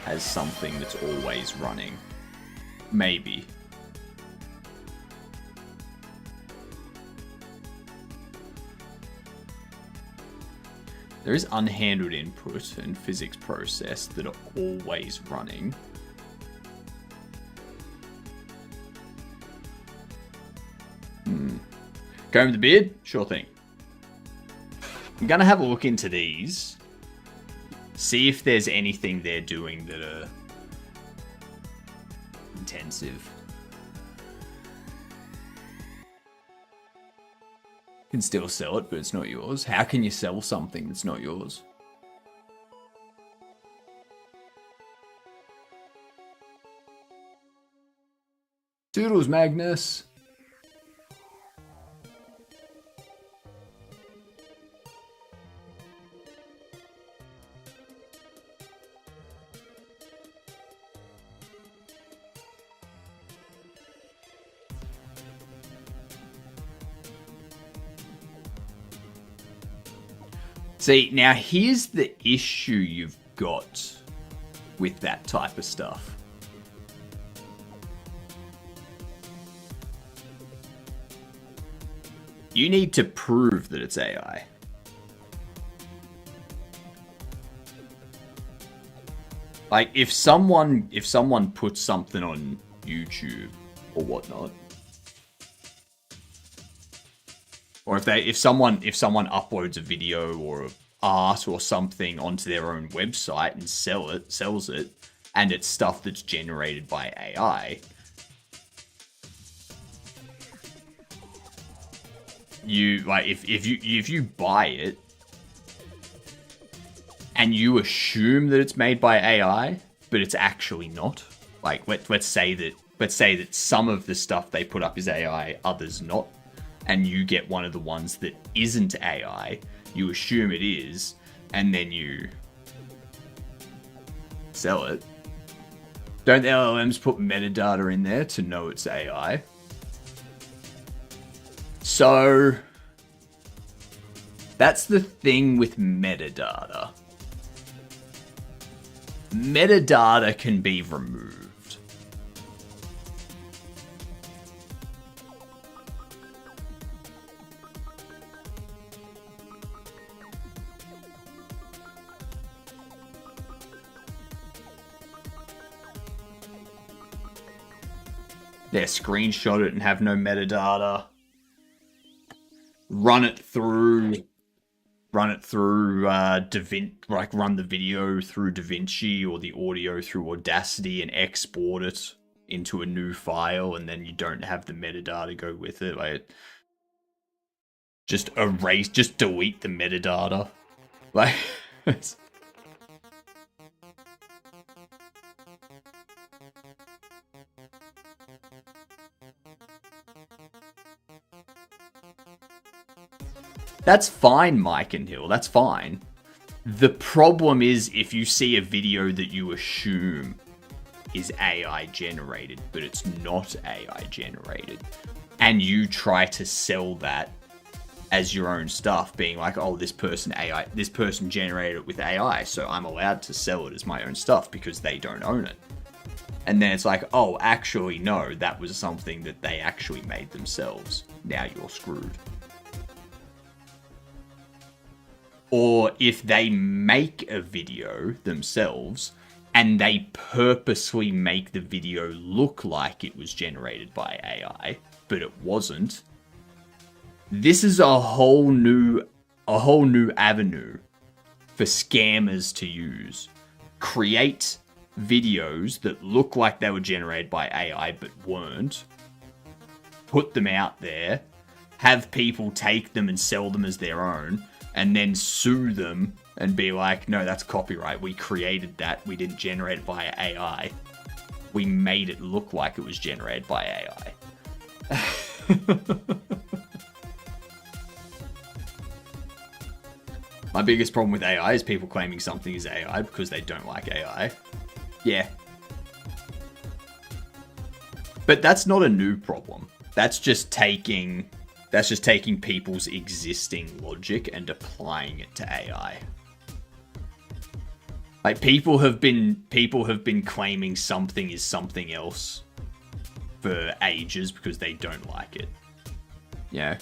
[SPEAKER 1] has something that's always running. Maybe. There is unhandled input and physics process that are always running. Comb the beard? Sure thing. I'm gonna have a look into these. See if there's anything they're doing that are intensive. You can still sell it, but it's not yours. How can you sell something that's not yours? Toodles, Magnus. See, now here's the issue you've got with that type of stuff. You need to prove that it's AI. Like, if someone puts something on YouTube or whatnot, or if someone uploads a video or art or something onto their own website and sells it, and it's stuff that's generated by AI, you like if you buy it and you assume that it's made by AI, but it's actually not. Like let's say that some of the stuff they put up is AI, others not. And you get one of the ones that isn't AI, you assume it is, and then you sell it. Don't the LLMs put metadata in there to know it's AI? So, that's the thing with metadata. Metadata can be removed. Yeah, screenshot it and have no metadata. Run it through DaVinci, like run the video through DaVinci or the audio through Audacity and export it into a new file, and then you don't have the metadata go with it. Like, just delete the metadata. Like, that's fine, Mike and Hill. That's fine. The problem is if you see a video that you assume is AI generated, but it's not AI generated, and you try to sell that as your own stuff, being like, oh, this person generated it with AI, so I'm allowed to sell it as my own stuff because they don't own it. And then it's like, oh, actually, no, that was something that they actually made themselves. Now you're screwed. Or if they make a video themselves and they purposely make the video look like it was generated by AI, but it wasn't, this is a whole new avenue for scammers to use. Create videos that look like they were generated by AI but weren't. Put them out there. Have people take them and sell them as their own. And then sue them and be like, no, that's copyright. We created that. We didn't generate it via AI. We made it look like it was generated by AI. My biggest problem with AI is people claiming something is AI because they don't like AI. Yeah. But that's not a new problem. That's just taking people's existing logic and applying it to AI. Like, people have been claiming something is something else for ages because they don't like it. Yeah.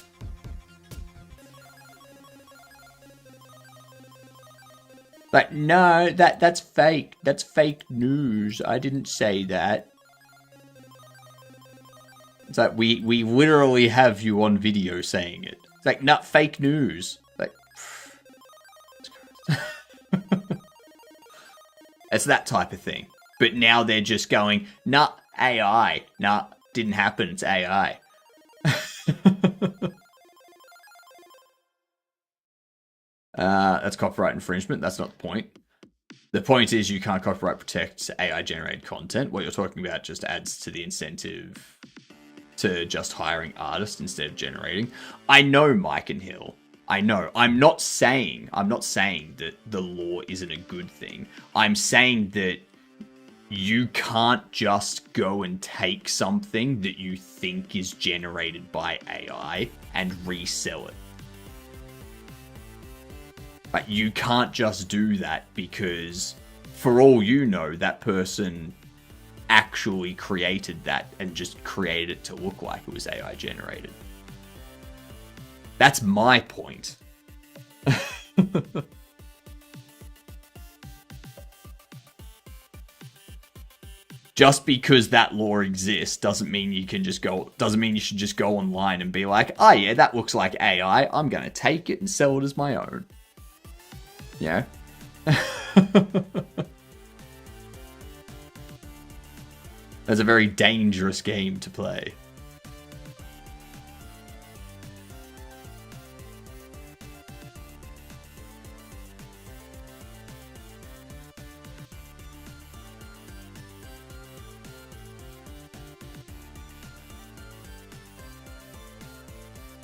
[SPEAKER 1] But no, that's fake. That's fake news. I didn't say that. It's like, we literally have you on video saying it. It's like, not fake news. Like, it's that type of thing. But now they're just going, nah, AI. Nah, didn't happen, it's AI. That's copyright infringement. That's not the point. The point is you can't copyright protect AI-generated content. What you're talking about just adds to the incentive to just hiring artists instead of generating. I know, Mike and Hill. I know. I'm not saying that the law isn't a good thing. I'm saying that you can't just go and take something that you think is generated by AI and resell it. Like, you can't just do that because, for all you know, that person actually created that and just created it to look like it was AI generated. That's my point. Just because that law exists doesn't mean you should just go online and be like, oh yeah, that looks like AI, I'm gonna take it and sell it as my own. Yeah. That's a very dangerous game to play.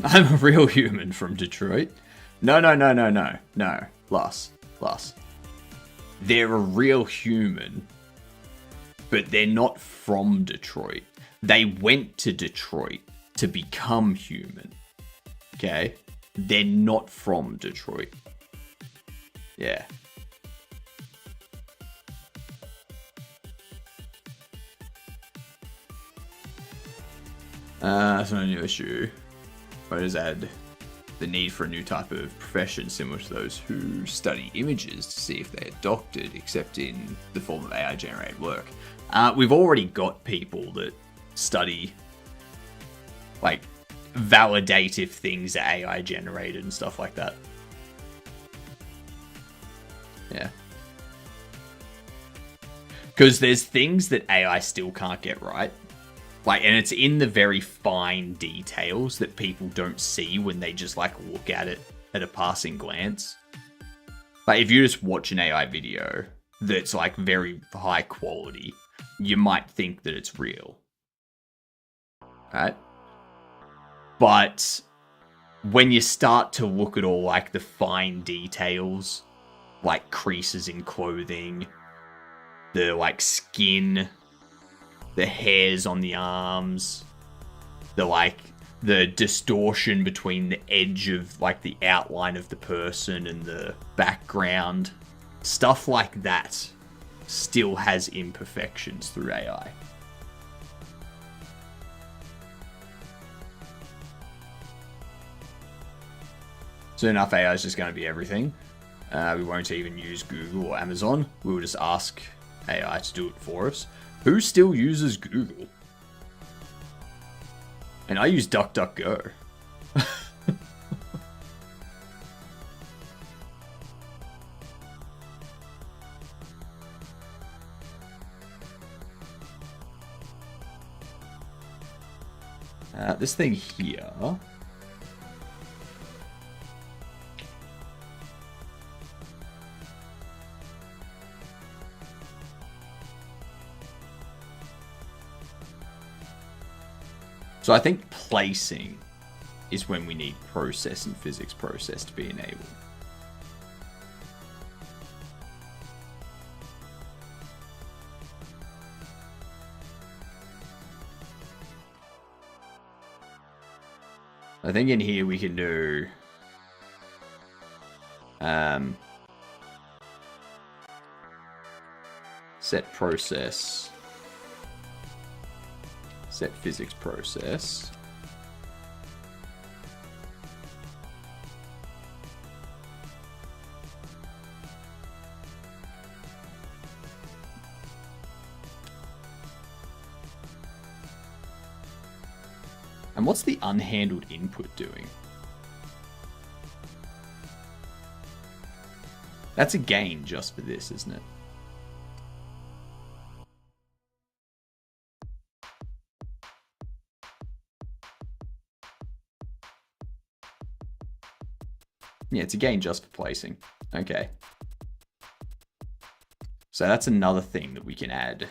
[SPEAKER 1] I'm a real human from Detroit. No. Loss. They're a real human, but they're not from Detroit. They went to Detroit to become human. Okay? They're not from Detroit. Yeah. That's not a new issue. But it does add the need for a new type of profession similar to those who study images to see if they're doctored, except in the form of AI-generated work. We've already got people that study, like, validate if things are AI generated and stuff like that. Yeah. Because there's things that AI still can't get right. Like, and it's in the very fine details that people don't see when they just, like, look at it at a passing glance. Like, if you just watch an AI video that's, like, very high quality, you might think that it's real. Right? But when you start to look at all, like, the fine details, like creases in clothing, the, like, skin, the hairs on the arms, the distortion between the edge of, like, the outline of the person and the background, stuff like that still has imperfections through AI. Soon enough, AI is just going to be everything. We won't even use Google or Amazon. We'll just ask AI to do it for us. Who still uses Google? And I use DuckDuckGo. This thing here. So I think placing is when we need process and physics process to be enabled. I think in here we can do set process, set physics process. And what's the unhandled input doing? That's a gain just for this, isn't it? Yeah, it's a gain just for placing. Okay. So that's another thing that we can add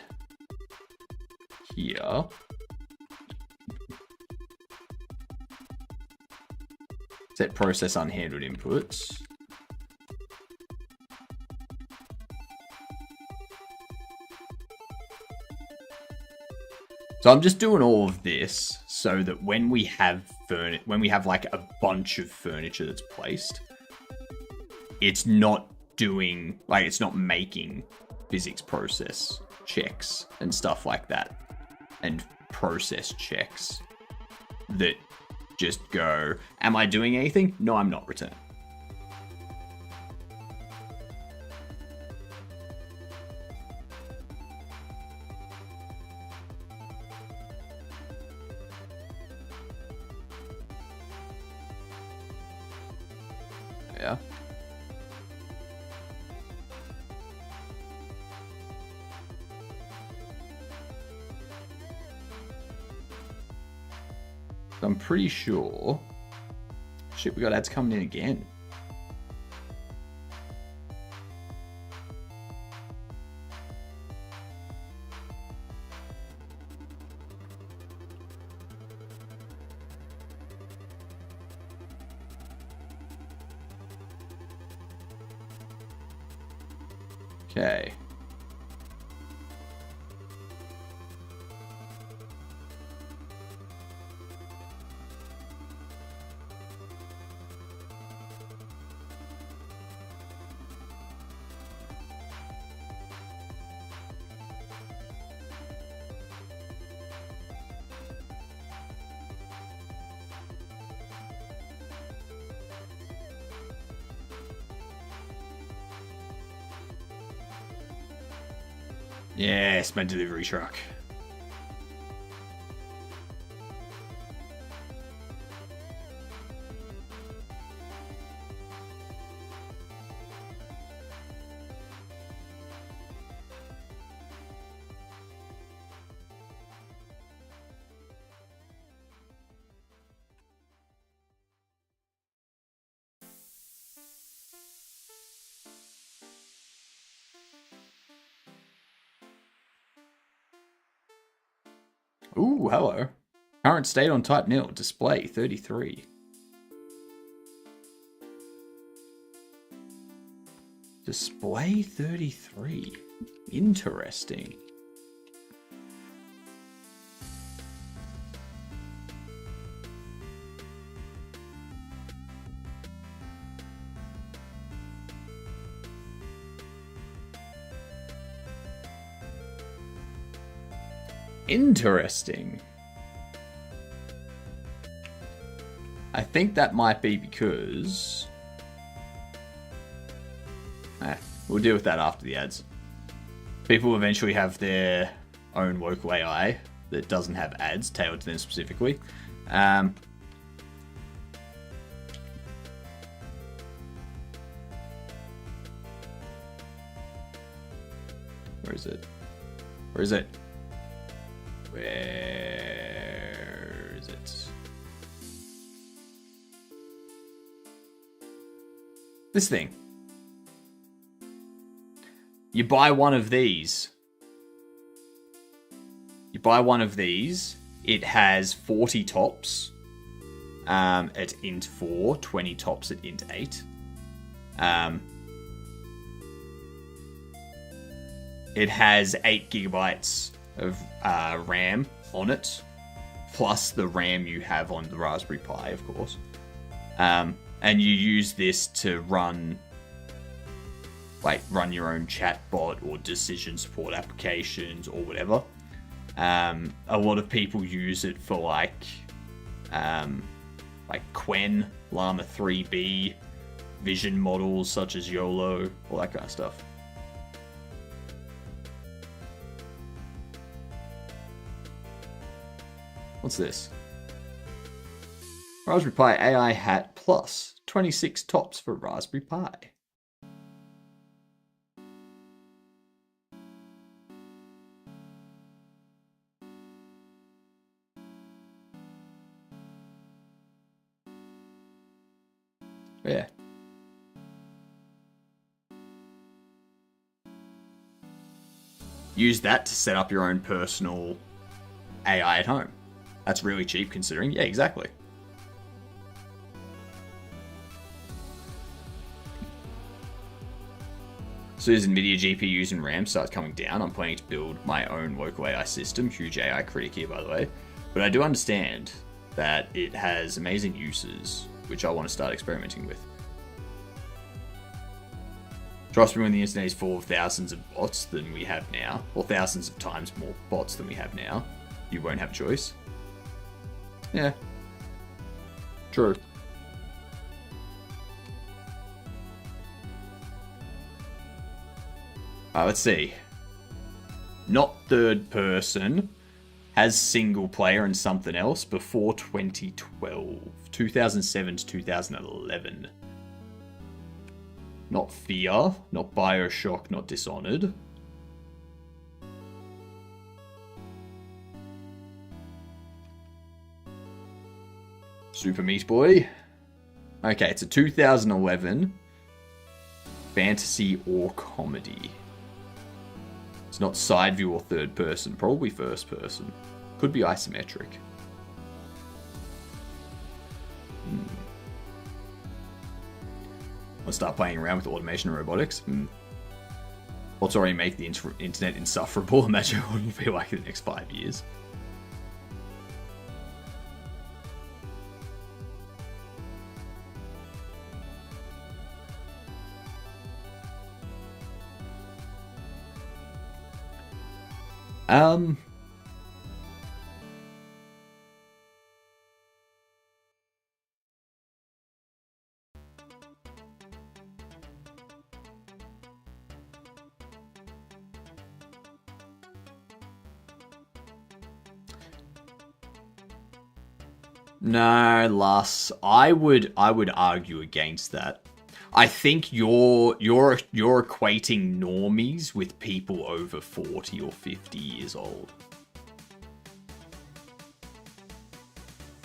[SPEAKER 1] here. Set process unhandled inputs. So I'm just doing all of this so that when we have like a bunch of furniture that's placed, it's not doing, like, it's not making physics process checks and stuff like that, and process checks that just go, am I doing anything? No, I'm not, return. Yeah. I'm pretty sure. Shit, we got ads coming in again. Okay. Yes, my delivery truck. Ooh, hello. Current state on type nil. Display 33. Display 33. Interesting. Interesting. I think that might be because... we'll deal with that after the ads. People eventually have their own local AI that doesn't have ads tailored to them specifically. Where is it? Where is it? Where is it? This thing. You buy one of these. You buy one of these. It has 40 tops at int 4, 20 tops at int 8. It has 8 gigabytes of RAM on it, plus the RAM you have on the Raspberry Pi, of course. And you use this to run your own chatbot or decision support applications or whatever. A lot of people use it for like Quen, Llama 3B, vision models such as YOLO, all that kind of stuff. What's this? Raspberry Pi AI Hat Plus, 26 tops for Raspberry Pi. Yeah. Use that to set up your own personal AI at home. That's really cheap considering. Yeah, exactly. So as NVIDIA GPUs and RAM start coming down, I'm planning to build my own local AI system. Huge AI critic here, by the way. But I do understand that it has amazing uses, which I want to start experimenting with. Trust me, when the internet is full of thousands of bots than we have now, or thousands of times more bots than we have now, you won't have a choice. Yeah. True. Let's see. Not third person. Has single player and something else before 2012. 2007 to 2011. Not Fear. Not Bioshock. Not Dishonored. Super Meat Boy. Okay, it's a 2011 fantasy or comedy. It's not side view or third person, probably first person. Could be isometric. I'll start playing around with automation and robotics. What's already make the internet insufferable? Imagine what it'll be like in the next 5 years. No, Lus. I would argue against that. I think you're equating normies with people over 40 or 50 years old.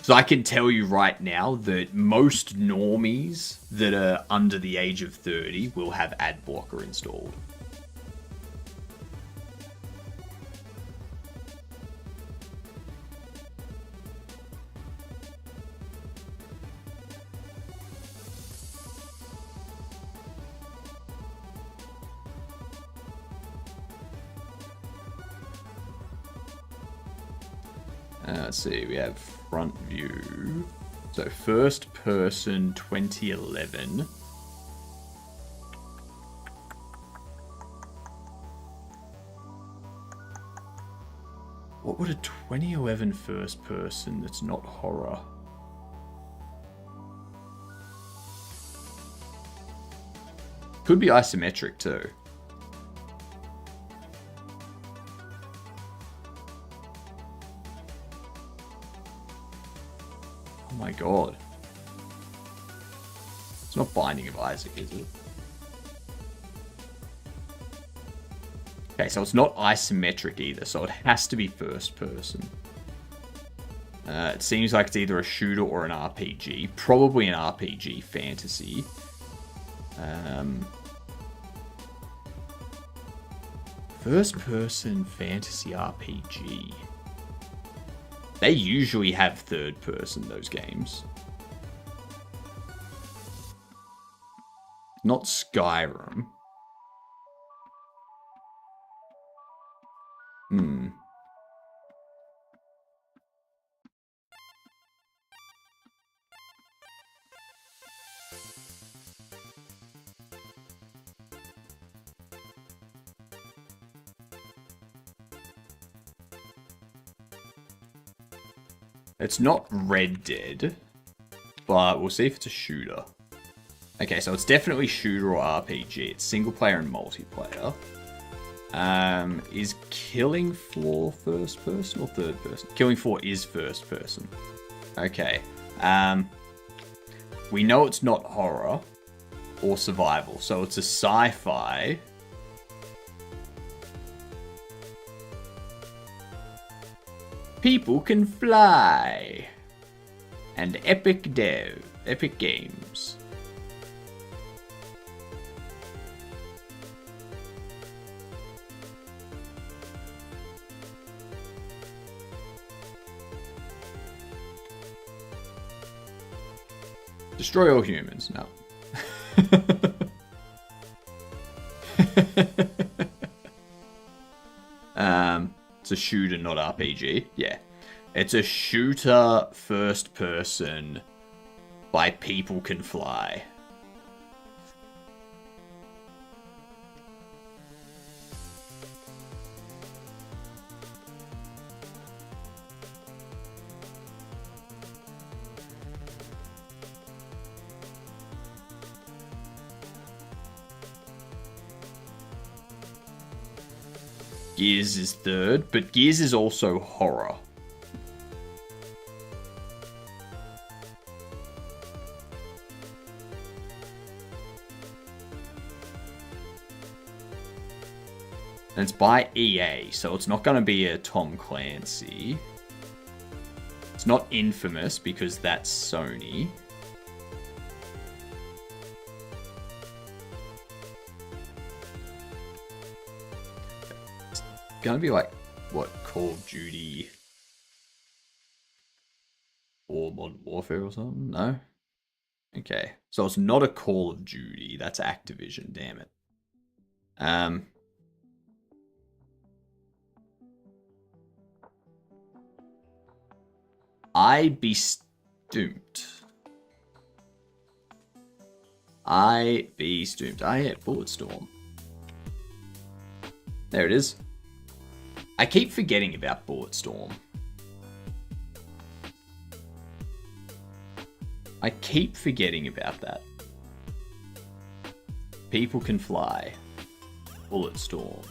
[SPEAKER 1] So I can tell you right now that most normies that are under the age of 30 will have ad blocker installed. Let's see, we have front view. So first person 2011. What would a 2011 first person that's not horror? Could be isometric too. Oh my god. It's not Binding of Isaac, is it? Okay, so it's not isometric either, so it has to be first person. It seems like it's either a shooter or an RPG. Probably an RPG fantasy. First person fantasy RPG. They usually have third person, those games. Not Skyrim. It's not Red Dead, but we'll see if it's a shooter. Okay, so it's definitely shooter or RPG. It's single player and multiplayer. Is Killing Floor first person or third person? Killing Floor is first person. Okay. We know it's not horror or survival, so it's a sci-fi. People can fly. And Epic Games. Destroy all humans. No. It's a shooter, not RPG. Yeah. It's a shooter first person by People Can Fly. Gears is third, but Gears is also horror. And it's by EA, so it's not going to be a Tom Clancy. It's not Infamous, because that's Sony. It's going to be like, what, Call of Duty or Modern Warfare or something? No? Okay, so it's not a Call of Duty. That's Activision, damn it. I be stooped. I be stooped. I hit Bulletstorm. There it is. I keep forgetting about Bulletstorm. I keep forgetting about that. People Can Fly. Bulletstorm.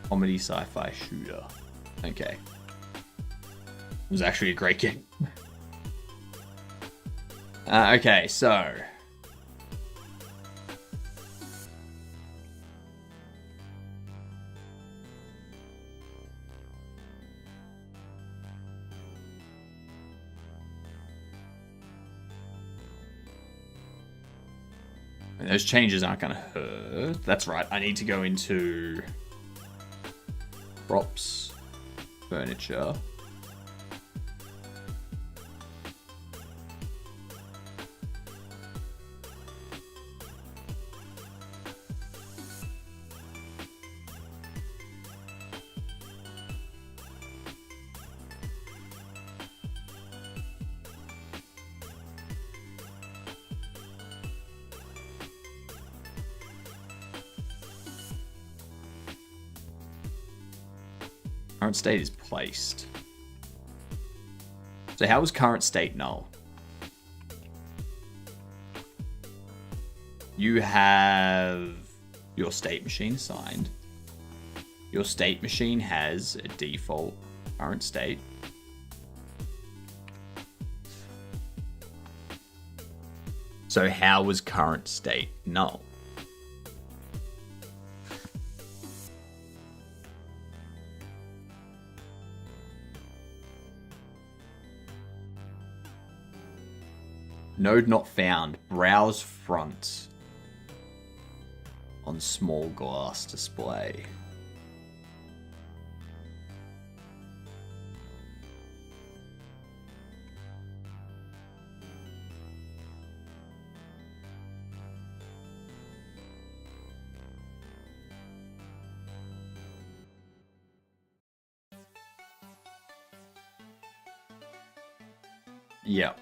[SPEAKER 1] Comedy sci-fi shooter. Okay. It was actually a great game. Okay, so... those changes aren't going to hurt. That's right, I need to go into... props. Furniture. Current state is placed. So how is current state null? You have your state machine assigned. Your state machine has a default current state. So how was current state null? Node not found. Browse front on small glass display. Yep.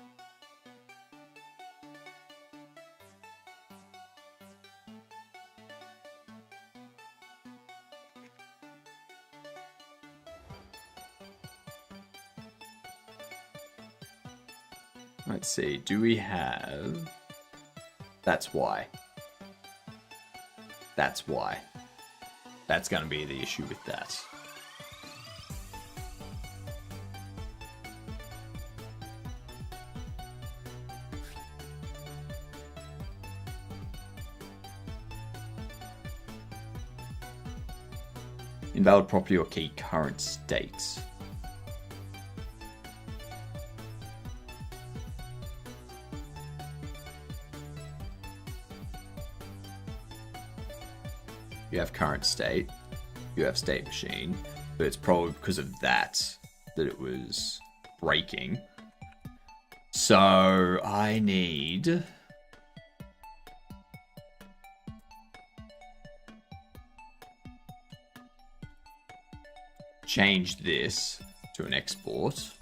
[SPEAKER 1] Let's see, do we have... That's why. That's why. That's going to be the issue with that. Invalid property or key current state. You have current state, you have state machine, but it's probably because of that it was breaking. So I need... change this to an export.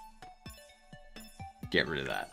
[SPEAKER 1] Get rid of that.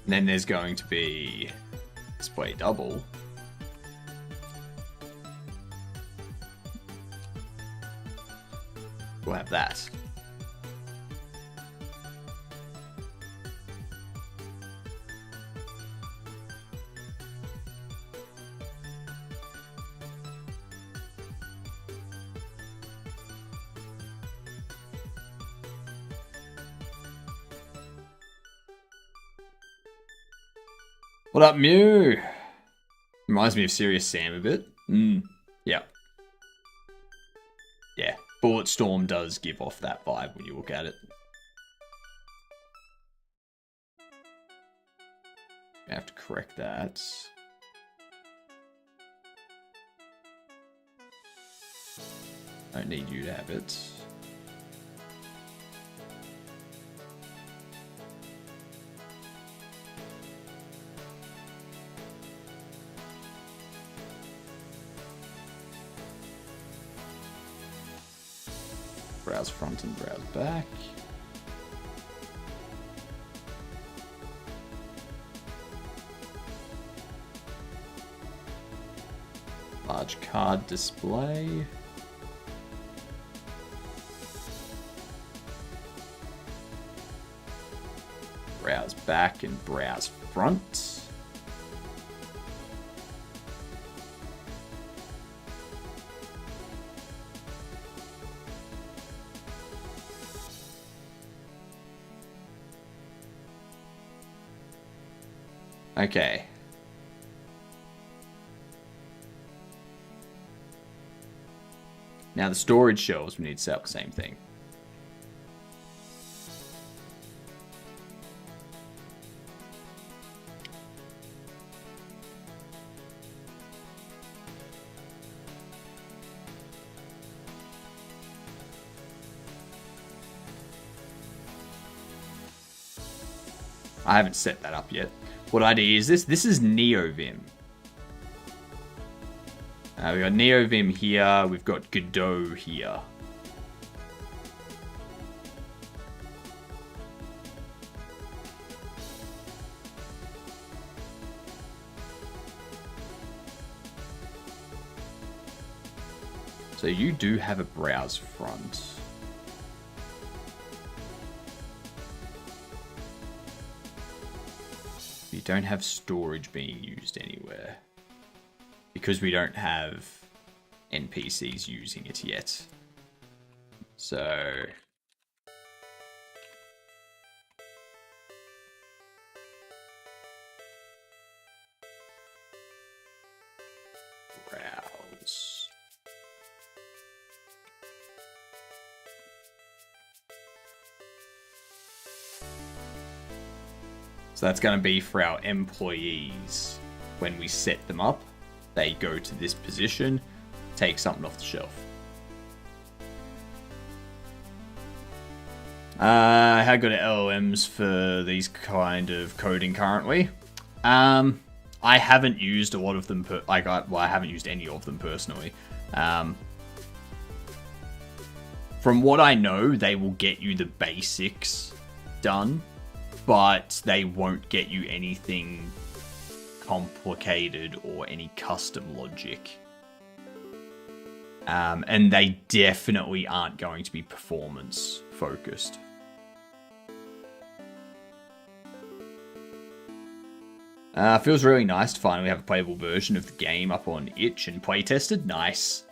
[SPEAKER 1] And then there's going to be display double. We'll have that. What up, Mew? Reminds me of Serious Sam a bit. Yeah. Yeah, Bulletstorm does give off that vibe when you look at it. I have to correct that. Don't need you to have it. Browse front and browse back. Large card display. Browse back and browse front. Okay. Now the storage shelves, we need to set up the same thing. I haven't set that up yet. What ID is this? This is NeoVim. We've got NeoVim here. We've got Godot here. So you do have a browse front. You don't have storage being used anywhere. Because we don't have NPCs using it yet. So... browse. So that's going to be for our employees. When we set them up, they go to this position, take something off the shelf. How good are LLMs for these kind of coding currently? I haven't used a lot of them. I haven't used any of them personally. From what I know, they will get you the basics done, but they won't get you anything complicated or any custom logic. And they definitely aren't going to be performance focused. Feels really nice to finally have a playable version of the game up on itch and playtested. Nice.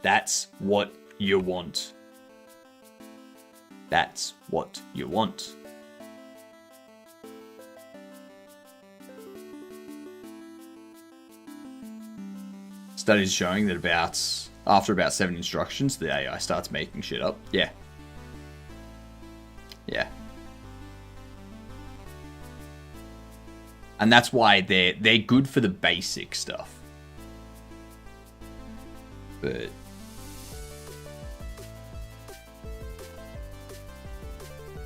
[SPEAKER 1] That's what you want. That's what you want. Studies showing that after about 7 instructions, the AI starts making shit up. Yeah. Yeah. And that's why they're good for the basic stuff. But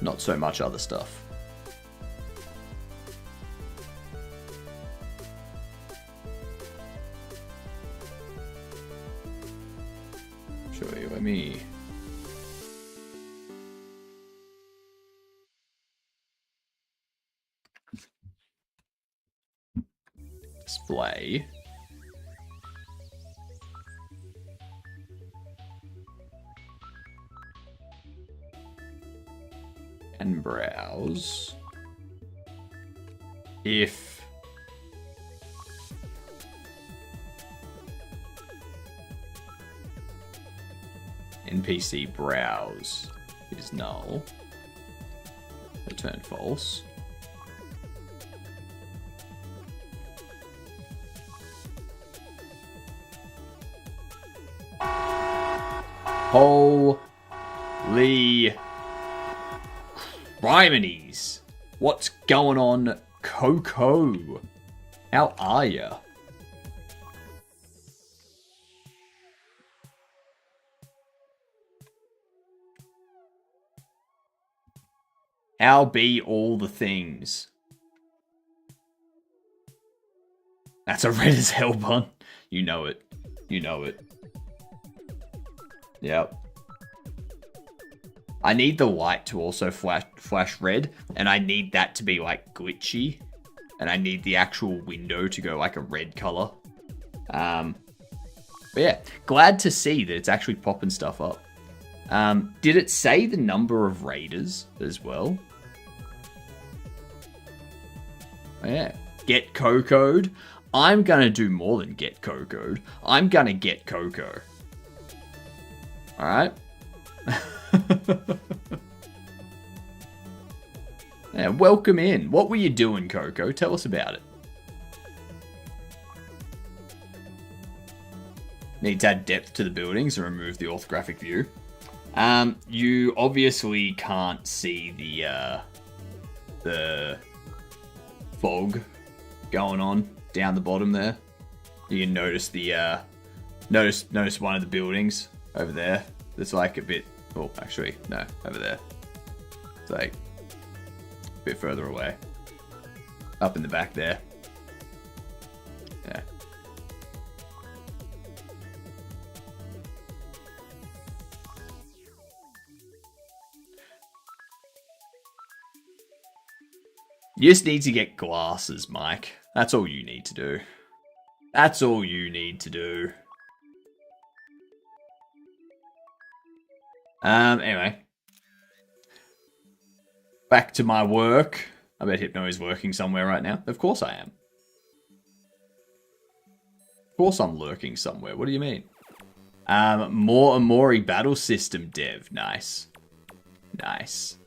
[SPEAKER 1] not so much other stuff. Let me display and browse if NPC browse is null, return false. Holy criminies! What's going on, Coco? How are ya? How be all the things? That's a red as hell bun. You know it. You know it. Yep. I need the light to also flash red, and I need that to be like glitchy, and I need the actual window to go like a red color. But yeah, glad to see that it's actually popping stuff up. Did it say the number of raiders as well? Oh, yeah. Get Coco'd. I'm gonna do more than get Coco'd. I'm gonna get Coco. Alright? Yeah, welcome in. What were you doing, Coco? Tell us about it. Need to add depth to the buildings and remove the orthographic view. You obviously can't see the fog going on down the bottom there. You can notice the notice one of the buildings over there. That's like a bit. Oh, actually, no, over there. It's like a bit further away. Up in the back there. Yeah. You just need to get glasses, Mike. That's all you need to do. That's all you need to do. Anyway. Back to my work. I bet Hypno is working somewhere right now. Of course I am. Of course I'm lurking somewhere. What do you mean? More Amori battle system dev. Nice. Nice.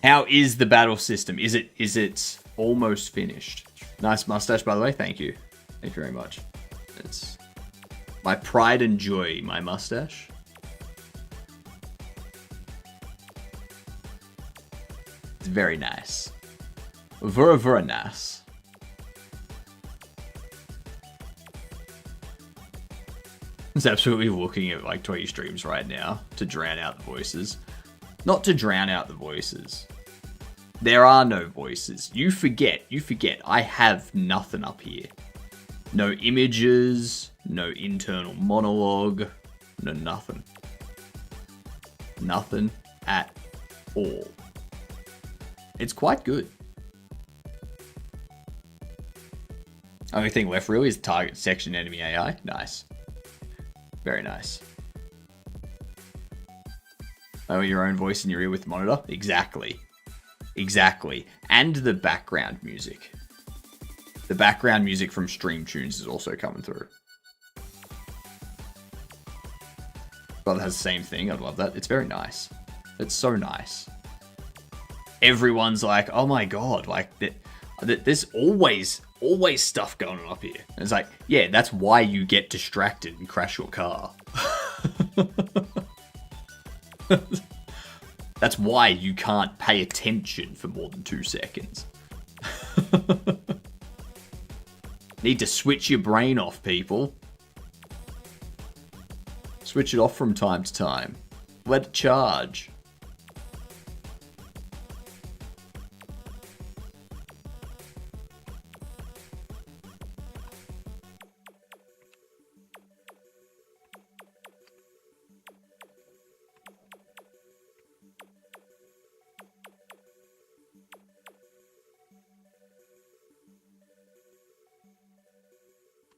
[SPEAKER 1] How is the battle system? Is it almost finished? Nice mustache, by the way. Thank you. Thank you very much. It's my pride and joy, my mustache. It's very nice. Very, very nice. It's absolutely looking at like 20 streams right now to drown out the voices. Not to drown out the voices. There are no voices. You forget. I have nothing up here. No images, no internal monologue, no nothing. Nothing at all. It's quite good. Only thing left really is target section enemy AI. Nice. Very nice. Oh, your own voice in your ear with the monitor? Exactly. Exactly. And the background music. The background music from Stream Tunes is also coming through. But it has the same thing. I love that. It's very nice. It's so nice. Everyone's like, oh my god, like, there's always stuff going on up here. And it's like, yeah, that's why you get distracted and crash your car. That's why you can't pay attention for more than 2 seconds. Need to switch your brain off, people. Switch it off from time to time. Let it charge.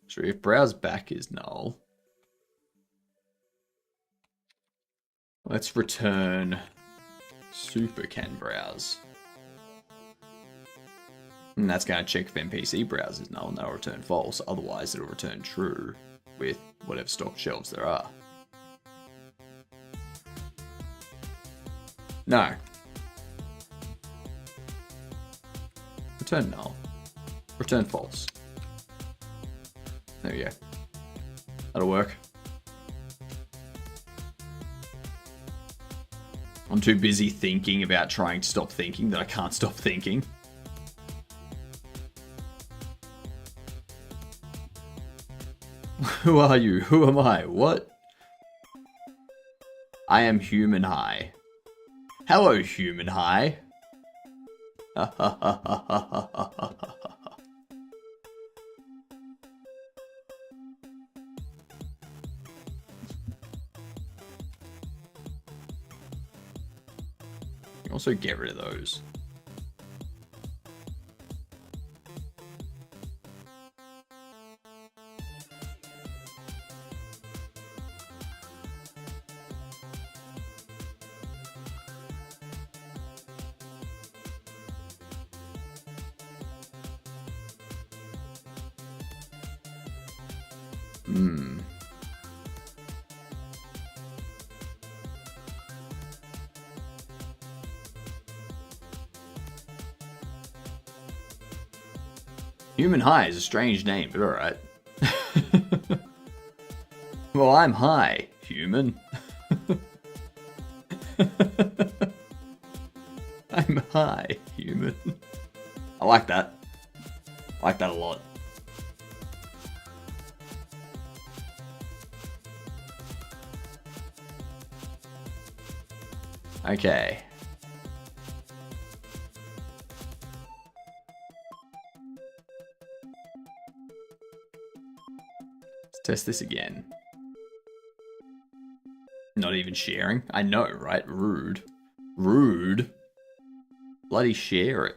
[SPEAKER 1] So if browse back is null, let's return super can browse. And that's going to check if NPC browse is null and that'll return false. Otherwise, it'll return true with whatever stock shelves there are. No. Return null. Return false. There we go. That'll work. I'm too busy thinking about trying to stop thinking that I can't stop thinking. Who are you? Who am I? What? I am Human High. Hello, Human High. Ha ha ha ha ha ha ha ha. Also get rid of those. Human High is a strange name, but alright. Well, I'm high, human. I'm high, human. I like that. I like that a lot. Okay. Test this again. Not even sharing. I know, right? Rude. Rude. Bloody share it.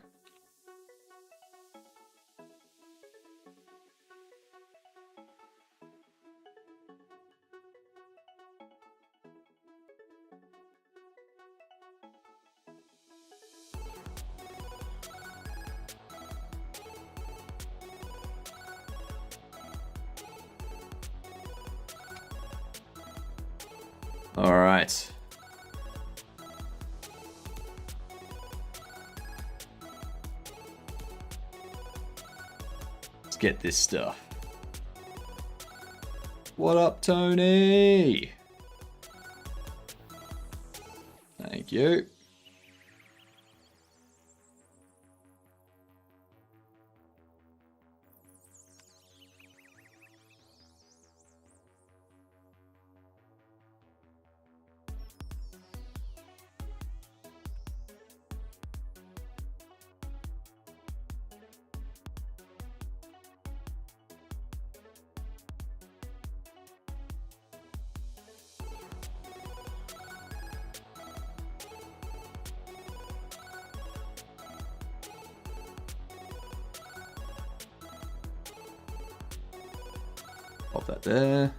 [SPEAKER 1] All right. Let's get this stuff. What up, Tony? Thank you. Pop that there.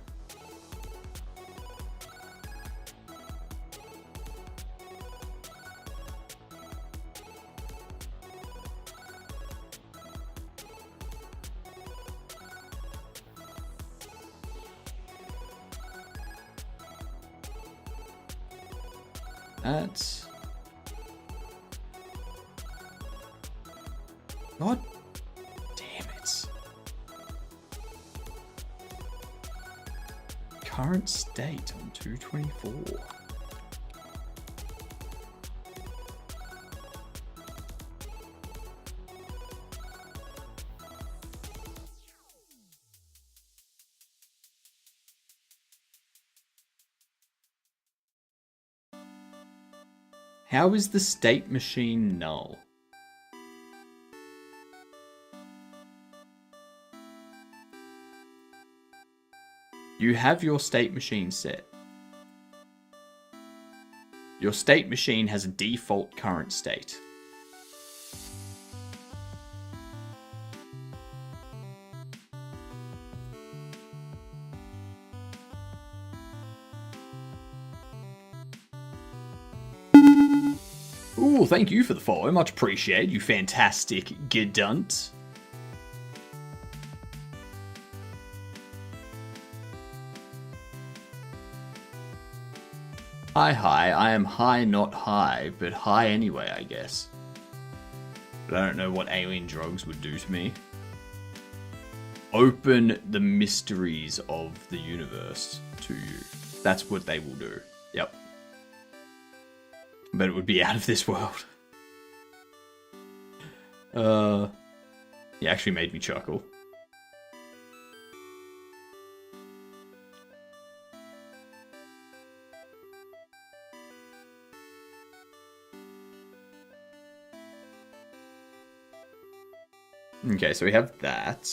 [SPEAKER 1] That's... God damn it. Current state on 224. How is the state machine null? You have your state machine set. Your state machine has a default current state. Ooh, thank you for the follow. Much appreciated, you fantastic gedunt. Hi, I am high, not high, but high anyway, I guess. But I don't know what alien drugs would do to me. Open the mysteries of the universe to you. That's what they will do. Yep. But it would be out of this world. It actually made me chuckle. Okay, so we have that.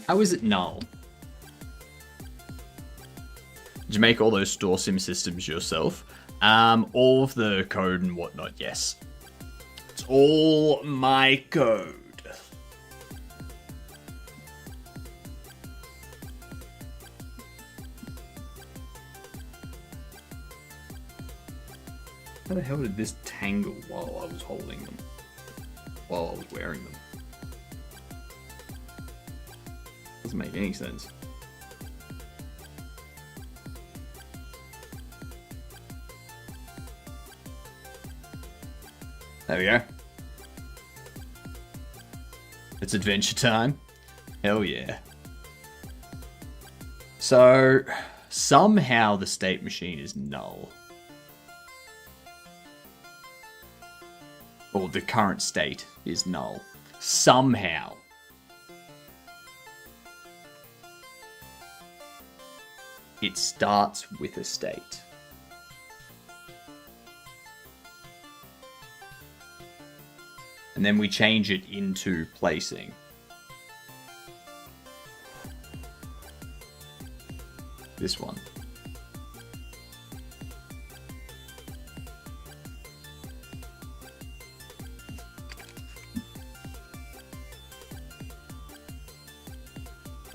[SPEAKER 1] How is it null? Did you make all those store sim systems yourself? All of the code and whatnot, yes. It's all my code. How the hell did this tangle while I was holding them? While I was wearing them? Doesn't make any sense. There we go. It's adventure time. Hell yeah. So, somehow the state machine is null. Or the current state is null. Somehow. It starts with a state. And then we change it into placing. This one.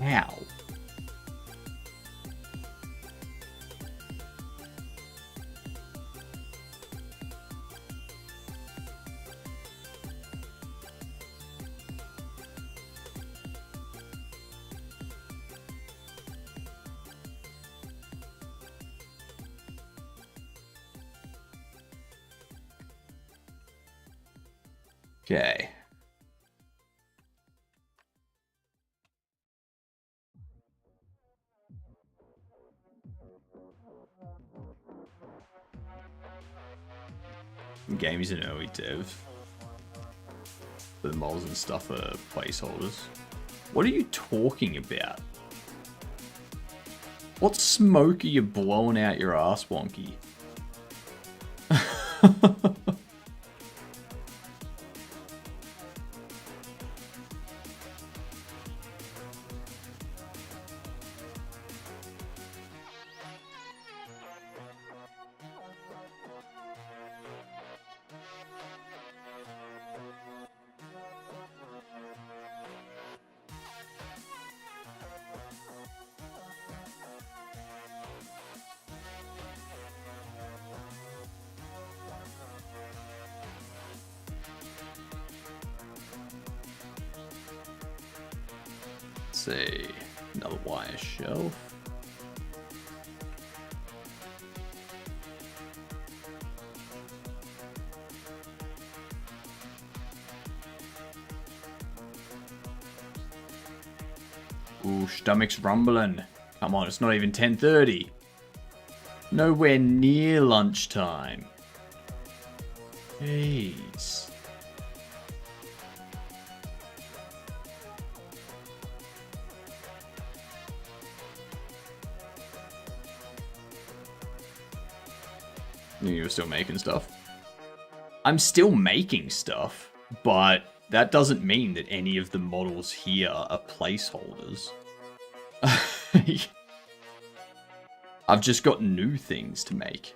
[SPEAKER 1] How? Okay. The game is an early dev. The models and stuff are placeholders. What are you talking about? What smoke are you blowing out your ass, Wonky? See, another wire shelf. Ooh, stomach's rumbling. Come on, it's not even 10:30. Nowhere near lunchtime. Jeez. You were still making stuff? I'm still making stuff, but that doesn't mean that any of the models here are placeholders. I've just got new things to make.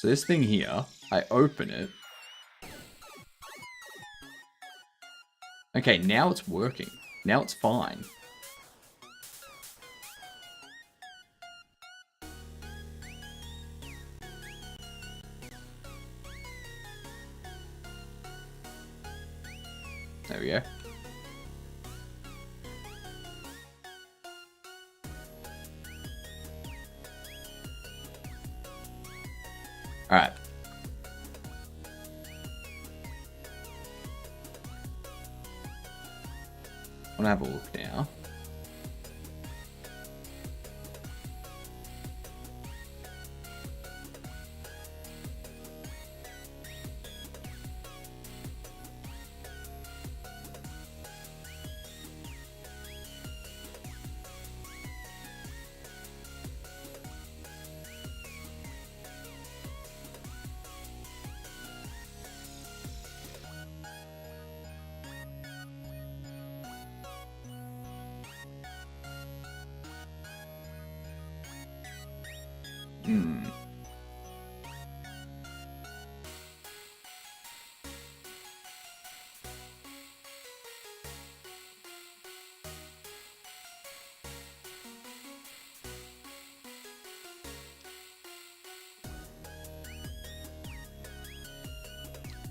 [SPEAKER 1] So this thing here, I open it. Okay, now it's working. Now it's fine. There we go. Alright. I want to have a look now.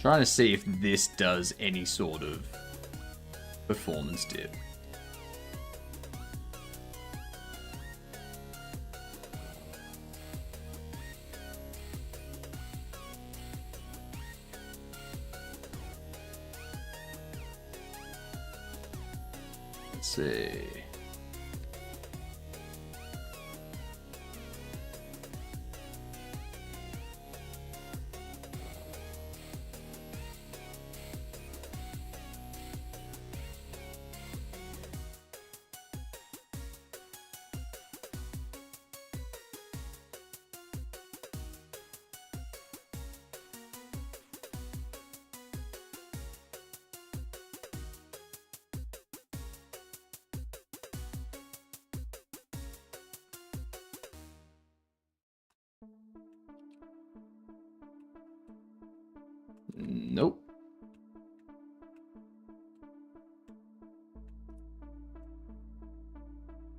[SPEAKER 1] Trying to see if this does any sort of performance dip. Let's see. Nope.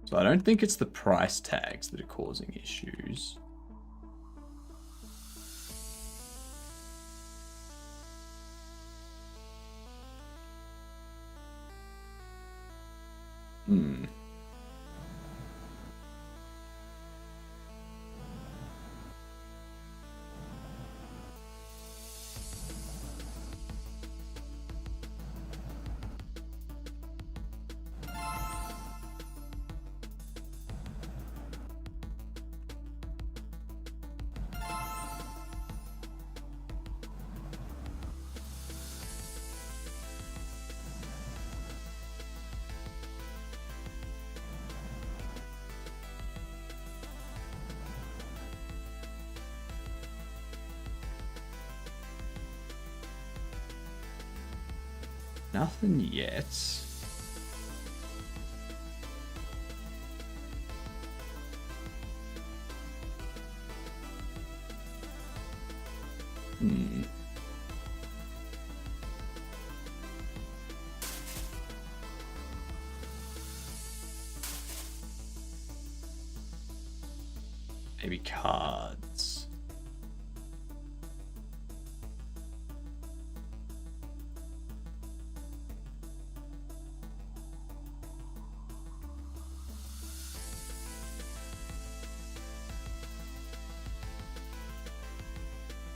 [SPEAKER 1] So I don't think it's the price tags that are causing issues. Nothing yet. Maybe cards.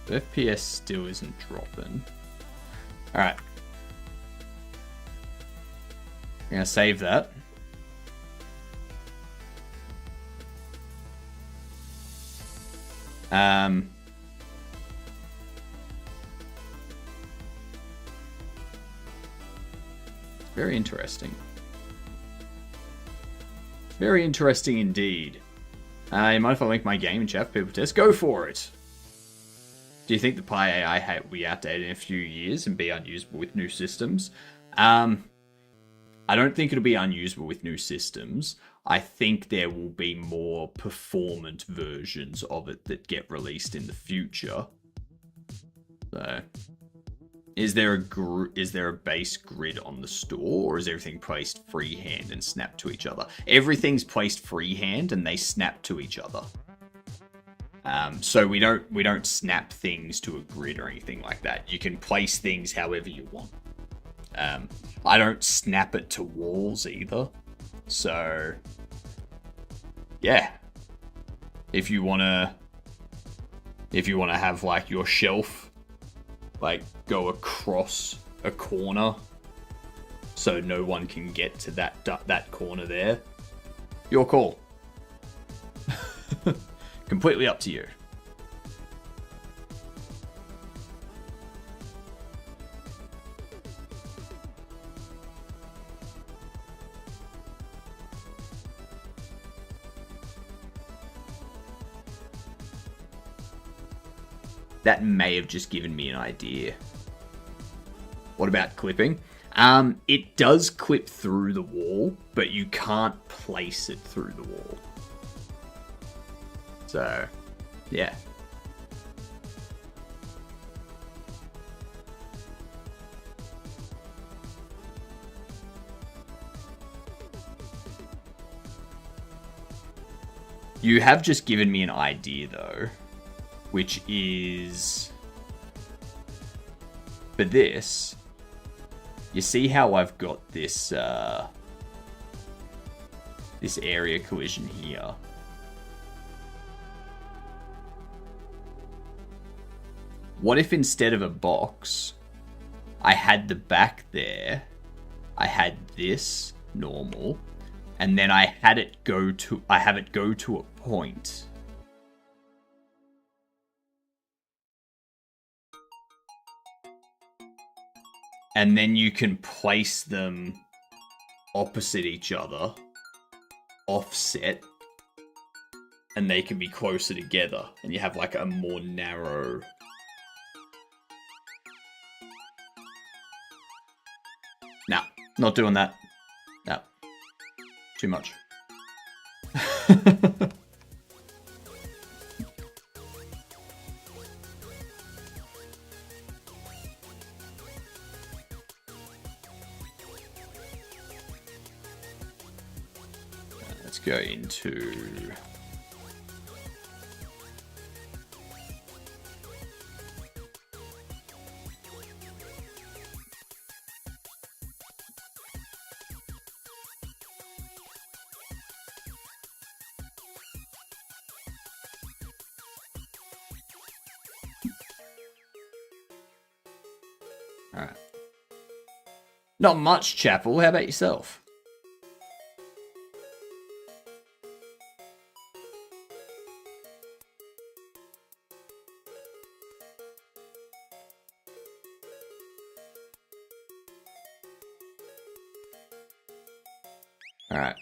[SPEAKER 1] FPS still isn't dropping. Alright. I'm gonna save that. Very interesting. Very interesting indeed. You mind if I link my game in chat for people to test? Go for it! Do you think the Pi AI will be outdated in a few years and be unusable with new systems? I don't think it'll be unusable with new systems. I think there will be more performant versions of it that get released in the future. So, is there a base grid on the store, or is everything placed freehand and snapped to each other? Everything's placed freehand and they snap to each other. So we don't snap things to a grid or anything like that. You can place things however you want. I don't snap it to walls either. So yeah, if you wanna have like your shelf like go across a corner so no one can get to that corner there, your call. Completely up to you. That may have just given me an idea. What about clipping? It does clip through the wall, but you can't place it through the wall. So, yeah. You have just given me an idea, though, which is For this, you see how I've got this this area collision here. What if instead of a box, I had the back there, I had this normal, and then I have it go to a point. And then you can place them opposite each other, offset, and they can be closer together, and you have like a more narrow. Nah, not doing that. No. Too much. Let's go into... Alright. Not much, Chapel. How about yourself? Alright.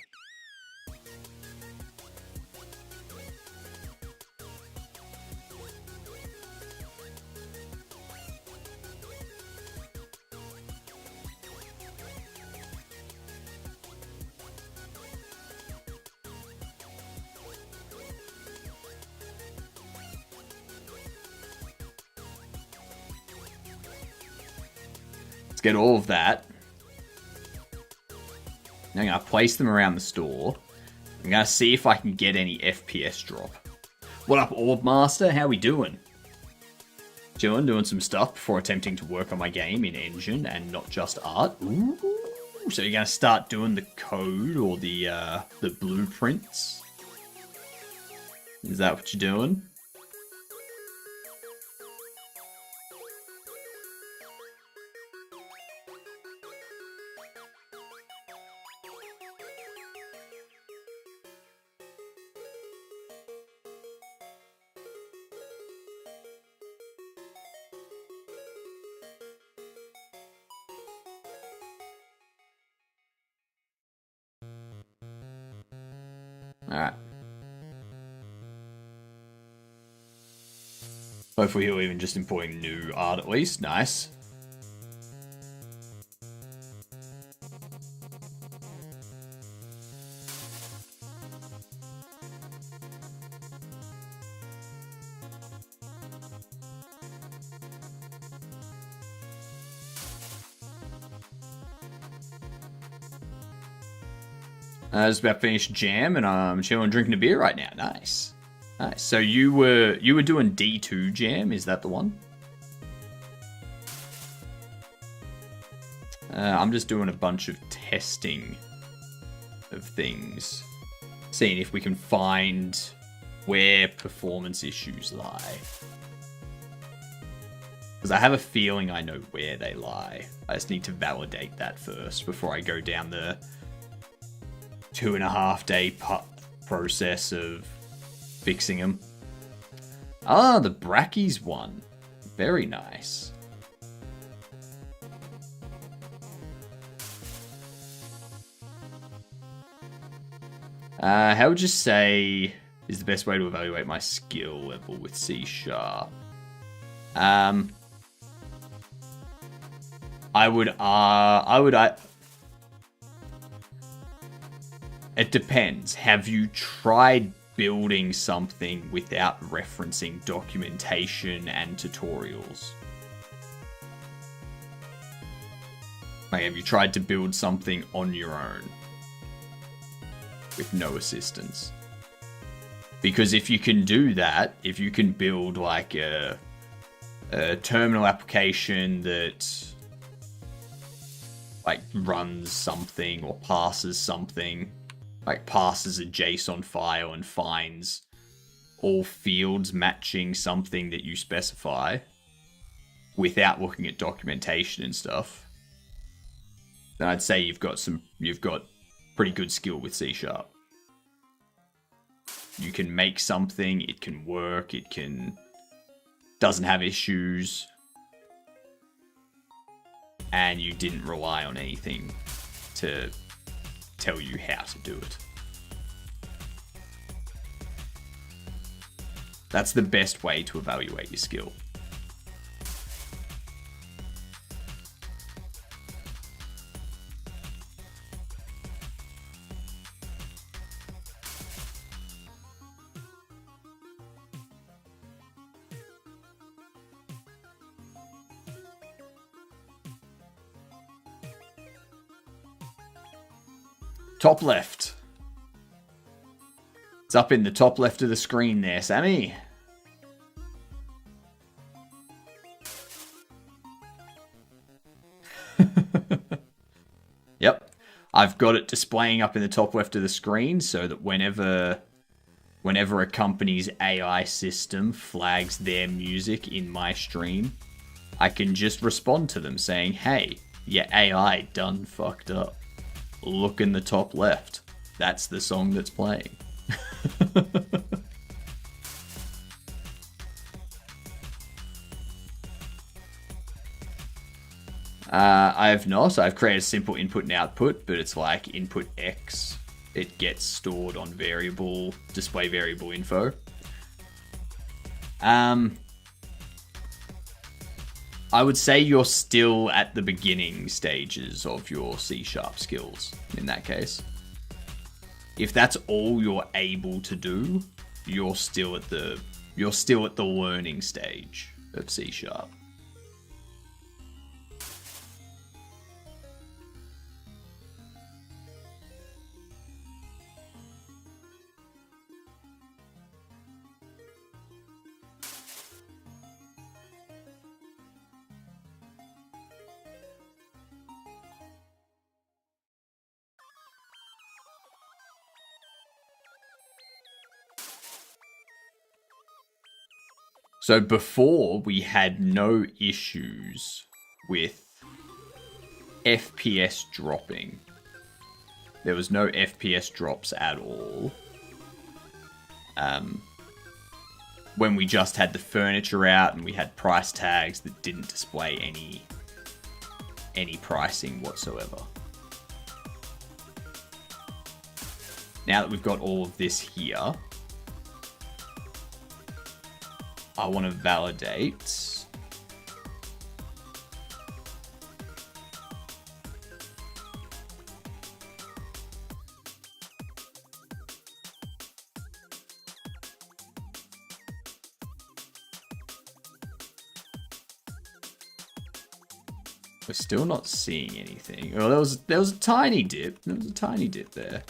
[SPEAKER 1] Let's get all of that. I'm going to place them around the store. I'm going to see if I can get any FPS drop. What up, Orb Master? How we doing? Chilling, doing some stuff before attempting to work on my game in engine and not just art. Ooh. So you're going to start doing the code or the blueprints? Is that what you're doing? Alright. Hopefully he'll even just importing new art at least. Nice. I just about finished jam and I'm chilling drinking a beer right now. Nice. Nice. So you were doing D2 jam, is that the one? I'm just doing a bunch of testing of things. Seeing if we can find where performance issues lie. Because I have a feeling I know where they lie. I just need to validate that first before I go down the 2.5 day process of fixing them. Ah, the Brackies one. Very nice. How would you say is the best way to evaluate my skill level with C#? It depends. Have you tried building something without referencing documentation and tutorials? Like, have you tried to build something on your own with no assistance? Because if you can do that, if you can build like a a terminal application that like runs something or passes something, like passes a JSON file and finds all fields matching something that you specify without looking at documentation and stuff, then I'd say you've got pretty good skill with C#. You can make something, it can work, doesn't have issues, and you didn't rely on anything to tell you how to do it. That's the best way to evaluate your skill. Top left. It's up in the top left of the screen there, Sammy. Yep. I've got it displaying up in the top left of the screen so that whenever a company's AI system flags their music in my stream, I can just respond to them saying, hey, your AI done fucked up. Look in the top left. That's the song that's playing. I have not. I've created a simple input and output, but it's like input X. It gets stored on display variable info. I would say you're still at the beginning stages of your C# skills in that case. If that's all you're able to do, you're still at the learning stage of C#. So before, we had no issues with FPS dropping. There was no FPS drops at all. When we just had the furniture out and we had price tags that didn't display any pricing whatsoever. Now that we've got all of this here, I want to validate. We're still not seeing anything. Oh, there was a tiny dip. There was a tiny dip there.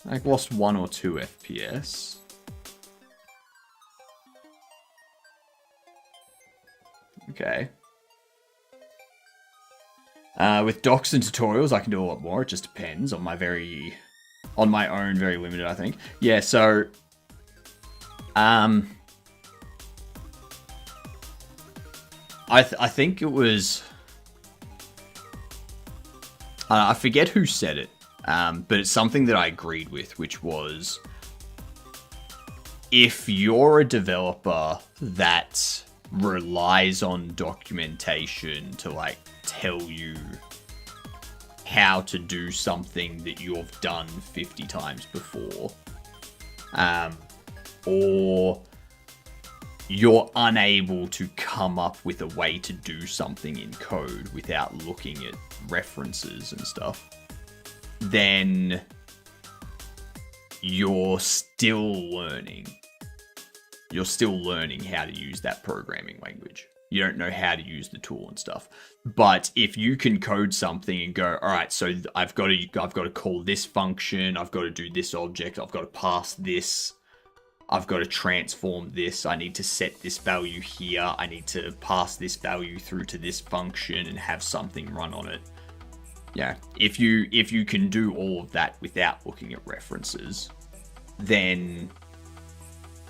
[SPEAKER 1] I lost 1 or 2 FPS. Okay. With docs and tutorials, I can do a lot more. It just depends on my own very limited, I think. Yeah, so I think it was I forget who said it. But it's something that I agreed with, which was, if you're a developer that relies on documentation to like tell you how to do something that you've done 50 times before, or you're unable to come up with a way to do something in code without looking at references and stuff, then you're still learning. You're still learning how to use that programming language. You don't know how to use the tool and stuff. But if you can code something and go, all right, so I've got to call this function, I've got to do this object, I've got to pass this I've got to transform this, I need to set this value here, I need to pass this value through to this function and have something run on it. Yeah, if you can do all of that without looking at references, then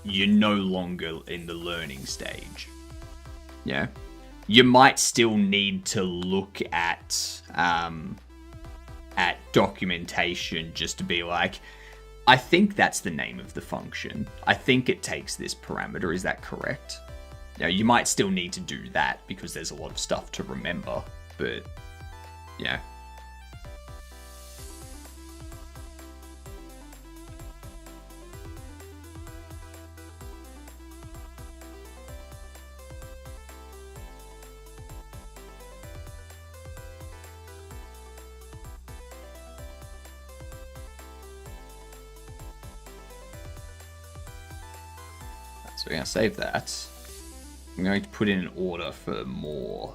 [SPEAKER 1] you're no longer in the learning stage. Yeah, you might still need to look at documentation just to be like, I think that's the name of the function. I think it takes this parameter. Is that correct? Now, you might still need to do that because there's a lot of stuff to remember, but yeah. So we're going to save that. I'm going to put in an order for more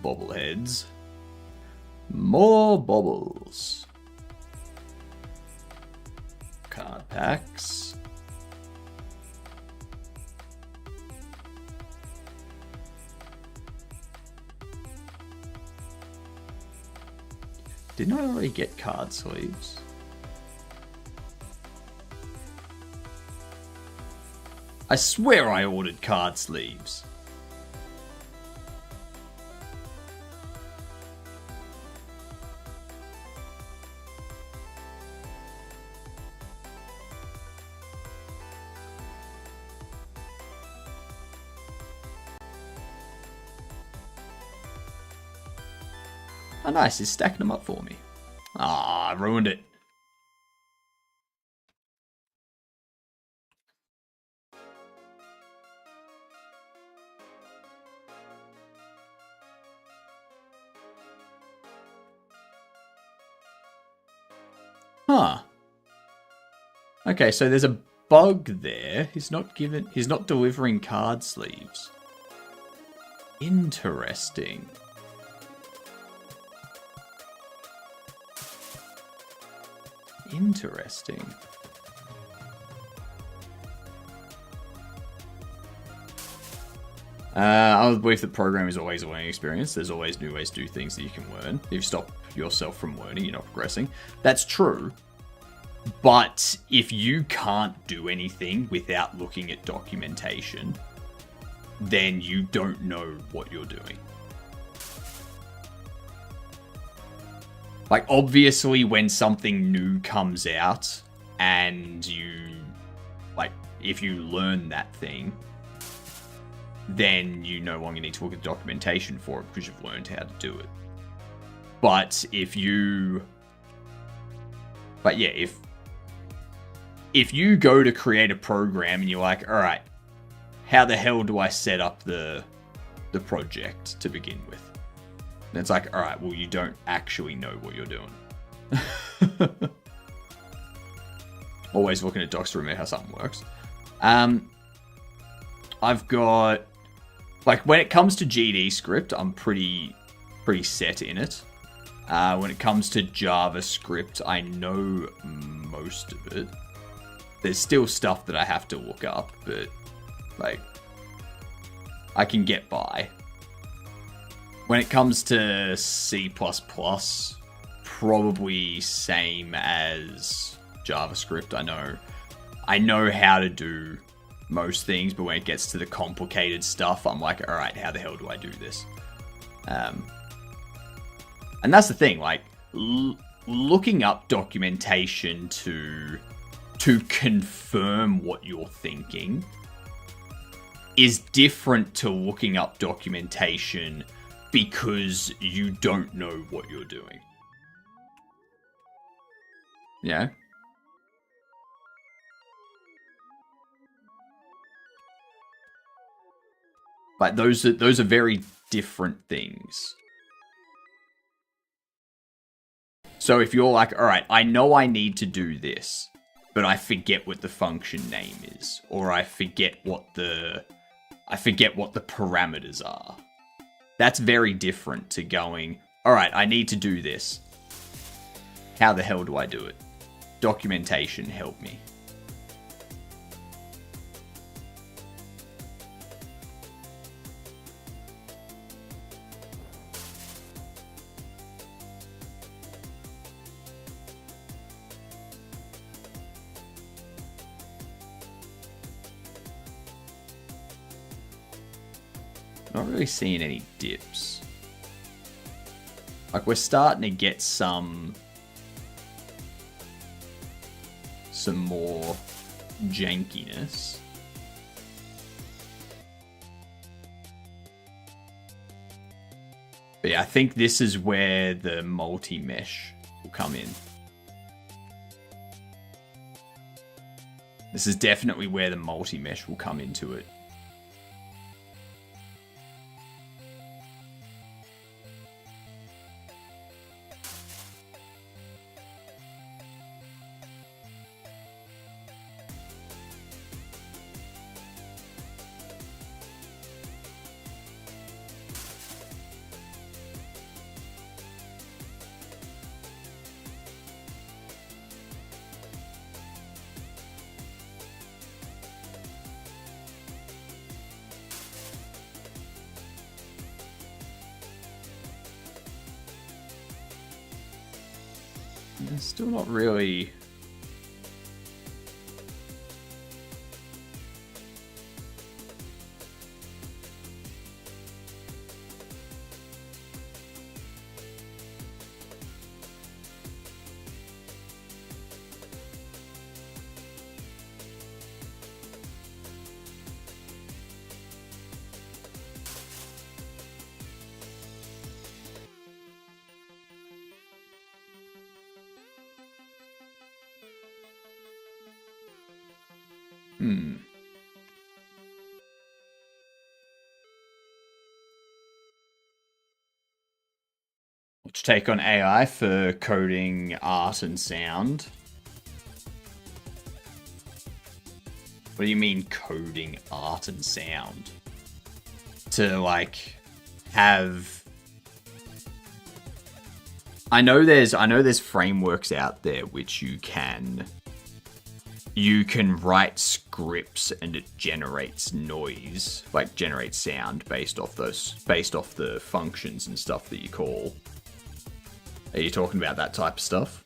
[SPEAKER 1] bobbleheads. More bobbles. Card packs. Didn't I already get card sleeves? I swear I ordered card sleeves. Oh nice, he's stacking them up for me. Ah, I ruined it. Huh. Okay, so there's a bug there. He's not delivering card sleeves. Interesting. Interesting. I believe the program is always a learning experience. There's always new ways to do things that you can learn. If you stop yourself from learning, you're not progressing. That's true. But if you can't do anything without looking at documentation, then you don't know what you're doing. Like, obviously, when something new comes out and if you learn that thing, then you no longer need to look at the documentation for it because you've learned how to do it. But if you go to create a program and you're like, all right, how the hell do I set up the project to begin with? And it's like, all right, well, you don't actually know what you're doing. Always looking at docs to remember how something works. I've got, when it comes to GD script, I'm pretty set in it. When it comes to JavaScript, I know most of it. There's still stuff that I have to look up, but I can get by. When it comes to C++, probably same as JavaScript. I know how to do most things, but when it gets to the complicated stuff, I'm like, all right, how the hell do I do this? And that's the thing, looking up documentation to confirm what you're thinking is different to looking up documentation because you don't know what you're doing. Yeah? Those are very different things. So if you're like, all right, I know I need to do this, but I forget what the function name is, or I forget what the parameters are. That's very different to going, all right, I need to do this. How the hell do I do it? Documentation, help me. Not really seeing any dips. Like, we're starting to get some more jankiness. But yeah, I think this is where the multi-mesh will come in. This is definitely where the multi-mesh will come into it. It's still not really... Let's take on AI for coding art and sound. What do you mean coding art and sound? To like have... I know there's frameworks out there which you can write scripts and it generates noise, like generates sound based off the functions and stuff that you call. Are you talking about that type of stuff?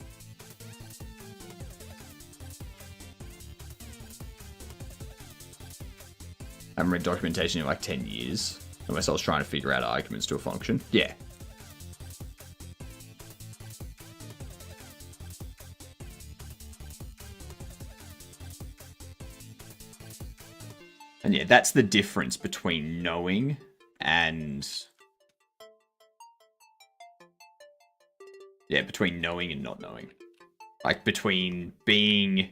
[SPEAKER 1] I haven't read documentation in like 10 years, unless I was trying to figure out arguments to a function. Yeah. And yeah, that's the difference between knowing and... Yeah, between knowing and not knowing. Like, between being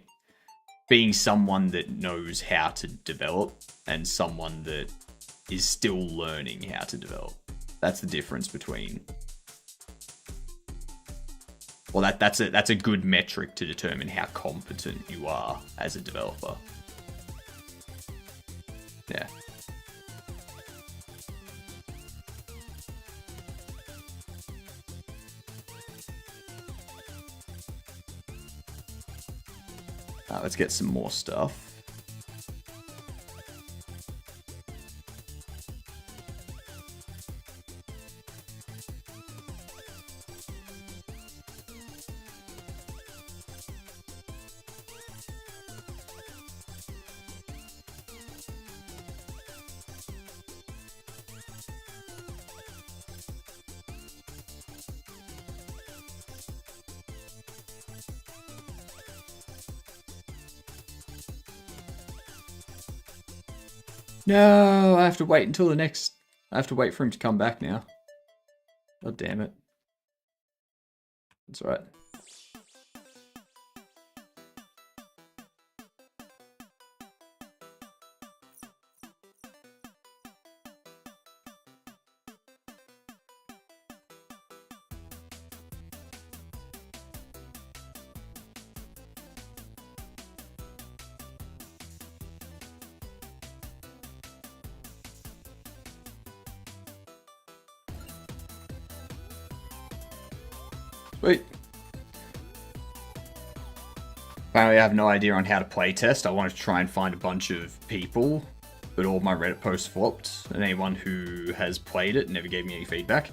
[SPEAKER 1] someone that knows how to develop and someone that is still learning how to develop. That's the difference between... Well, that's a good metric to determine how competent you are as a developer. Yeah. Let's get some more stuff. No, I have to wait until the next... I have to wait for him to come back now. God damn it. That's right. Sweet. Apparently I have no idea on how to play test. I wanted to try and find a bunch of people, but all my Reddit posts flopped, and anyone who has played it never gave me any feedback.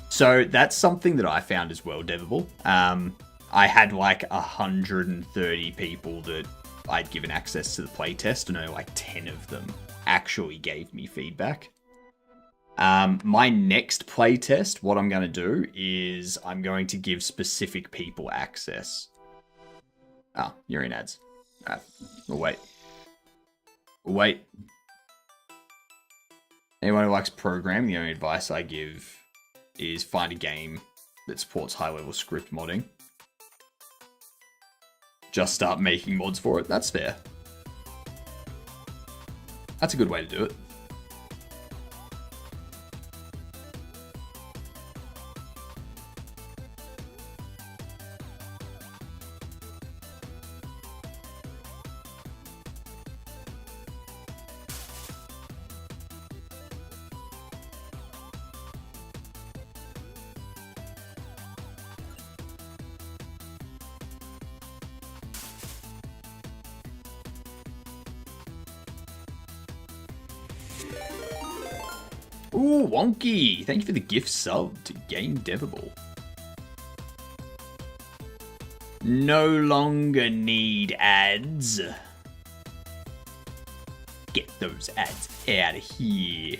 [SPEAKER 1] So that's something that I found as well, Devable. I had like 130 people that I'd given access to the playtest, and only like 10 of them actually gave me feedback. My next playtest, what I'm going to do is I'm going to give specific people access. Oh, you're in ads. Alright, we'll wait. We'll wait. Anyone who likes programming, the only advice I give is find a game that supports high-level script modding. Just start making mods for it. That's fair. That's a good way to do it. Ooh, Wonky! Thank you for the gift sub to Game Devable. No longer need ads. Get those ads out of here.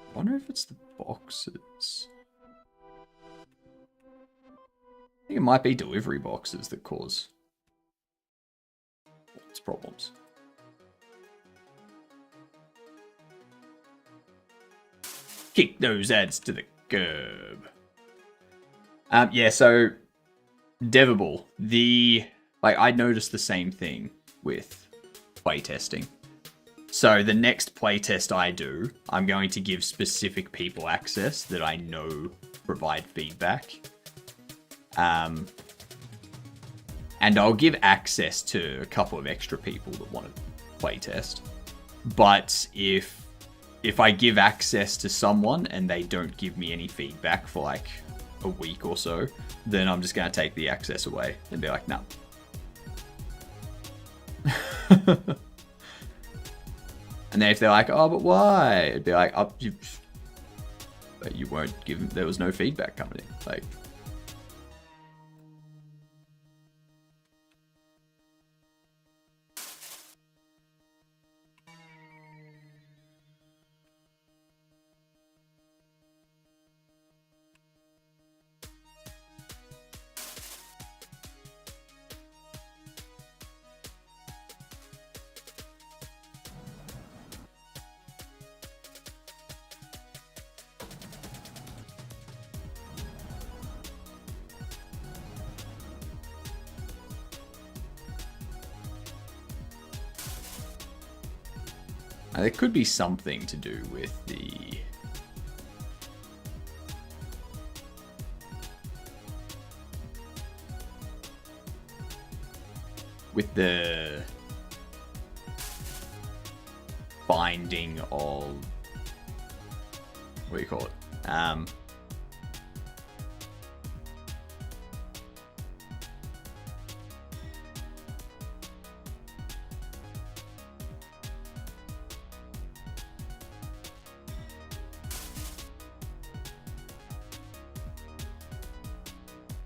[SPEAKER 1] I wonder if it's the boxes. I think it might be delivery boxes that cause its problems. Kick those ads to the curb. Yeah, so Devable, I noticed the same thing with playtesting. So the next playtest I do, I'm going to give specific people access that I know provide feedback. And I'll give access to a couple of extra people that want to playtest. But if I give access to someone and they don't give me any feedback for like a week or so, then I'm just going to take the access away and be like, no. And then if they're like, oh, but why? It'd be like, oh, but you weren't given, there was no feedback coming in. Like, there could be something to do with the binding of, what do you call it?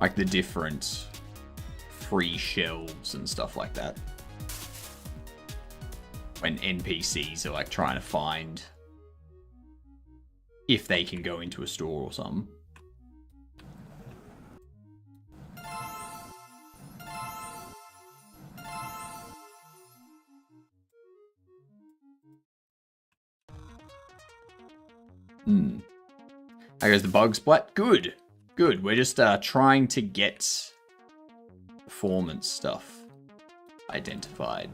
[SPEAKER 1] Like the different free shelves and stuff like that. When NPCs are like trying to find if they can go into a store or something. There goes the bug splat. Good. Good. We're just trying to get performance stuff identified.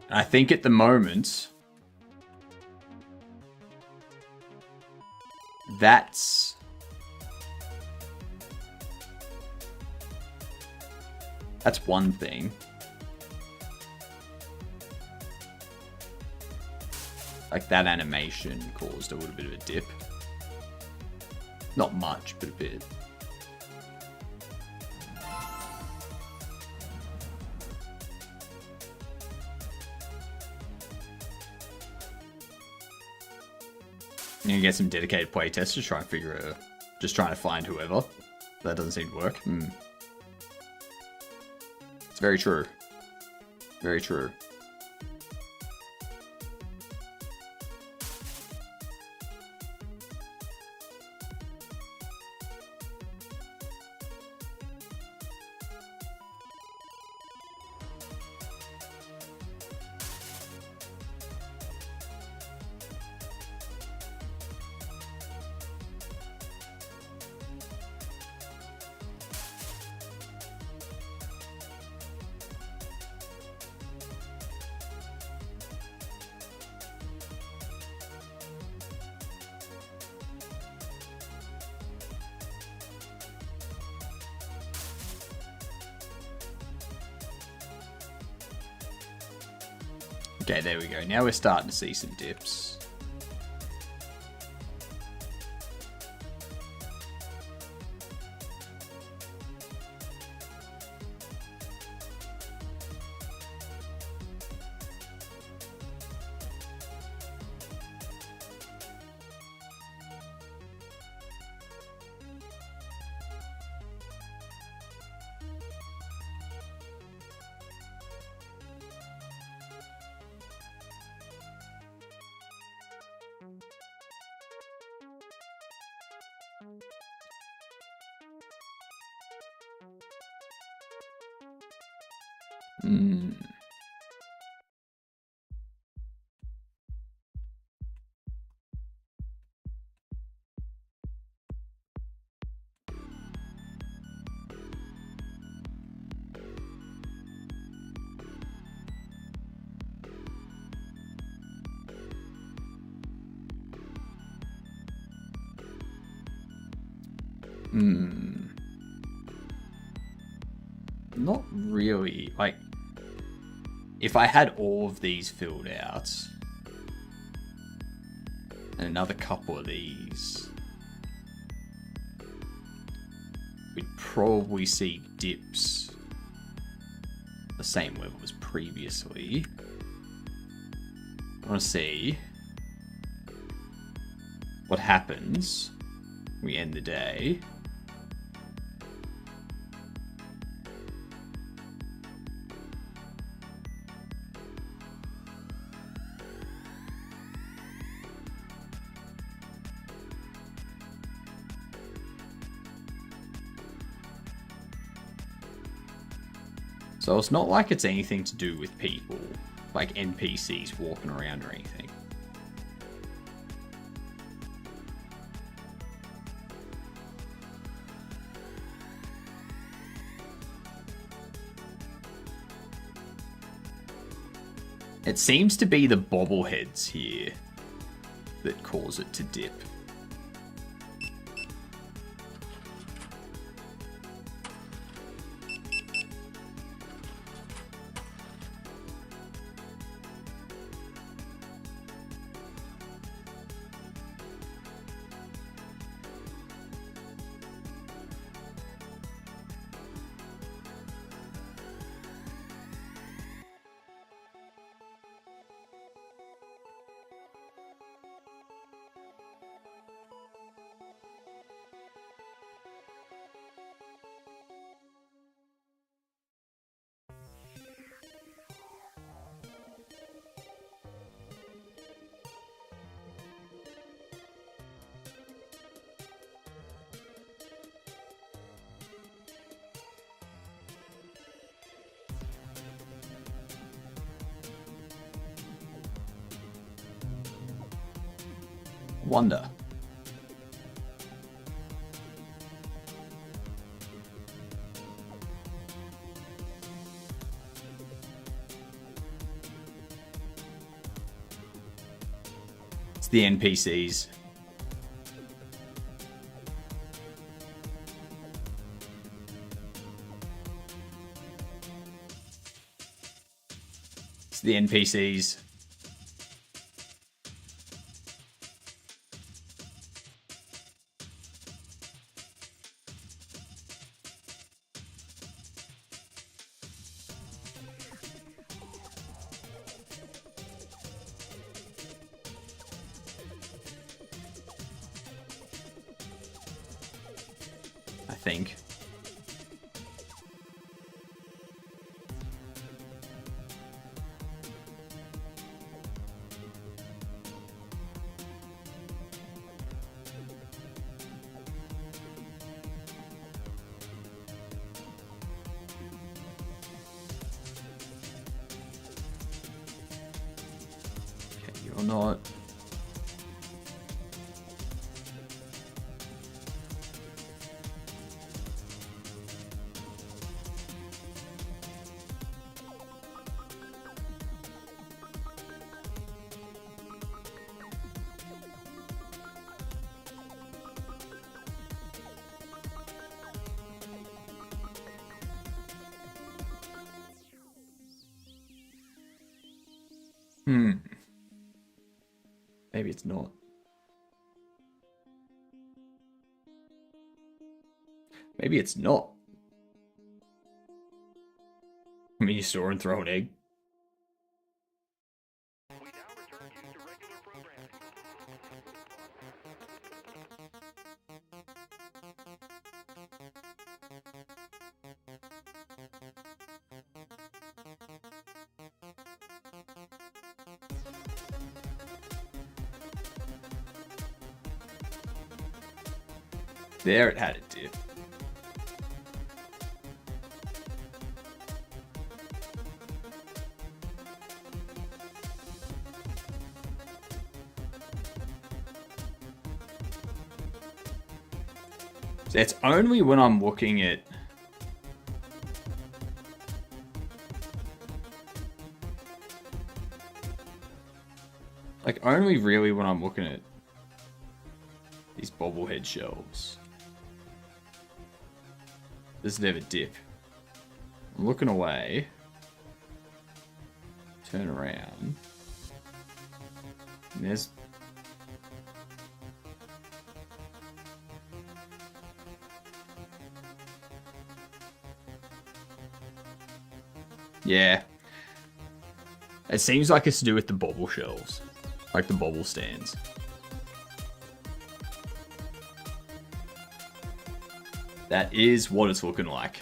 [SPEAKER 1] And I think at the moment, that's one thing. Like that animation caused a little bit of a dip. Not much, but a bit. You can get some dedicated playtests to try and figure it out. Just trying to find whoever. That doesn't seem to work. It's very true. Very true. Okay, there we go. Now we're starting to see some dips. Not really. Like, if I had all of these filled out, and another couple of these, we'd probably see dips the same level as previously. I want to see what happens when we end the day. So it's not like it's anything to do with people, like NPCs walking around or anything. It seems to be the bobbleheads here that cause it to dip. Wonder. It's the NPCs. It's the NPCs. think. Okay, you're not. Maybe it's not. Maybe it's not. Mini store and throw an egg. There, it had a dip. So it's only when I'm looking at only really when I'm looking at these bobblehead shelves. Does it ever dip? I'm looking away. Turn around. And there's... Yeah. It seems like it's to do with the bobble shelves. Like the bobble stands. That is what it's looking like.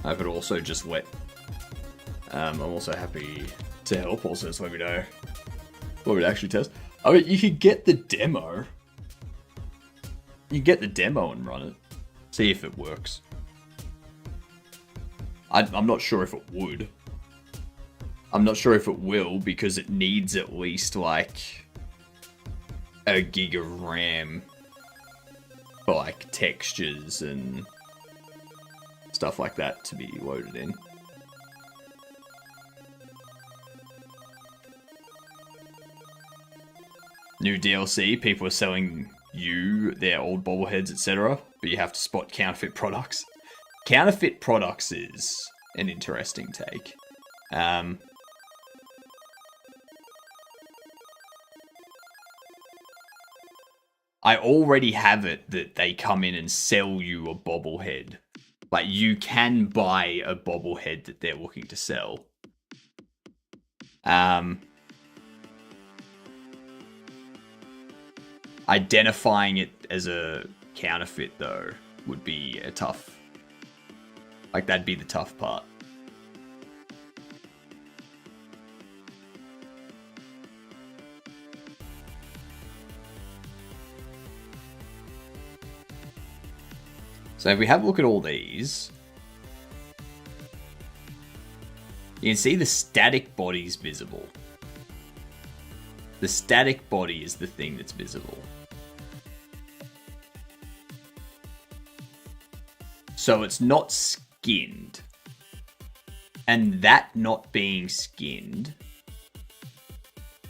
[SPEAKER 1] I could also just let... I'm also happy to help. Also, just let me know what we'd actually test. I mean, you could get the demo. You get the demo and run it. See if it works. I'm not sure if it would. I'm not sure if it will, because it needs at least like a gig of RAM for like textures and stuff like that to be loaded in. New DLC, people are selling you their old bobbleheads, etc., but you have to spot counterfeit products. Counterfeit products is an interesting take. I already have it that they come in and sell you a bobblehead. Like, you can buy a bobblehead that they're looking to sell. Identifying it as a counterfeit, though, would be a tough... Like, that'd be the tough part. So if we have a look at all these, you can see the static body's visible. The static body is the thing that's visible. So it's not skinned. And that not being skinned,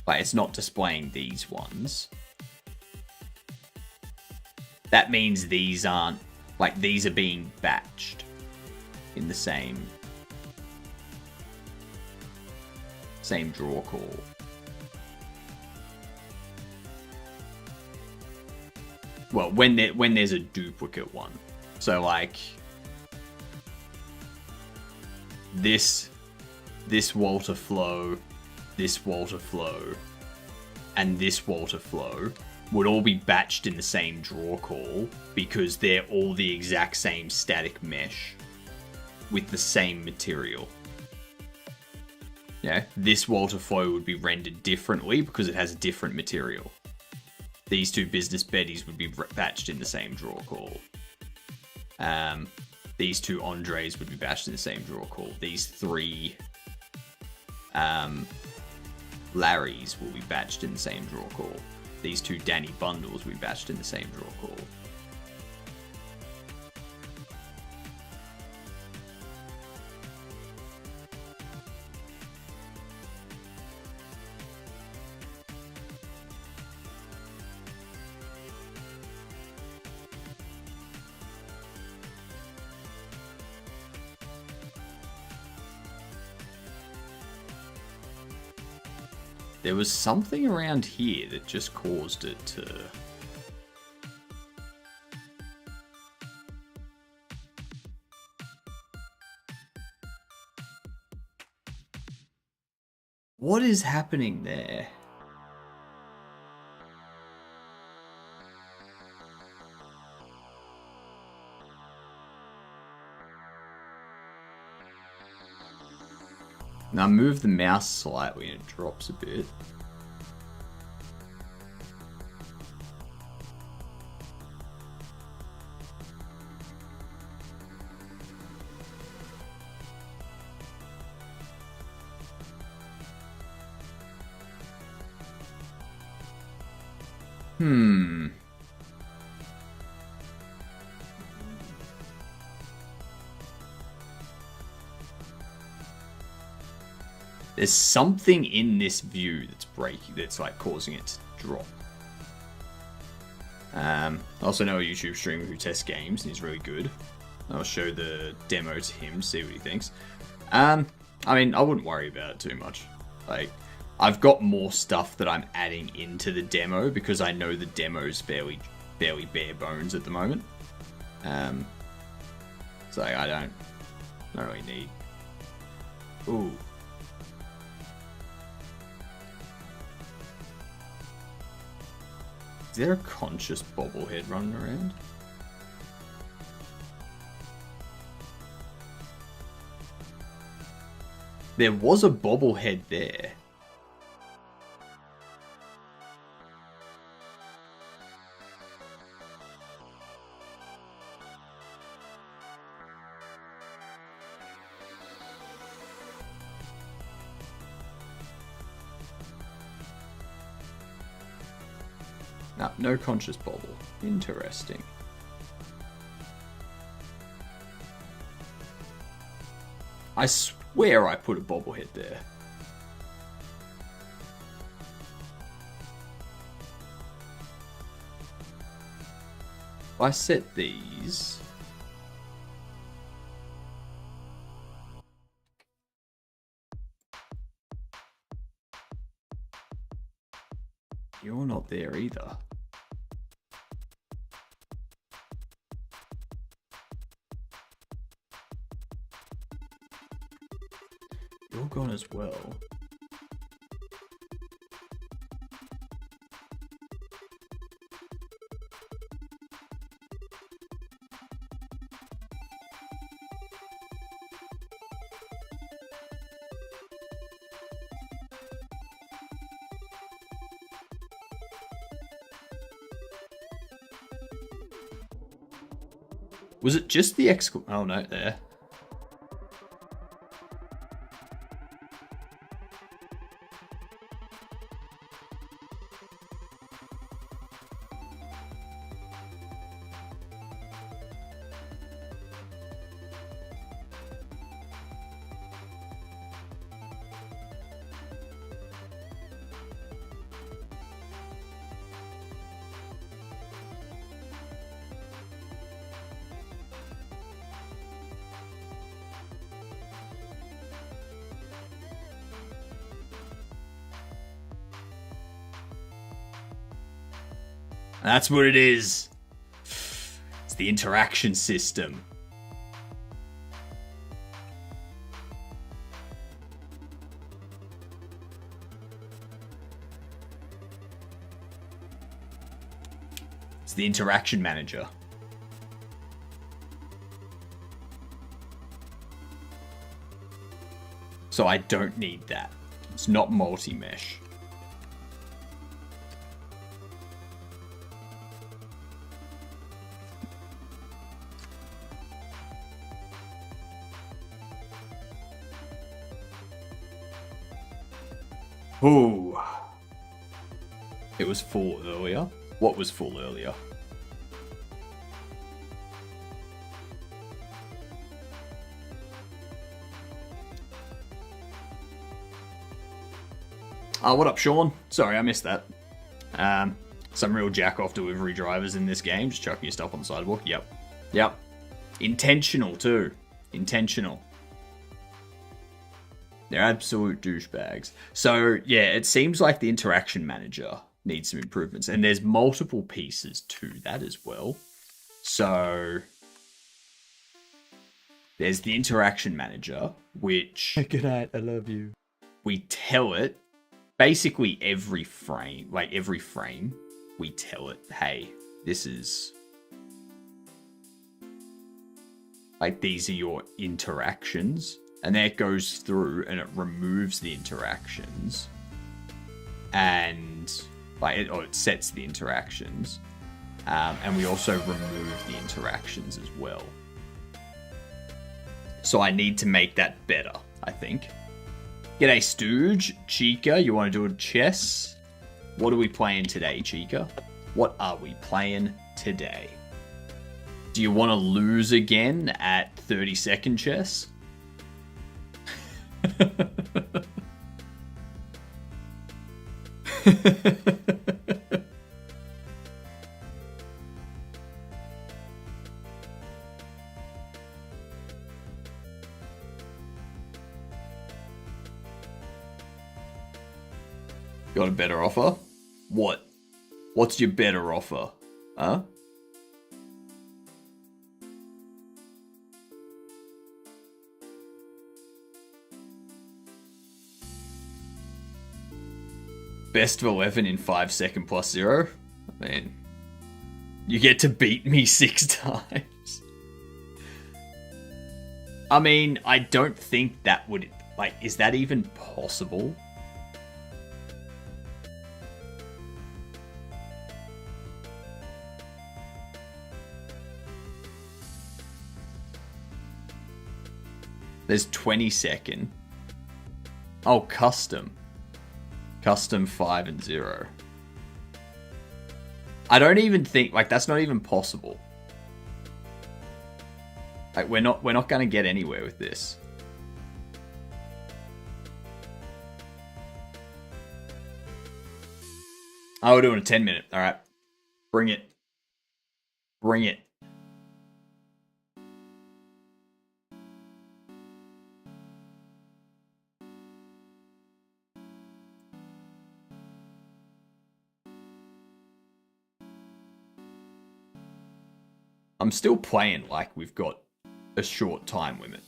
[SPEAKER 1] like it's not displaying these ones. That means these aren't, like these are being batched in the same draw call. Well, when there's a duplicate one. So like this Walter Flow, this Walter Flow, and this Walter Flow would all be batched in the same draw call because they're all the exact same static mesh with the same material. Yeah, this Walter Flow would be rendered differently because it has a different material. These two Business Betties would be batched in the same draw call. These two Andres would be batched in the same draw call. These three Larrys will be batched in the same draw call. These two Danny Bundles will be batched in the same draw call. There was something around here that just caused it to... What is happening there? Now move the mouse slightly and it drops a bit. There's something in this view that's breaking, that's like causing it to drop. I also know a YouTube streamer who tests games and he's really good. I'll show the demo to him, see what he thinks. I mean, I wouldn't worry about it too much. Like, I've got more stuff that I'm adding into the demo because I know the demo's fairly bare bones at the moment. So I don't really need. Ooh. Is there a conscious bobblehead running around? There was a bobblehead there. No conscious bobble. Interesting. I swear I put a bobblehead there. If I set these... You're not there either. You're gone as well. Was it just the Oh no, there. That's what it is. It's the interaction system. It's the interaction manager. So I don't need that. It's not multi-mesh. Ooh. It was full earlier. What was full earlier? What up, Sean? Sorry, I missed that. Some real jack-off delivery drivers in this game. Just chucking your stuff on the sidewalk. Yep. Intentional, too. Intentional. They're absolute douchebags. So, yeah, it seems like the interaction manager needs some improvements. And there's multiple pieces to that as well. So, there's the interaction manager, which...
[SPEAKER 3] Good night, I love you.
[SPEAKER 1] We tell it, basically every frame, we tell it, hey, this is... like, these are your interactions. And then it goes through and it removes the interactions. And, it sets the interactions. And we also remove the interactions as well. So I need to make that better, I think. G'day, Stooge. Chica, you want to do a chess? What are we playing today, Chica? What are we playing today? Do you want to lose again at 30-second chess? Got a better offer? What? What's your better offer? Huh? Best of 11 in 5 second plus 0? I mean, you get to beat me 6 times. I mean, I don't think that would... is that even possible? There's 20-second. Oh, custom. Custom 5 and 0. I don't even think that's not even possible. We're not gonna get anywhere with this. Oh, we're doing a 10-minute. All right, bring it. Bring it. I'm still playing like we've got a short time limit.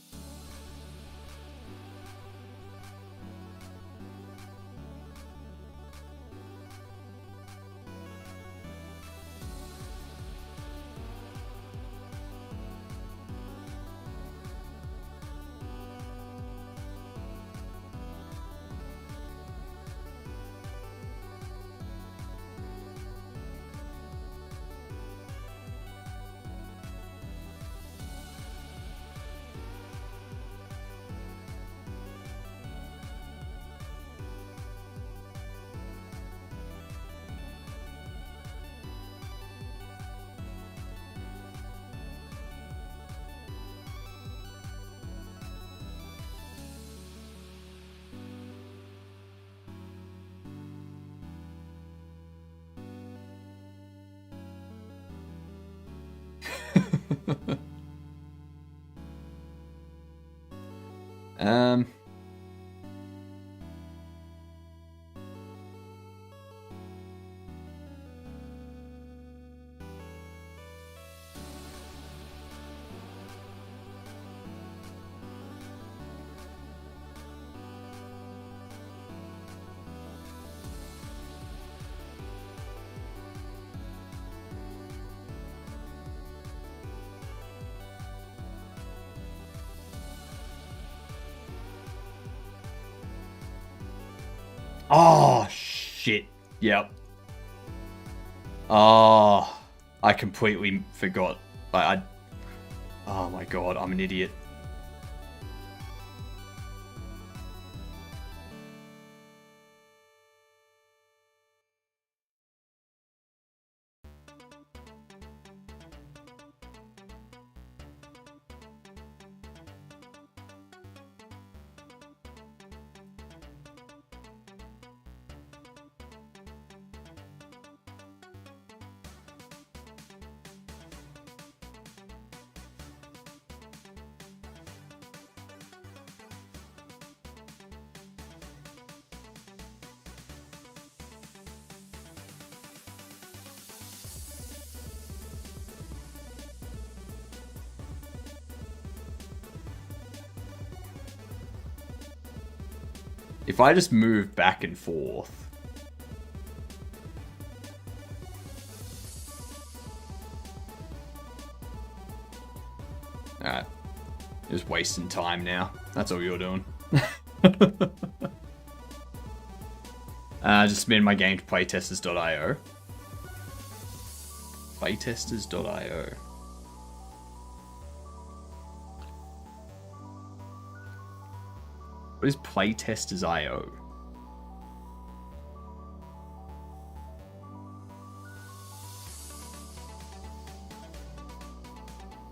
[SPEAKER 1] um. Oh, shit. Yep. Oh, I completely forgot. Oh my god, I'm an idiot. If I just move back and forth... Alright. Just wasting time now. That's all you're doing. Just submitted my game to playtesters.io. Playtesters.io. What is playtesters.io?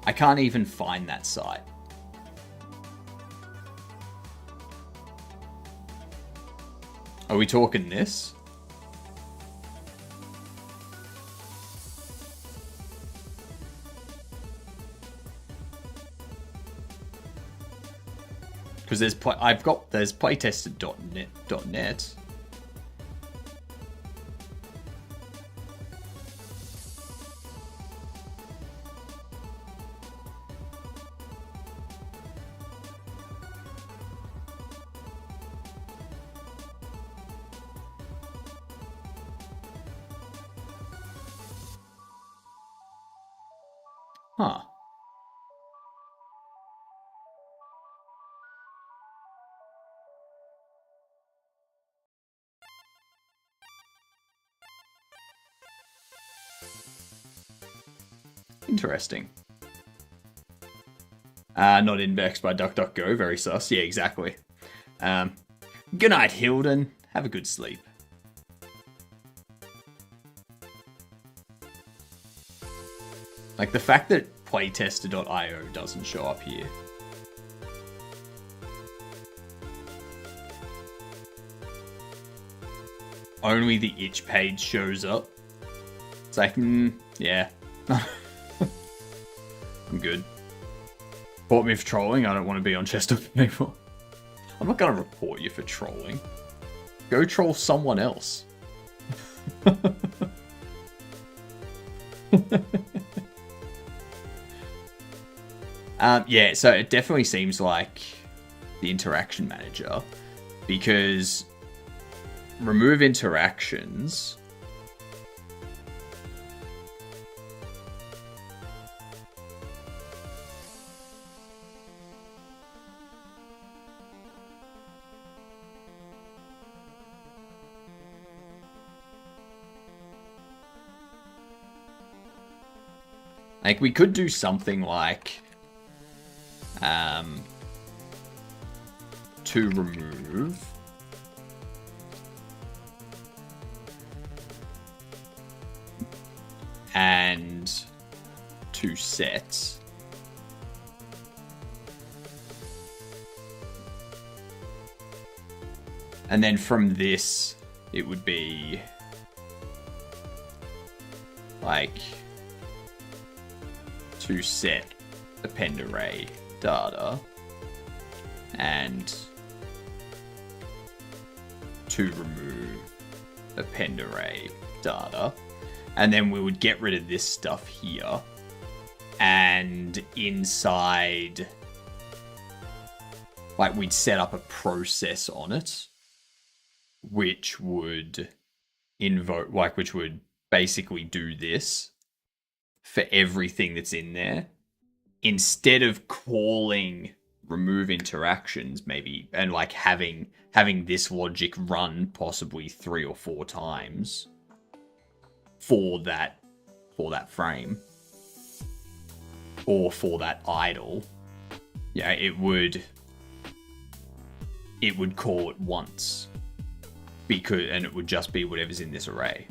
[SPEAKER 1] I can't even find that site. Are we talking this? Because there's playtested.net. Huh. Interesting. Not indexed by DuckDuckGo. Very sus. Yeah, exactly. Good night, Hilden. Have a good sleep. Like, the fact that playtester.io doesn't show up here. Only the itch page shows up. It's like, yeah. I'm good. Report me for trolling. I don't want to be on Chester people. I'm not going to report you for trolling. Go troll someone else. Yeah, so it definitely seems like the interaction manager, because remove interactions. Like, we could do something like to remove and to set. And then from this, it would be like to set append array data and to remove append array data. And then we would get rid of this stuff here. And inside, like, we'd set up a process on it, which would invoke, like, which would basically do this for everything that's in there. Instead of calling remove interactions maybe, and like having this logic run possibly 3 or 4 times for that frame or for that idle, yeah, it would call it once, and it would just be whatever's in this array.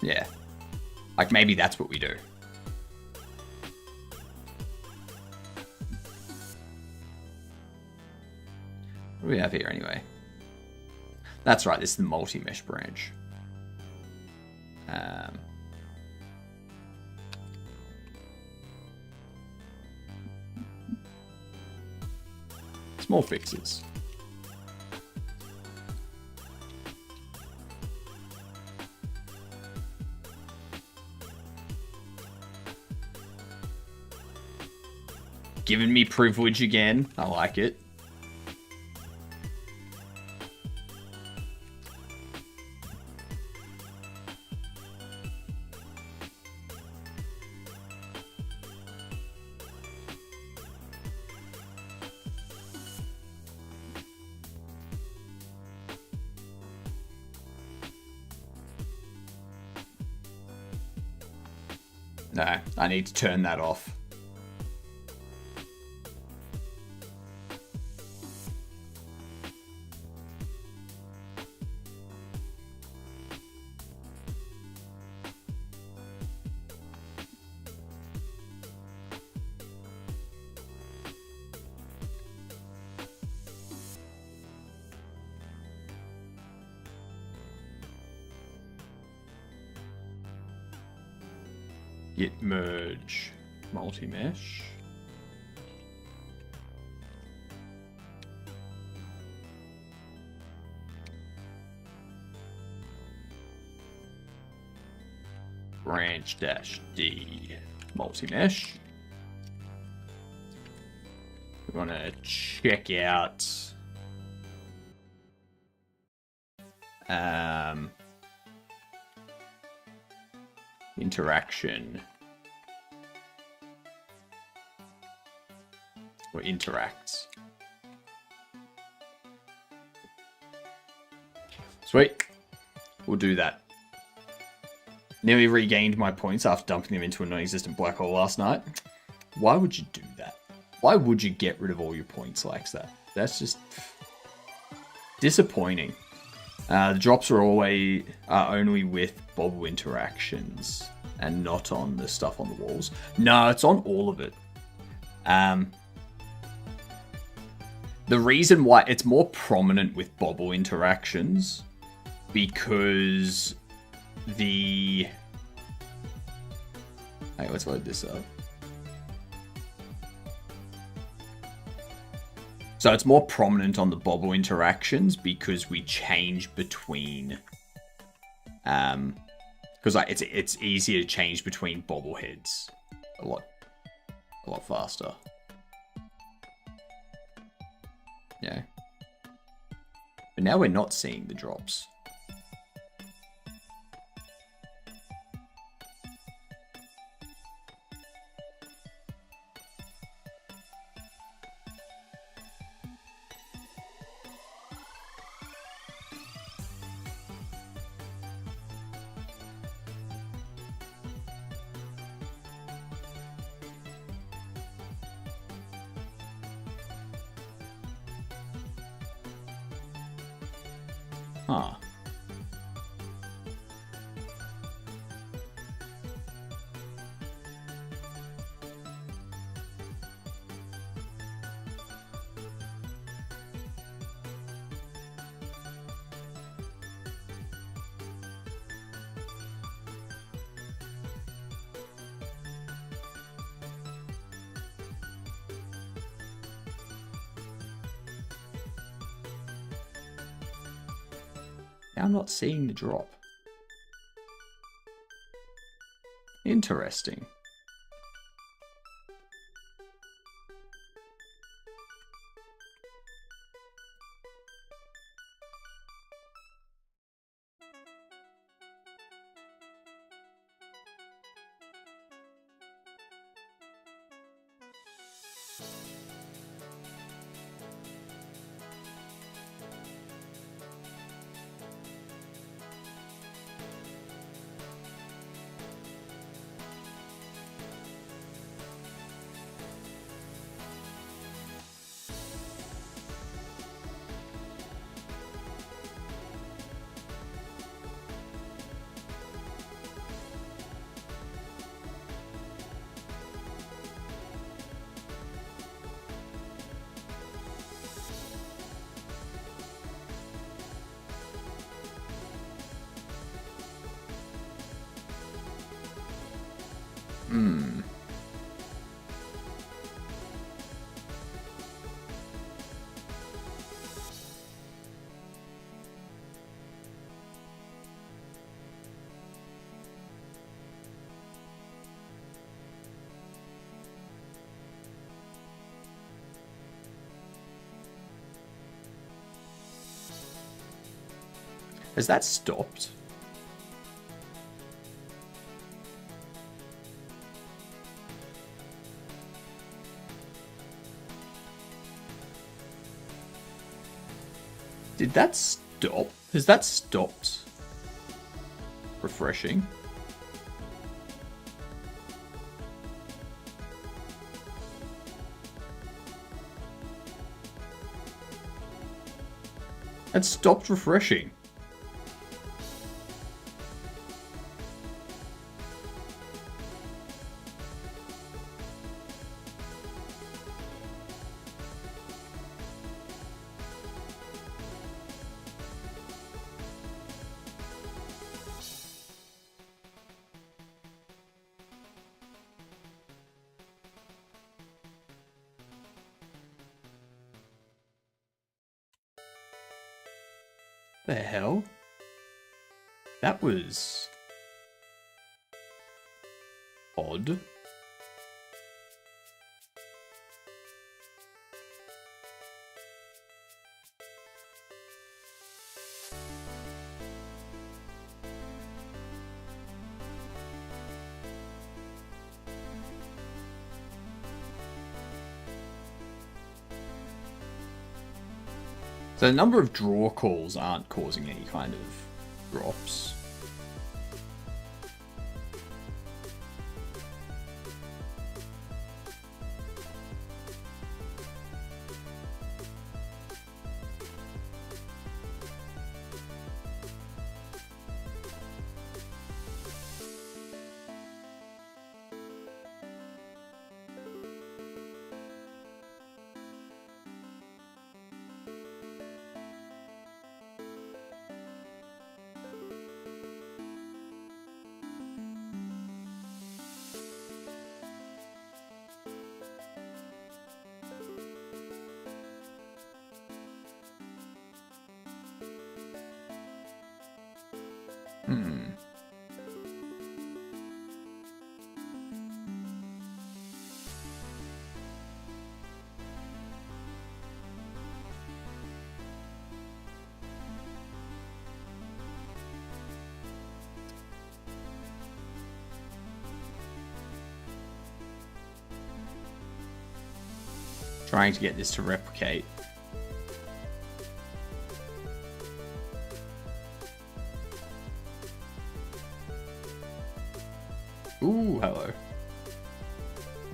[SPEAKER 1] Yeah. Like, maybe that's what we do. What do we have here, anyway? That's right, this is the multi-mesh branch. Small fixes. Giving me privilege again. I like it. No, I need to turn that off. Git merge multi-mesh. Branch -d multi-mesh. We want to check out interaction or interacts. Sweet. We'll do that. Nearly regained my points after dumping them into a non-existent black hole last night. Why would you do that? Why would you get rid of all your points like that? That's just disappointing. The drops are only with Bobble interactions and not on the stuff on the walls. No, it's on all of it. The reason why it's more prominent with Bobble interactions because hey, let's load this up. So it's more prominent on the Bobble interactions because we change between, because like it's easier to change between bobbleheads a lot faster. Yeah. But now we're not seeing the drops. Huh. I'm not seeing the drop. Interesting. Hmm. Has that stopped? Did that stop? Has that stopped refreshing? It stopped refreshing. The hell? That was odd. So the number of draw calls aren't causing any kind of drops. Hmm. Trying to get this to replicate. Ooh, hello.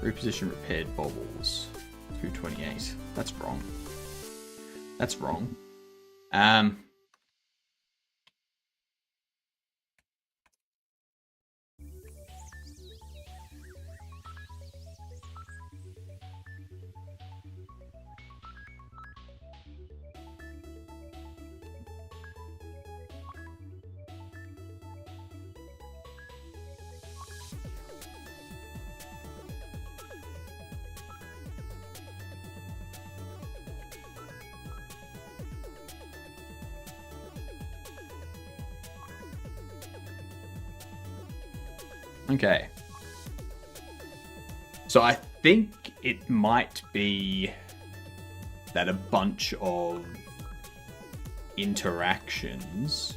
[SPEAKER 1] Reposition repaired bobbles. 228. That's wrong. That's wrong. Okay. So I think it might be that a bunch of interactions.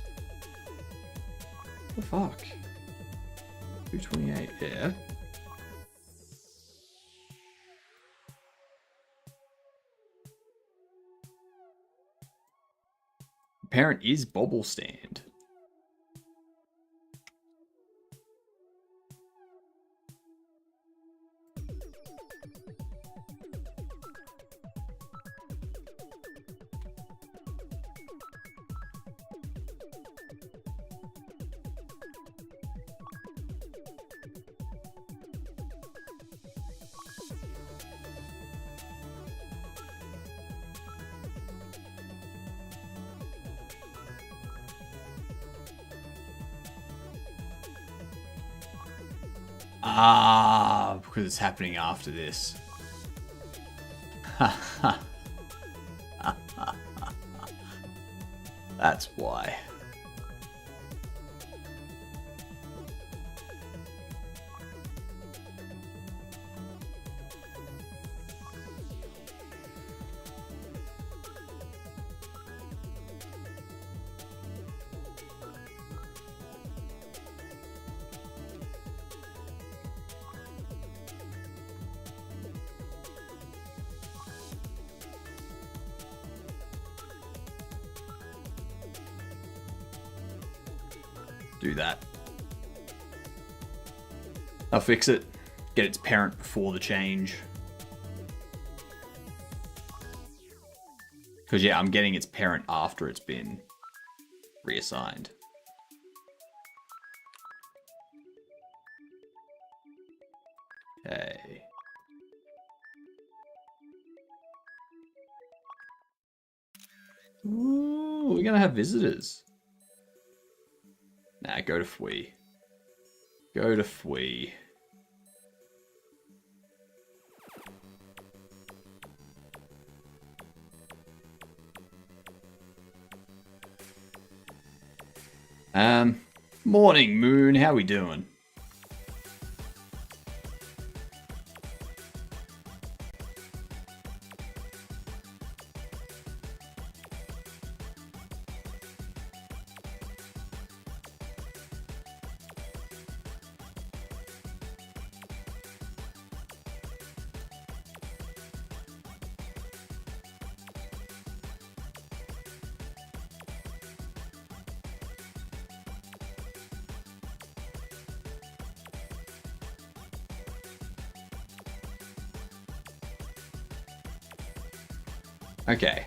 [SPEAKER 1] What the fuck? 228, yeah. Parent is Bobble Stand. Ah, because it's happening after this. That's why. Do that. I'll fix it. Get its parent before the change. Because, yeah, I'm getting its parent after it's been reassigned. Okay. Ooh, we're gonna have visitors. Nah, go to Fui. Go to Fui. Morning, Moon. How we doing? Okay.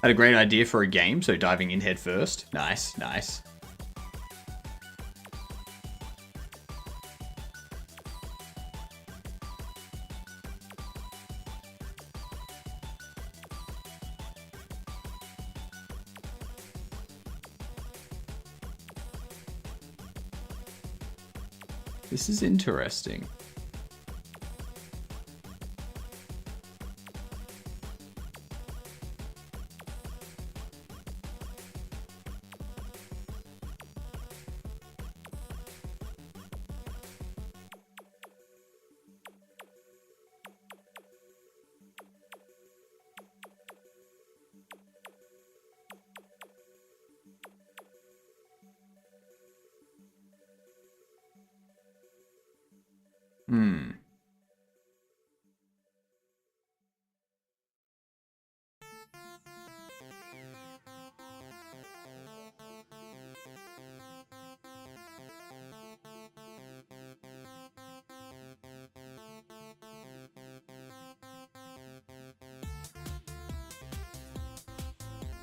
[SPEAKER 1] Had a great idea for a game, so diving in head first. Nice, nice. This is interesting.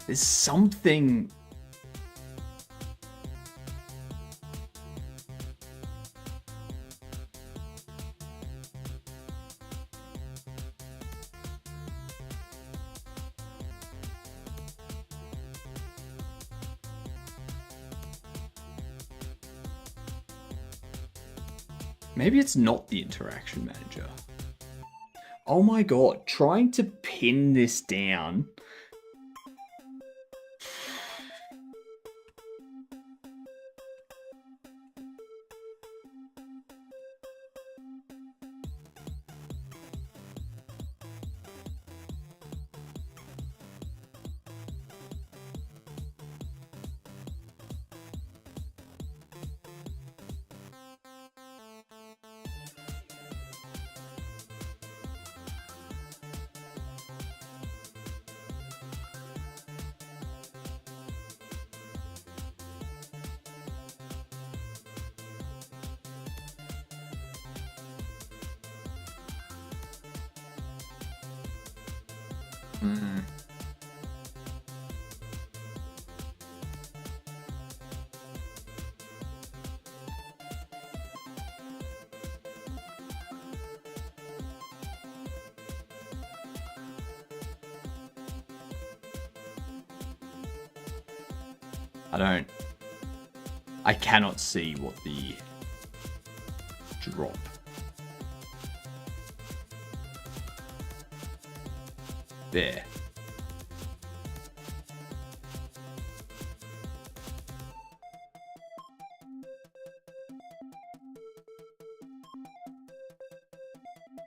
[SPEAKER 1] There's something... Maybe it's not the interaction manager. Oh my god, trying to pin this down... I cannot see what the drop. There.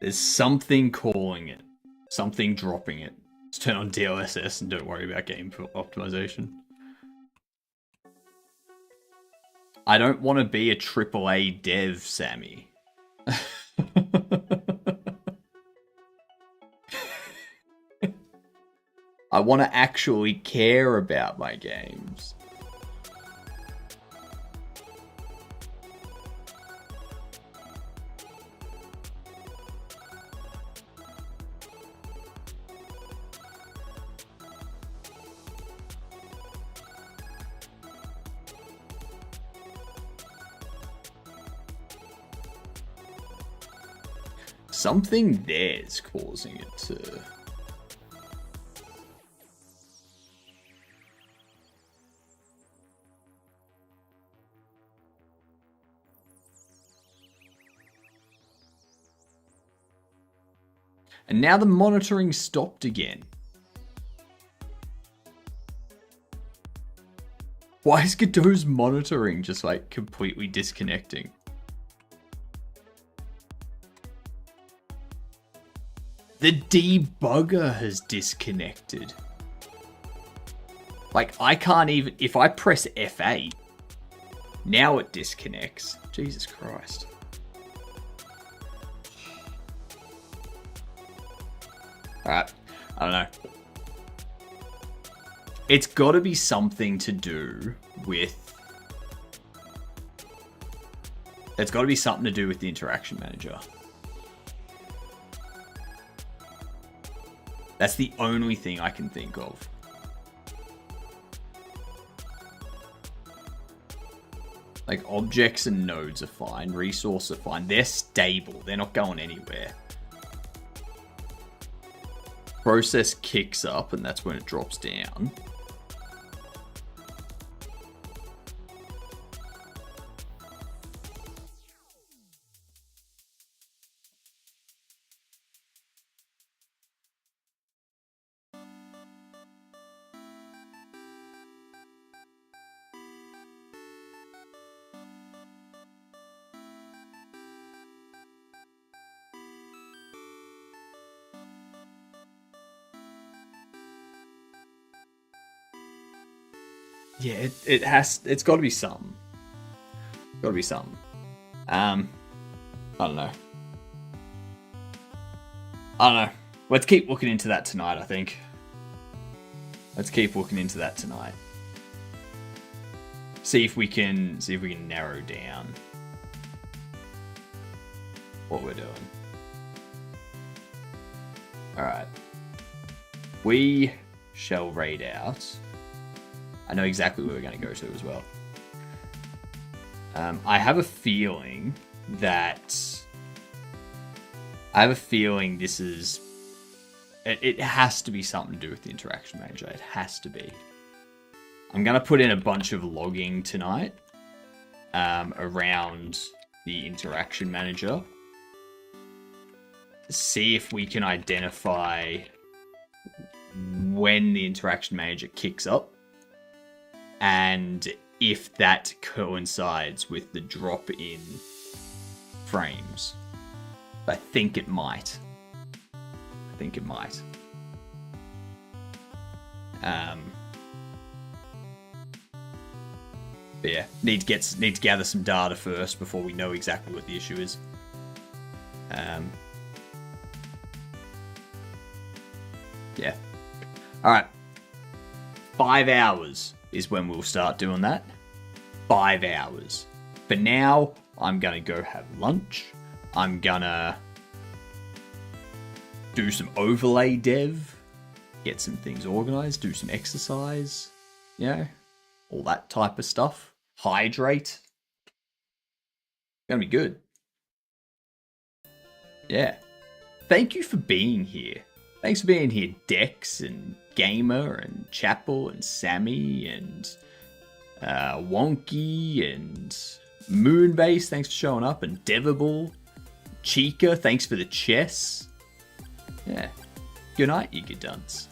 [SPEAKER 1] There's something calling it. Something dropping it. Let's turn on DLSS and don't worry about game optimization. I don't want to be a AAA dev, Sammy. I want to actually care about my games. Something there's causing it to... And now the monitoring stopped again. Why is Godot's monitoring just like completely disconnecting? The debugger has disconnected. Like, I can't even... If I press F8, now it disconnects. Jesus Christ. Alright, I don't know. It's got to be something to do with... It's got to be something to do with the interaction manager. That's the only thing I can think of. Like, objects and nodes are fine. Resources are fine. They're stable. They're not going anywhere. Process kicks up, and that's when it drops down. Yeah, it's got to be something. Got to be something. I don't know. Let's keep looking into that tonight, I think. Let's keep looking into that tonight. See if we can narrow down what we're doing. Alright. We shall raid out. I know exactly where we're going to go to as well. I have a feeling this is... It has to be something to do with the interaction manager. It has to be. I'm going to put in a bunch of logging tonight around the interaction manager. See if we can identify when the interaction manager kicks up. And if that coincides with the drop in frames. I think it might. But yeah, need to gather some data first before we know exactly what the issue is. Yeah. Alright. 5 hours is when we'll start doing that. 5 hours. For now, I'm gonna go have lunch. I'm gonna do some overlay dev. get some things organized, do some exercise, you know, all that type of stuff. Hydrate. Gonna be good. Yeah. Thank you for being here. Thanks for being here, Dex and Gamer and Chapel and Sammy and Wonky and Moonbase. Thanks for showing up. And Devable. Chica, thanks for the chess. Yeah. Good night, you good dunce.